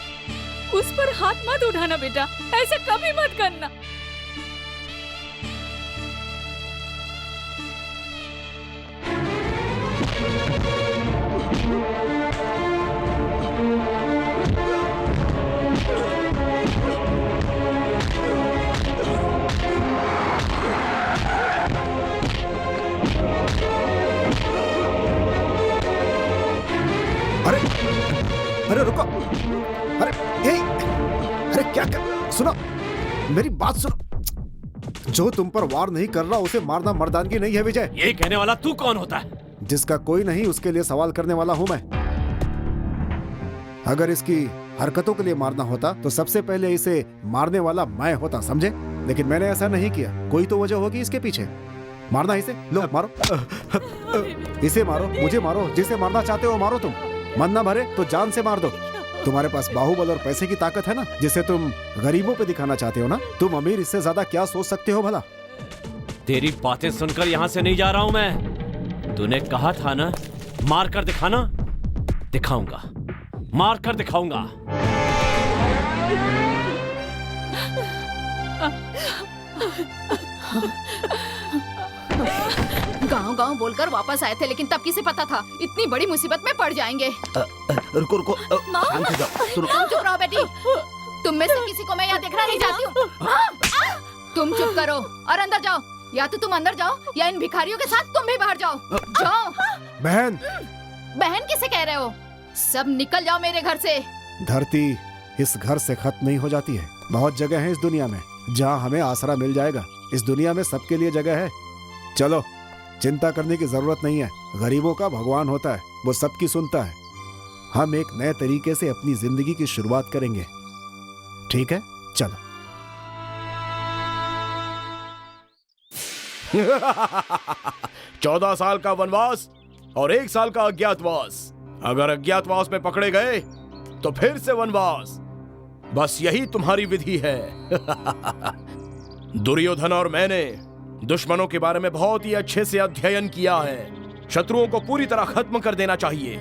S4: उस पर हाथ मत उठाना बेटा, ऐसा कभी मत करना।
S7: अरे अरे रुको, अरे क्या कर, सुनो मेरी बात सुनो। जो तुम पर वार नहीं कर रहा उसे मारना मर्दानगी नहीं है विजय।
S1: ये कहने वाला तू कौन होता है?
S7: जिसका कोई नहीं उसके लिए सवाल करने वाला हूं मैं। अगर इसकी हरकतों के लिए मारना होता तो सबसे पहले इसे मारने वाला मैं होता, समझे? लेकिन मैंने ऐसा नहीं किया। कोई तो वजह होगी इसके पीछे। मारना इसे, लो मारो, इसे मारो, मुझे मारो, जिसे मारना चाहते हो मारो। तुम मन ना भरे तो जान से मार दो। तुम्हारे पास बाहुबल और पैसे की ताकत है ना, जिसे तुम गरीबों पे दिखाना चाहते हो ना। तुम अमीर इससे ज्यादा क्या सोच सकते हो भला?
S1: तेरी बातें सुनकर यहाँ से नहीं जा रहा हूँ मैं। तूने कहा था ना, मार कर दिखाना, दिखाऊंगा, मार कर दिखाऊंगा।
S13: गांव-गांव बोलकर वापस आए थे, लेकिन तब किसे पता था इतनी बड़ी मुसीबत में पड़ जाएंगे।
S2: रुको रुको, शांत हो जाओ।
S13: तुम चुप रहो बेटी। तुम में से किसी को मैं यहाँ देखना नहीं चाहती हूँ। तुम चुप करो और अंदर जाओ। या तो तुम अंदर जाओ या इन भिखारियों के साथ तुम भी बाहर जाओ। जाओ।
S7: बहन,
S13: बहन किसे कह रहे हो? सब निकल जाओ मेरे घर से।
S7: धरती इस घर से खत्म नहीं हो जाती है। बहुत जगह है इस दुनिया में जहाँ हमें आसरा मिल जाएगा। इस दुनिया में सबके लिए जगह है। चलो, चिंता करने की जरूरत नहीं है। गरीबों का भगवान होता है, वो सबकी सुनता है। हम एक नए तरीके से अपनी जिंदगी की शुरुआत करेंगे, ठीक है? चलो।
S5: 14 साल का वनवास और 1 साल का अज्ञातवास। अगर अज्ञातवास में पकड़े गए तो फिर से वनवास। बस यही तुम्हारी विधि है। दुर्योधन और मैंने दुश्मनों के बारे में बहुत ही अच्छे से अध्ययन किया है। शत्रुओं को पूरी तरह खत्म कर देना चाहिए,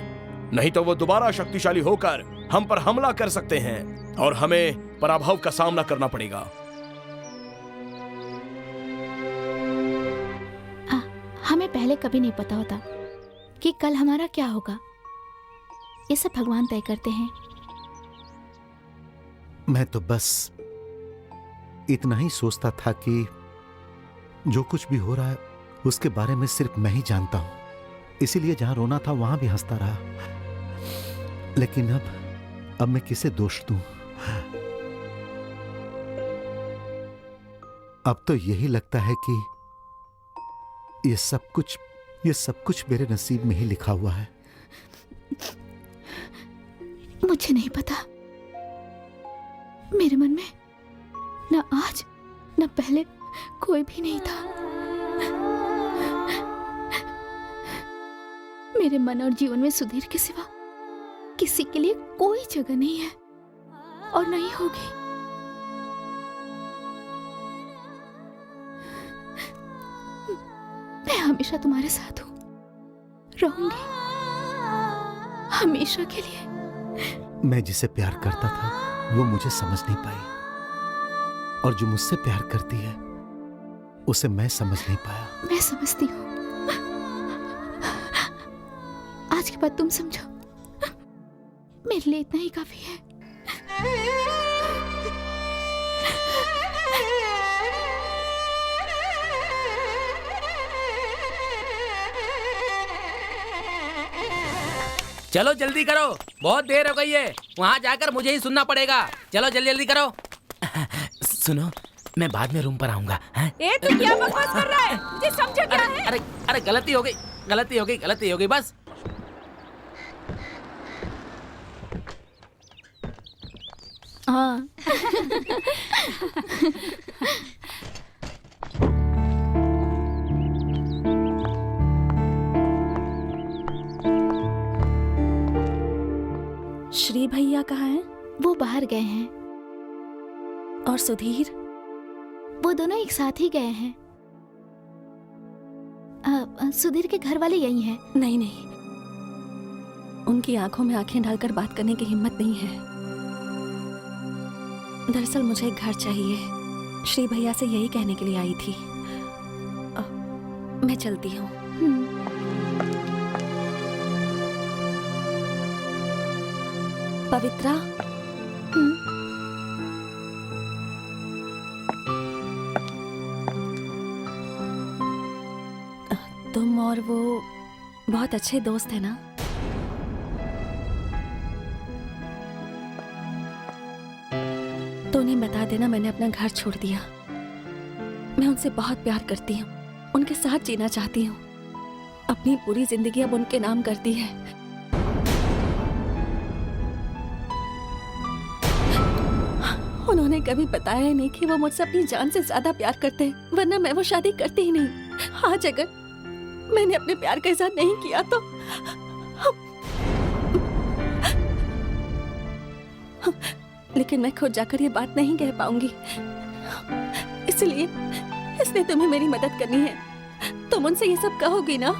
S5: नहीं तो वो दोबारा शक्तिशाली होकर हम पर हमला कर सकते हैं और हमें पराभव का सामना करना पड़ेगा।
S13: हमें पहले कभी नहीं पता होता कि कल हमारा क्या होगा। ये सब भगवान तय करते हैं।
S2: मैं तो बस इतना ही सोचता था कि जो कुछ भी हो रहा है उसके बारे में सिर्फ मैं ही जानता हूं। इसीलिए जहां रोना था वहां भी हंसता रहा। लेकिन अब मैं किसे दोष दूं? अब तो यही लगता है कि ये सब कुछ मेरे नसीब में ही लिखा हुआ है।
S13: मुझे नहीं पता। मेरे मन में न आज न पहले कोई भी नहीं था। मेरे मन और जीवन में सुधीर के सिवा किसी के लिए कोई जगह नहीं है और नहीं होगी। मैं हमेशा तुम्हारे साथ हूं, रहूंगी, हमेशा के लिए।
S2: मैं जिसे प्यार करता था वो मुझे समझ नहीं पाई, और जो मुझसे प्यार करती है उसे मैं समझ नहीं पाया।
S13: मैं समझती हूँ। आज के बाद तुम समझो, मेरे लिए इतना ही काफी है।
S12: चलो जल्दी करो, बहुत देर हो गई है। वहाँ जाकर मुझे ही सुनना पड़ेगा। चलो जल्दी जल्दी करो। सुनो, मैं बाद में रूम पर आऊंगा।
S6: ए, तू क्या बकवास कर रहा है? मुझे समझे क्या है?
S12: अरे अरे गलती हो गई बस।
S13: हाँ।
S6: श्री भैया कहाँ हैं?
S13: वो बाहर गए हैं।
S6: और सुधीर?
S13: वो दोनों एक साथ ही गए हैं। सुधीर के घर वाले यही हैं।
S6: नहीं नहीं, उनकी आंखों में आंखें डालकर बात करने की हिम्मत नहीं है। दरअसल मुझे एक घर चाहिए, श्री भैया से यही कहने के लिए आई थी। मैं चलती हूँ। पवित्रा, तुम और वो बहुत अच्छे दोस्त हैं ना? तो उन्हें बता देना मैंने अपना घर छोड़ दिया। मैं उनसे बहुत प्यार करती हूँ, उनके साथ जीना चाहती हूँ। अपनी पूरी जिंदगी अब उनके नाम कर दी है। उन्होंने कभी बताया ही नहीं कि वो मुझसे अपनी जान से ज्यादा प्यार करते हैं, वरना मैं वो शादी करती ही नहीं। आज अगर मैंने अपने प्यार का इजहार नहीं किया तो लेकिन मैं खुद जाकर ये बात नहीं कह पाऊंगी, इसलिए तुम्हें मेरी मदद करनी है। तुम उनसे ये सब कहोगी ना?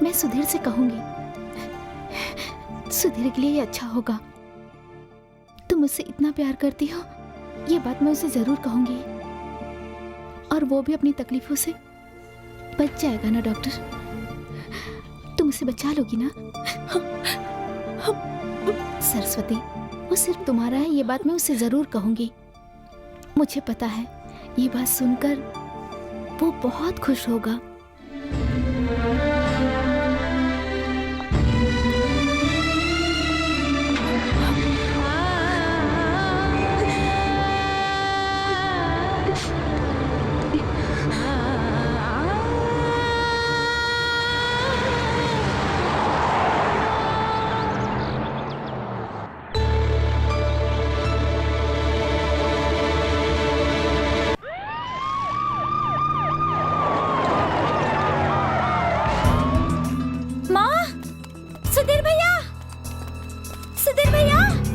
S13: मैं सुधीर से कहूंगी। सुधीर के लिए ये अच्छा होगा। तुम मुझसे इतना प्यार करती हो, ये बात मैं उसे जरूर कहूंगी। और वो भी अपनी तकलीफों से बच जाएगा ना डॉक्टर? तुम उसे बचा लोगी ना? सरस्वती, वो सिर्फ तुम्हारा है, ये बात मैं उसे जरूर कहूंगी। मुझे पता है ये बात सुनकर वो बहुत खुश होगा।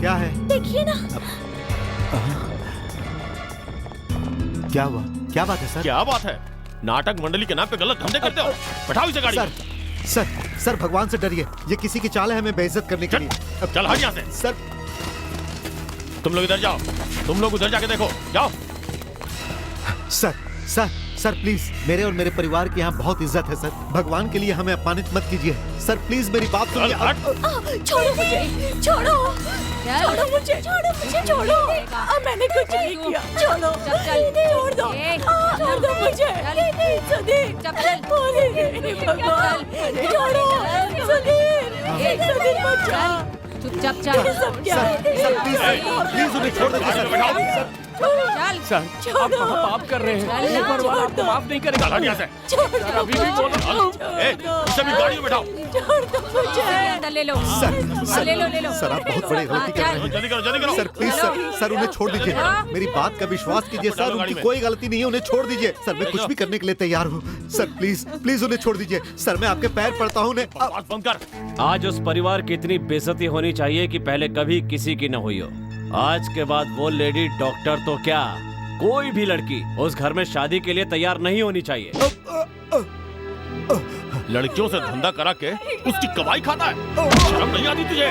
S2: क्या है?
S6: देखिए ना।
S2: क्या हुआ? क्या बात है सर?
S3: क्या बात है? नाटक मंडली के नाम पे गलत धंधे करते हो। बैठाओ इसे गाड़ी में।
S2: सर भगवान से डरिए, ये किसी की चाल है हमें बेइज्जत करने के लिए।
S3: चल हट यहाँ से।
S2: सर
S3: तुम लोग इधर जाओ, तुम लोग उधर जाके देखो, जाओ।
S2: सर प्लीज, मेरे और मेरे परिवार की यहाँ बहुत इज्जत है सर। भगवान के लिए हमें अपमानित मत कीजिए सर, प्लीज मेरी बात सुनिए।
S6: छोड़ो मुझे, छोड़ो मुझे, छोड़ो। मैंने कुछ नहीं किया, छोड़ो, छोड़ दो मुझे।
S4: चुपचाप चल।
S2: सर प्लीज उन्हें छोड़ दीजिए।
S9: सर आप महापाप कर रहे हैं,
S4: चल ना,
S9: ऊपर वाला आपको माफ नहीं करेगा।
S3: चल हट यहाँ से।
S9: सर, अभी भी बोलो।
S3: ए, इसे भी गाड़ी में बैठाओ।
S4: अंदर ले लो
S2: सर
S4: ले लो
S2: सर आप बहुत बड़ी गलती कर रहे हैं।
S3: जल्दी करो, जल्दी करो।
S2: सर प्लीज सर उन्हें छोड़ दीजिए। मेरी बात का विश्वास कीजिए सर, उनकी कोई गलती नहीं है, उन्हें छोड़ दीजिए। सर मैं कुछ भी करने के लिए तैयार हूँ। सर प्लीज प्लीज उन्हें छोड़ दीजिए। सर मैं आपके पैर पड़ता हूँ उन्हें।
S3: बात बंद कर।
S1: आज उस परिवार की इतनी बेइज्जती होनी चाहिए कि पहले कभी किसी की न हुई हो। आज के बाद वो लेडी डॉक्टर तो क्या, कोई भी लड़की उस घर में शादी के लिए तैयार नहीं होनी चाहिए।
S3: लड़कियों से धंधा करा के उसकी कमाई खाता है, शर्म नहीं आती तुझे?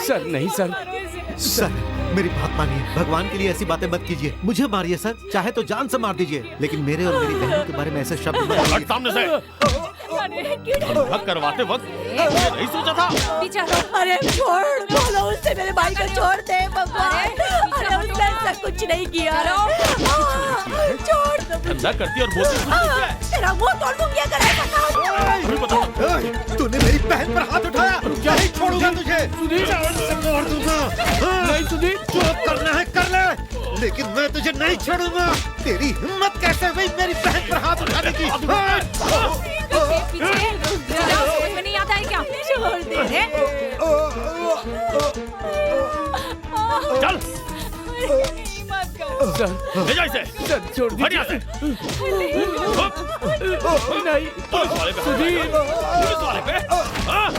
S9: सर नहीं सर,
S2: सर मेरी बात मानिए, भगवान के लिए ऐसी बातें मत कीजिए। मुझे मारिए सर, चाहे तो जान से मार दीजिए, लेकिन मेरे और मेरी बहनों के बारे में ऐसे शब्द मत
S3: हट
S2: बोलिए।
S3: सामने से। धंधा करवाते वक्त ये नहीं सोचा था।
S6: अरे छोड़, बोलो उससे मेरे भाई को छोड़ दे भगवान। अरे उसने ऐसा कुछ नहीं किया। छोड़ दो मुझे।
S3: धंधा करती और बोलती है।
S6: तेरा मुंह तोड़ दूंगी अगर ऐसा कहा।
S2: तूने मेरी बहन पर हाथ उठाया, क्या ही छोड़ूंगा तुझे। छोड़ दूंगा।
S9: नहीं सुधीर,
S2: जो करना है कर ले, लेकिन मैं तुझे नहीं छोड़ूंगा। तेरी हिम्मत कैसे हुई मेरी बहन पर हाथ उठाने की?
S4: समझ में नहीं आता है क्या?
S6: छोड़ दे।
S3: चल
S9: सर
S3: ले जा इसे।
S9: सर छोड़
S3: हट यहाँ
S9: दीजिए।
S3: से।
S9: नहीं
S3: पुलिस वाले पे, पुलिस वाले पे। हाँ?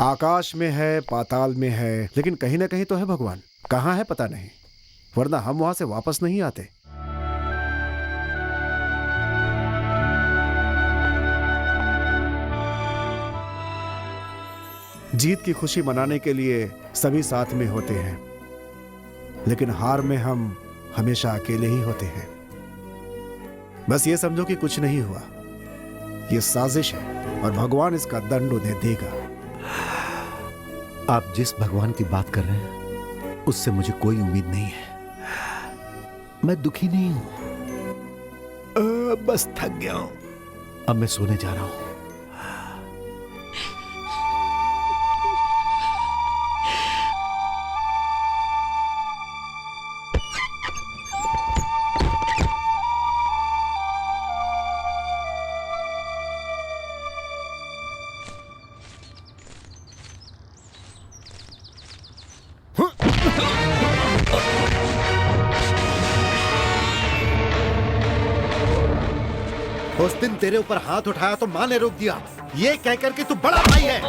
S7: आकाश में है, पाताल में है, लेकिन कहीं ना कहीं तो है भगवान। कहाँ है पता नहीं, वरना हम वहां से वापस नहीं आते। जीत की खुशी मनाने के लिए सभी साथ में होते हैं, लेकिन हार में हम हमेशा अकेले ही होते हैं। बस ये समझो कि कुछ नहीं हुआ, ये साजिश है और भगवान इसका दंड उन्हें देगा।
S2: आप जिस भगवान की बात कर रहे हैं उससे मुझे कोई उम्मीद नहीं है। मैं दुखी नहीं हूं, बस थक गया हूं। अब मैं सोने जा रहा हूं। उस दिन तेरे ऊपर हाथ उठाया तो माँ ने रोक दिया, ये कहकर कि तू बड़ा भाई है।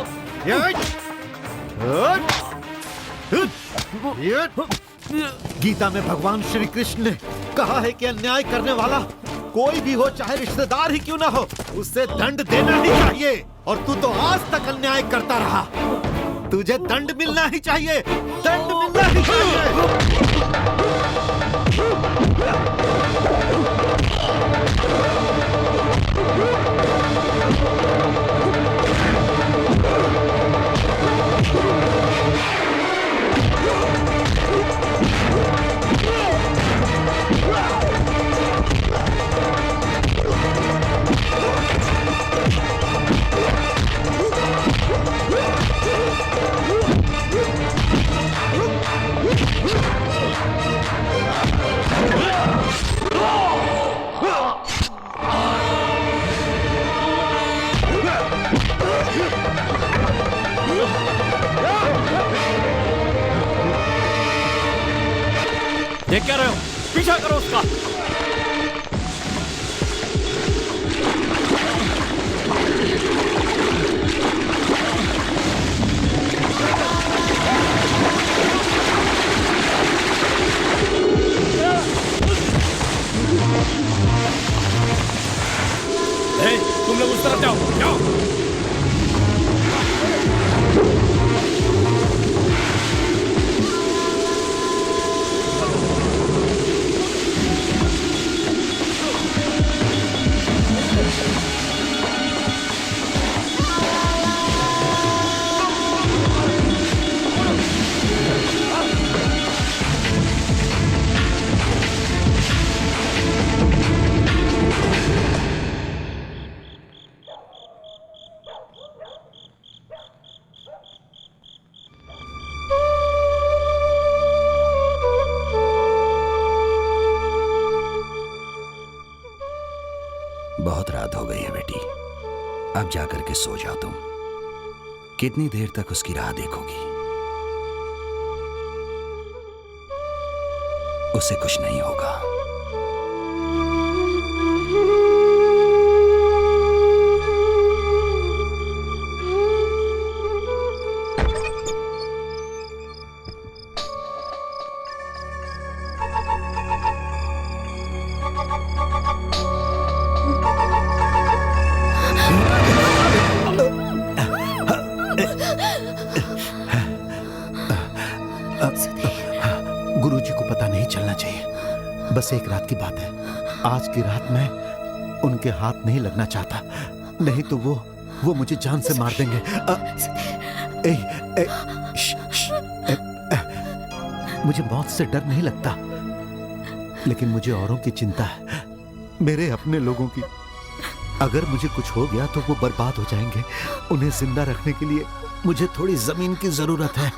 S2: गीता में भगवान श्री कृष्ण ने कहा है कि अन्याय करने वाला कोई भी हो, चाहे रिश्तेदार ही क्यों ना हो, उससे दंड देना ही चाहिए। और तू तो आज तक अन्याय करता रहा, तुझे दंड मिलना ही चाहिए, दंड मिलना ही चाहिए।
S1: देख क्या रहे हो, पीछा करो उसका।
S5: तुम लोग उस तरफ जाओ, जाओ।
S8: अब जाकर के सो जाओ तुम। कितनी देर तक उसकी राह देखोगी? उसे कुछ नहीं होगा।
S2: गुरुजी को पता नहीं चलना चाहिए। बस एक रात की बात है। आज की रात मैं उनके हाथ नहीं लगना चाहता, नहीं तो वो मुझे जान से मार देंगे। मुझे मौत से डर नहीं लगता, लेकिन मुझे औरों की चिंता है, मेरे अपने लोगों की। अगर मुझे कुछ हो गया तो वो बर्बाद हो जाएंगे। उन्हें जिंदा रखने के लिए मुझे थोड़ी जमीन की जरूरत है।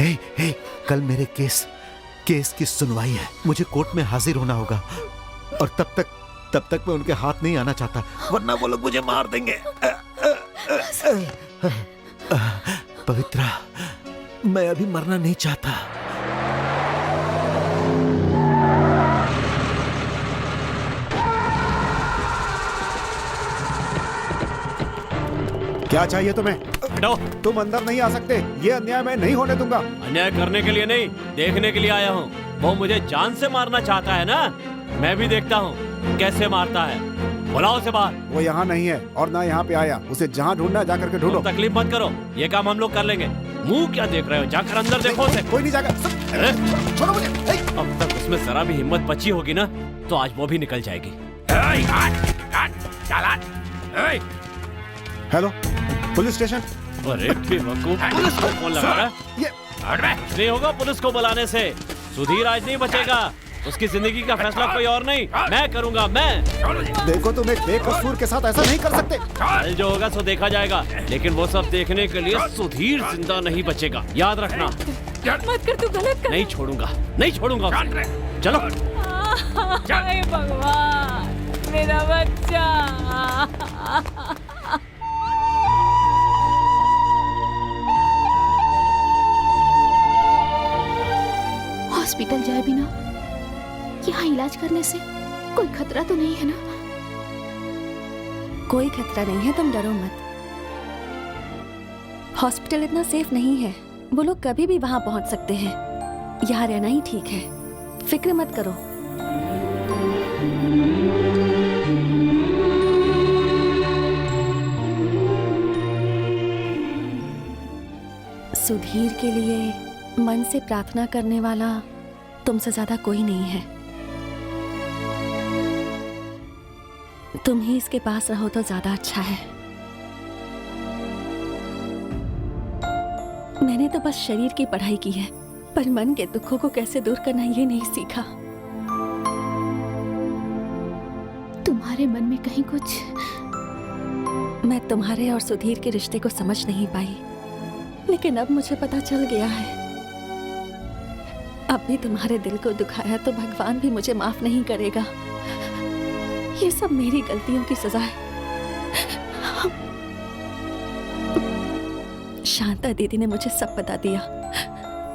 S2: हे, कल मेरे केस की सुनवाई है। मुझे कोर्ट में हाजिर होना होगा, और तब तक मैं उनके हाथ नहीं आना चाहता, वरना वो लोग मुझे मार देंगे। पवित्रा, मैं अभी मरना नहीं चाहता।
S7: क्या चाहिए तुम्हें?
S1: हटो।
S7: तुम अंदर नहीं आ सकते। ये अन्याय मैं नहीं होने दूंगा।
S1: अन्याय करने के लिए नहीं, देखने के लिए आया हूँ। वो मुझे जान से मारना चाहता है ना, मैं भी देखता हूँ कैसे मारता है। बुलाओ उसे बाहर।
S7: वो यहाँ नहीं है और ना यहाँ पे आया। उसे जहाँ ढूंढना जाकर के ढूंढो।
S1: तकलीफ मत करो, ये काम हम लोग कर लेंगे। मुंह क्या देख रहे हो, जाकर अंदर देखो उसे।
S7: कोई नहीं जाकर। छोड़ो मुझे।
S1: अब तक उसमें जरा भी हिम्मत बची होगी ना, तो आज वो भी निकल जाएगी।
S7: Hello, police station.
S1: अरे बेवकूफ, पुलिस को फोन लगा रहा है? नहीं होगा पुलिस को बुलाने से। सुधीर आज नहीं बचेगा। उसकी जिंदगी का फैसला कोई और नहीं, मैं करूंगा। मैं
S7: देखो, तुम एक बेकसूर के साथ ऐसा नहीं कर सकते।
S1: कल जो होगा सो देखा जाएगा, लेकिन वो सब देखने के लिए सुधीर जिंदा नहीं बचेगा, याद रखना।
S4: मत कर, तू गलत कर।
S1: नहीं छोड़ूंगा, नहीं छोड़ूंगा उसे। चलो।
S4: हाय भगवान, मेरा बच्चा।
S13: हॉस्पिटल जाए बिना यहाँ इलाज करने से कोई खतरा तो नहीं है ना?
S6: कोई खतरा नहीं है, तुम डरो मत। हॉस्पिटल इतना सेफ नहीं है, वो लोग कभी भी वहां पहुंच सकते हैं। यहाँ रहना ही ठीक है, फिक्र मत करो। सुधीर के लिए मन से प्रार्थना करने वाला तुमसे ज्यादा कोई नहीं है। तुम ही इसके पास रहो तो ज्यादा अच्छा है। मैंने तो बस शरीर की पढ़ाई की है, पर मन के दुखों को कैसे दूर करना ये नहीं सीखा।
S13: तुम्हारे मन में कहीं कुछ।
S6: मैं तुम्हारे और सुधीर के रिश्ते को समझ नहीं पाई, लेकिन अब मुझे पता चल गया है। अब भी तुम्हारे दिल को दुखाया तो भगवान भी मुझे माफ नहीं करेगा। ये सब मेरी गलतियों की सजा है। शांता दीदी ने मुझे सब बता दिया।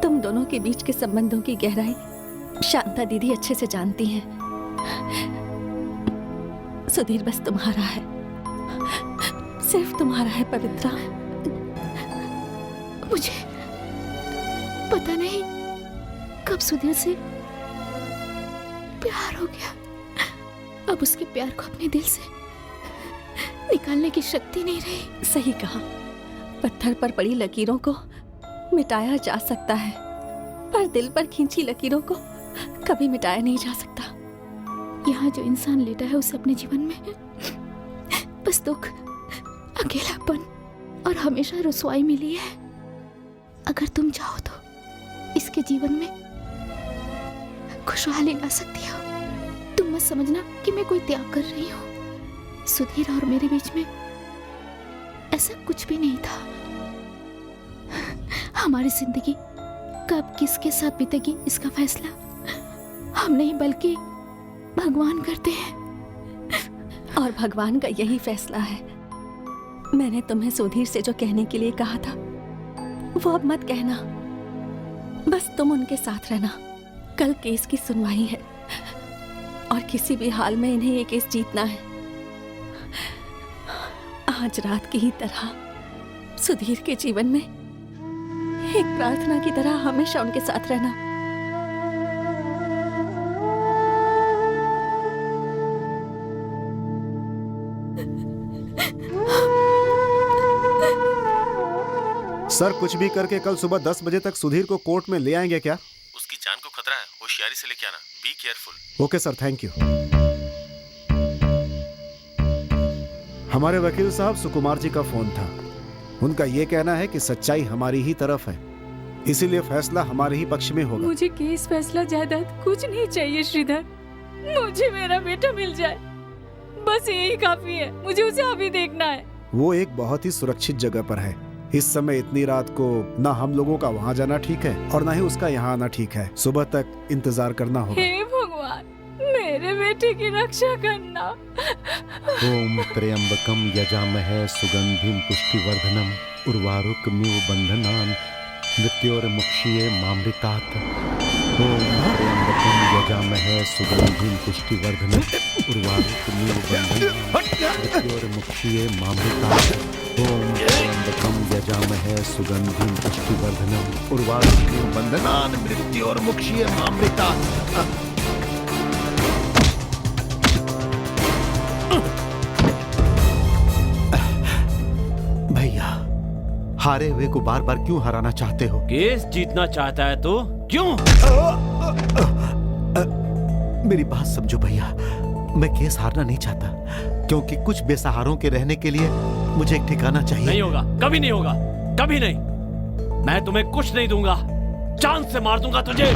S6: तुम दोनों के बीच के संबंधों की गहराई शांता दीदी अच्छे से जानती हैं। सुधीर बस तुम्हारा है, सिर्फ तुम्हारा है पवित्रा।
S13: मुझे पता नहीं कब सुधीर से प्यार हो गया। अब उसके प्यार को अपने दिल से निकालने की शक्ति नहीं रही।
S6: सही कहा, पत्थर पर पड़ी लकीरों को मिटाया जा सकता है, पर दिल पर खींची लकीरों को कभी मिटाया नहीं जा सकता।
S13: यहाँ जो इंसान लेटा है उसे अपने जीवन में बस दुख, अकेलापन और हमेशा रुसवाई मिली है। अगर तुम चाहो तो इसके जीवन में खुशहाली ला सकती हो। तुम मत समझना कि मैं कोई त्याग कर रही हूँ। सुधीर और मेरे बीच में ऐसा कुछ भी नहीं था। हमारी जिंदगी कब किसके साथ बीतेगी इसका फैसला हम नहीं बल्कि भगवान करते हैं।
S6: और भगवान का यही फैसला है। मैंने तुम्हें सुधीर से जो कहने के लिए कहा था वो अब मत कहना। बस तुम उनके साथ रहना। कल केस की सुनवाई है और किसी भी हाल में इन्हें ये केस जीतना है। आज रात की ही तरह सुधीर के जीवन में एक प्रार्थना की तरह हमेशा उनके साथ रहना।
S7: सर कुछ भी करके कल सुबह 10 बजे तक सुधीर को कोर्ट में ले आएंगे क्या?
S3: उसकी जान को खतरा है, होशियारी से लेके आना। Be careful.
S7: Okay sir, thank you. हमारे वकील साहब सुकुमार जी का फोन था। उनका ये कहना है कि सच्चाई हमारी ही तरफ है, इसीलिए फैसला हमारे ही पक्ष में होगा।
S4: मुझे केस फैसला जायदाद कुछ नहीं चाहिए श्रीधर। मुझे मेरा बेटा मिल जाए, बस यही काफी है। मुझे उसे अभी देखना है।
S7: वो एक बहुत ही सुरक्षित जगह पर है। इस समय इतनी रात को ना हम लोगों का वहाँ जाना ठीक है और ना ही उसका यहाँ आना ठीक है। सुबह तक इंतजार करना होगा।
S4: हे भगवान, मेरे बेटे की रक्षा करना।
S2: ओम त्र्यंबकम यजामहे सुगंधिम पुष्टिवर्धनम उर्वारुकमिव बंधनान् मृत्योर्मुक्षीये मामृतात्। ओम त्र्यंबकम यजामहे सुगंधिम पुष्टिवर्धनम उर्वारुकमिव बंधनान् मृत्योर्मुक्षीये मामृतात्। ओम त्र्यंबकम यजामहे सुगंधिम पुष्टिवर्धनम उर्वारुकमिव बंधनान् मृत्योर्मुक्षीये मामृतात्। भैया, हारे हुए को बार बार क्यों हराना चाहते हो?
S1: केस जीतना चाहता है तो क्यों?
S2: मेरी बात समझो भैया, मैं केस हारना नहीं चाहता, क्योंकि कुछ बेसहारों के रहने के लिए मुझे एक ठिकाना चाहिए।
S1: नहीं होगा, कभी नहीं होगा, कभी नहीं। मैं तुम्हें कुछ नहीं दूंगा, चांद से मार दूंगा तुझे।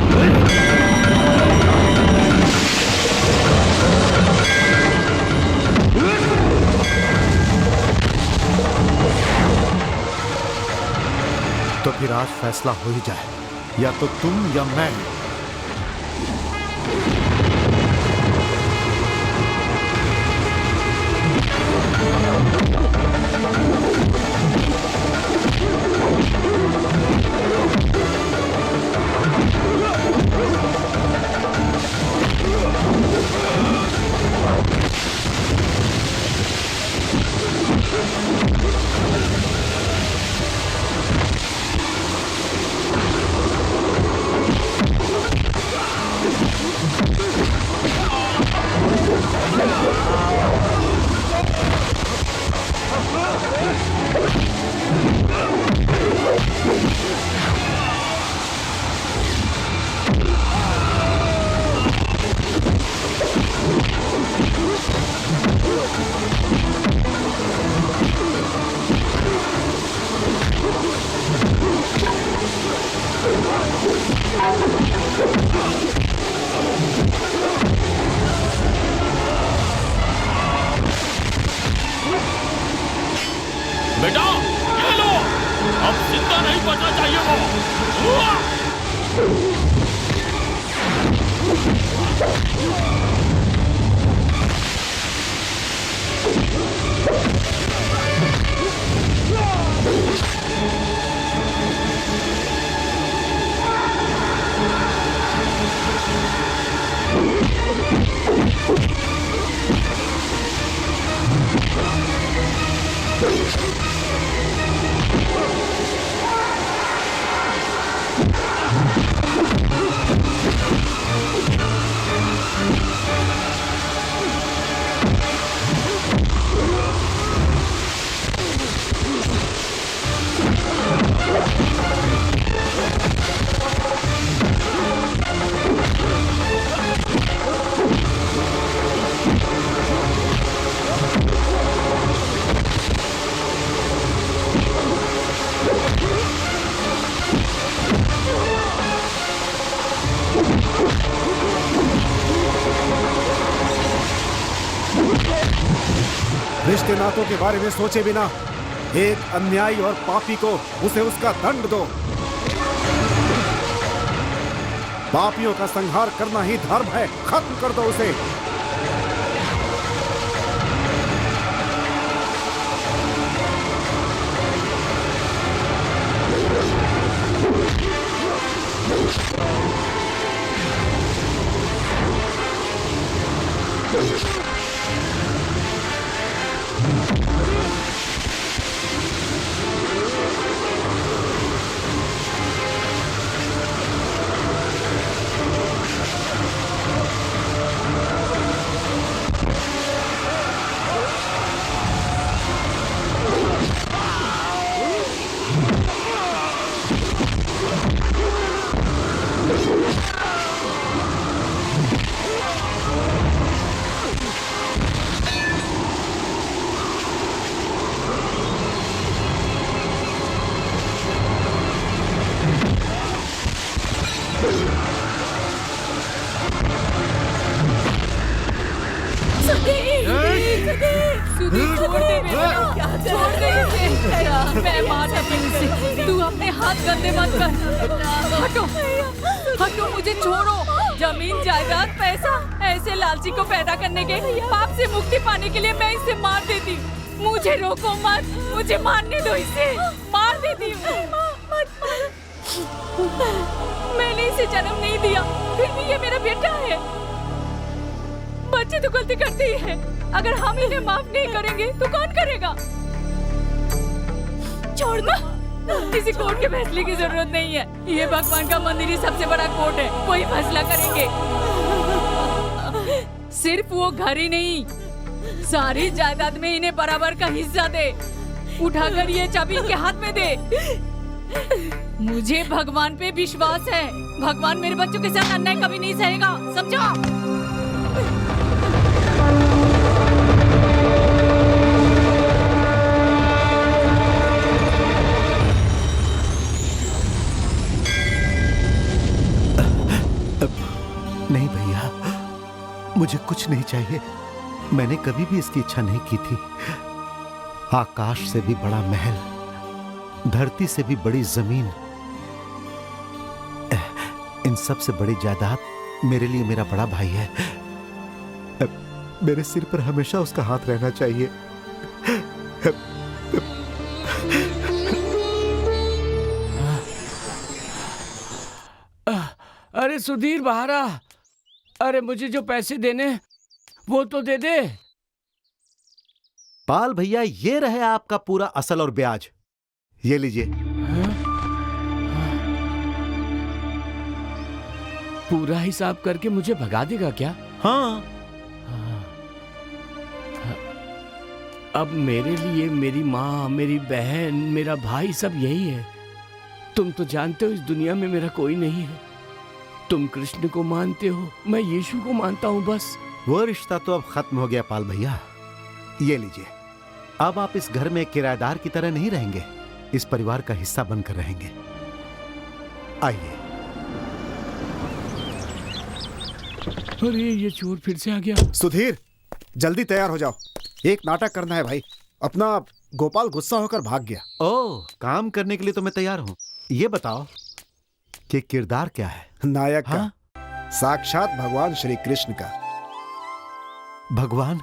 S2: तो फिर आज फैसला हो ही जाए, या तो तुम या मैं।
S3: बेटा ये लो, अब जिंदा नहीं बचना चाहिए वो।
S7: रिश्ते नातों के बारे में सोचे बिना एक अन्यायी और पापी को उसे उसका दंड दो। पापियों का संहार करना ही धर्म है, खत्म कर दो उसे।
S4: मार तकलीफ से। तू अपने हाथ गंदे मत कर। हटो हटो, मुझे छोड़ो। जमीन जायदाद पैसा ऐसे लालची को पैदा करने के पाप से मुक्ति पाने के लिए मैं इसे मार देती। मुझे रोको मत, मुझे मारने दो, इसे मार देती हूँ। मैंने इसे जन्म नहीं दिया, फिर भी ये मेरा बेटा है। बच्चे तो गलती करते ही है, अगर हम इन्हें माफ नहीं करेंगे तो कौन करेगा? छोड़ दो, किसी कोर्ट के फैसले की जरूरत नहीं है। ये भगवान का मंदिर ही सबसे बड़ा कोर्ट है, वही फैसला करेंगे। सिर्फ वो घर ही नहीं, सारी जायदाद में इन्हें बराबर का हिस्सा दे। उठाकर ये चाबी इनके हाथ में दे। मुझे भगवान पे विश्वास है, भगवान मेरे बच्चों के साथ अन्याय कभी नहीं सहेगा, समझो?
S2: नहीं भैया, मुझे कुछ नहीं चाहिए। मैंने कभी भी इसकी इच्छा नहीं की थी। आकाश से भी बड़ा महल, धरती से भी बड़ी जमीन, इन सब से बड़ी जायदाद मेरे लिए मेरा बड़ा भाई है। मेरे सिर पर हमेशा उसका हाथ रहना चाहिए।
S9: अरे सुधीर बाहर आ। अरे मुझे जो पैसे देने वो तो दे दे।
S2: पाल भैया, ये रहे आपका पूरा असल और ब्याज, ये लीजिए।
S9: पूरा हिसाब करके मुझे भगा देगा क्या?
S2: हाँ।
S9: अब मेरे लिए मेरी माँ, मेरी बहन, मेरा भाई सब यही है। तुम तो जानते हो इस दुनिया में मेरा कोई नहीं है। तुम कृष्ण को मानते हो, मैं यीशु को मानता हूँ बस।
S2: वो रिश्ता तो अब खत्म हो गया पाल भैया। ये लीजिए, अब आप इस घर में किराएदार की तरह नहीं रहेंगे, इस परिवार का हिस्सा बनकर रहेंगे। आइए।
S9: अरे ये चोर फिर से आ गया।
S7: सुधीर, जल्दी तैयार हो जाओ, एक नाटक करना है भाई। अपना गोपाल गुस्सा होकर भाग गया।
S2: ओह, काम करने के लिए तो मैं तैयार हूँ। ये बताओ कि किरदार क्या है?
S7: नायक
S2: हाँ?
S7: का, साक्षात भगवान श्री कृष्ण का।
S2: भगवान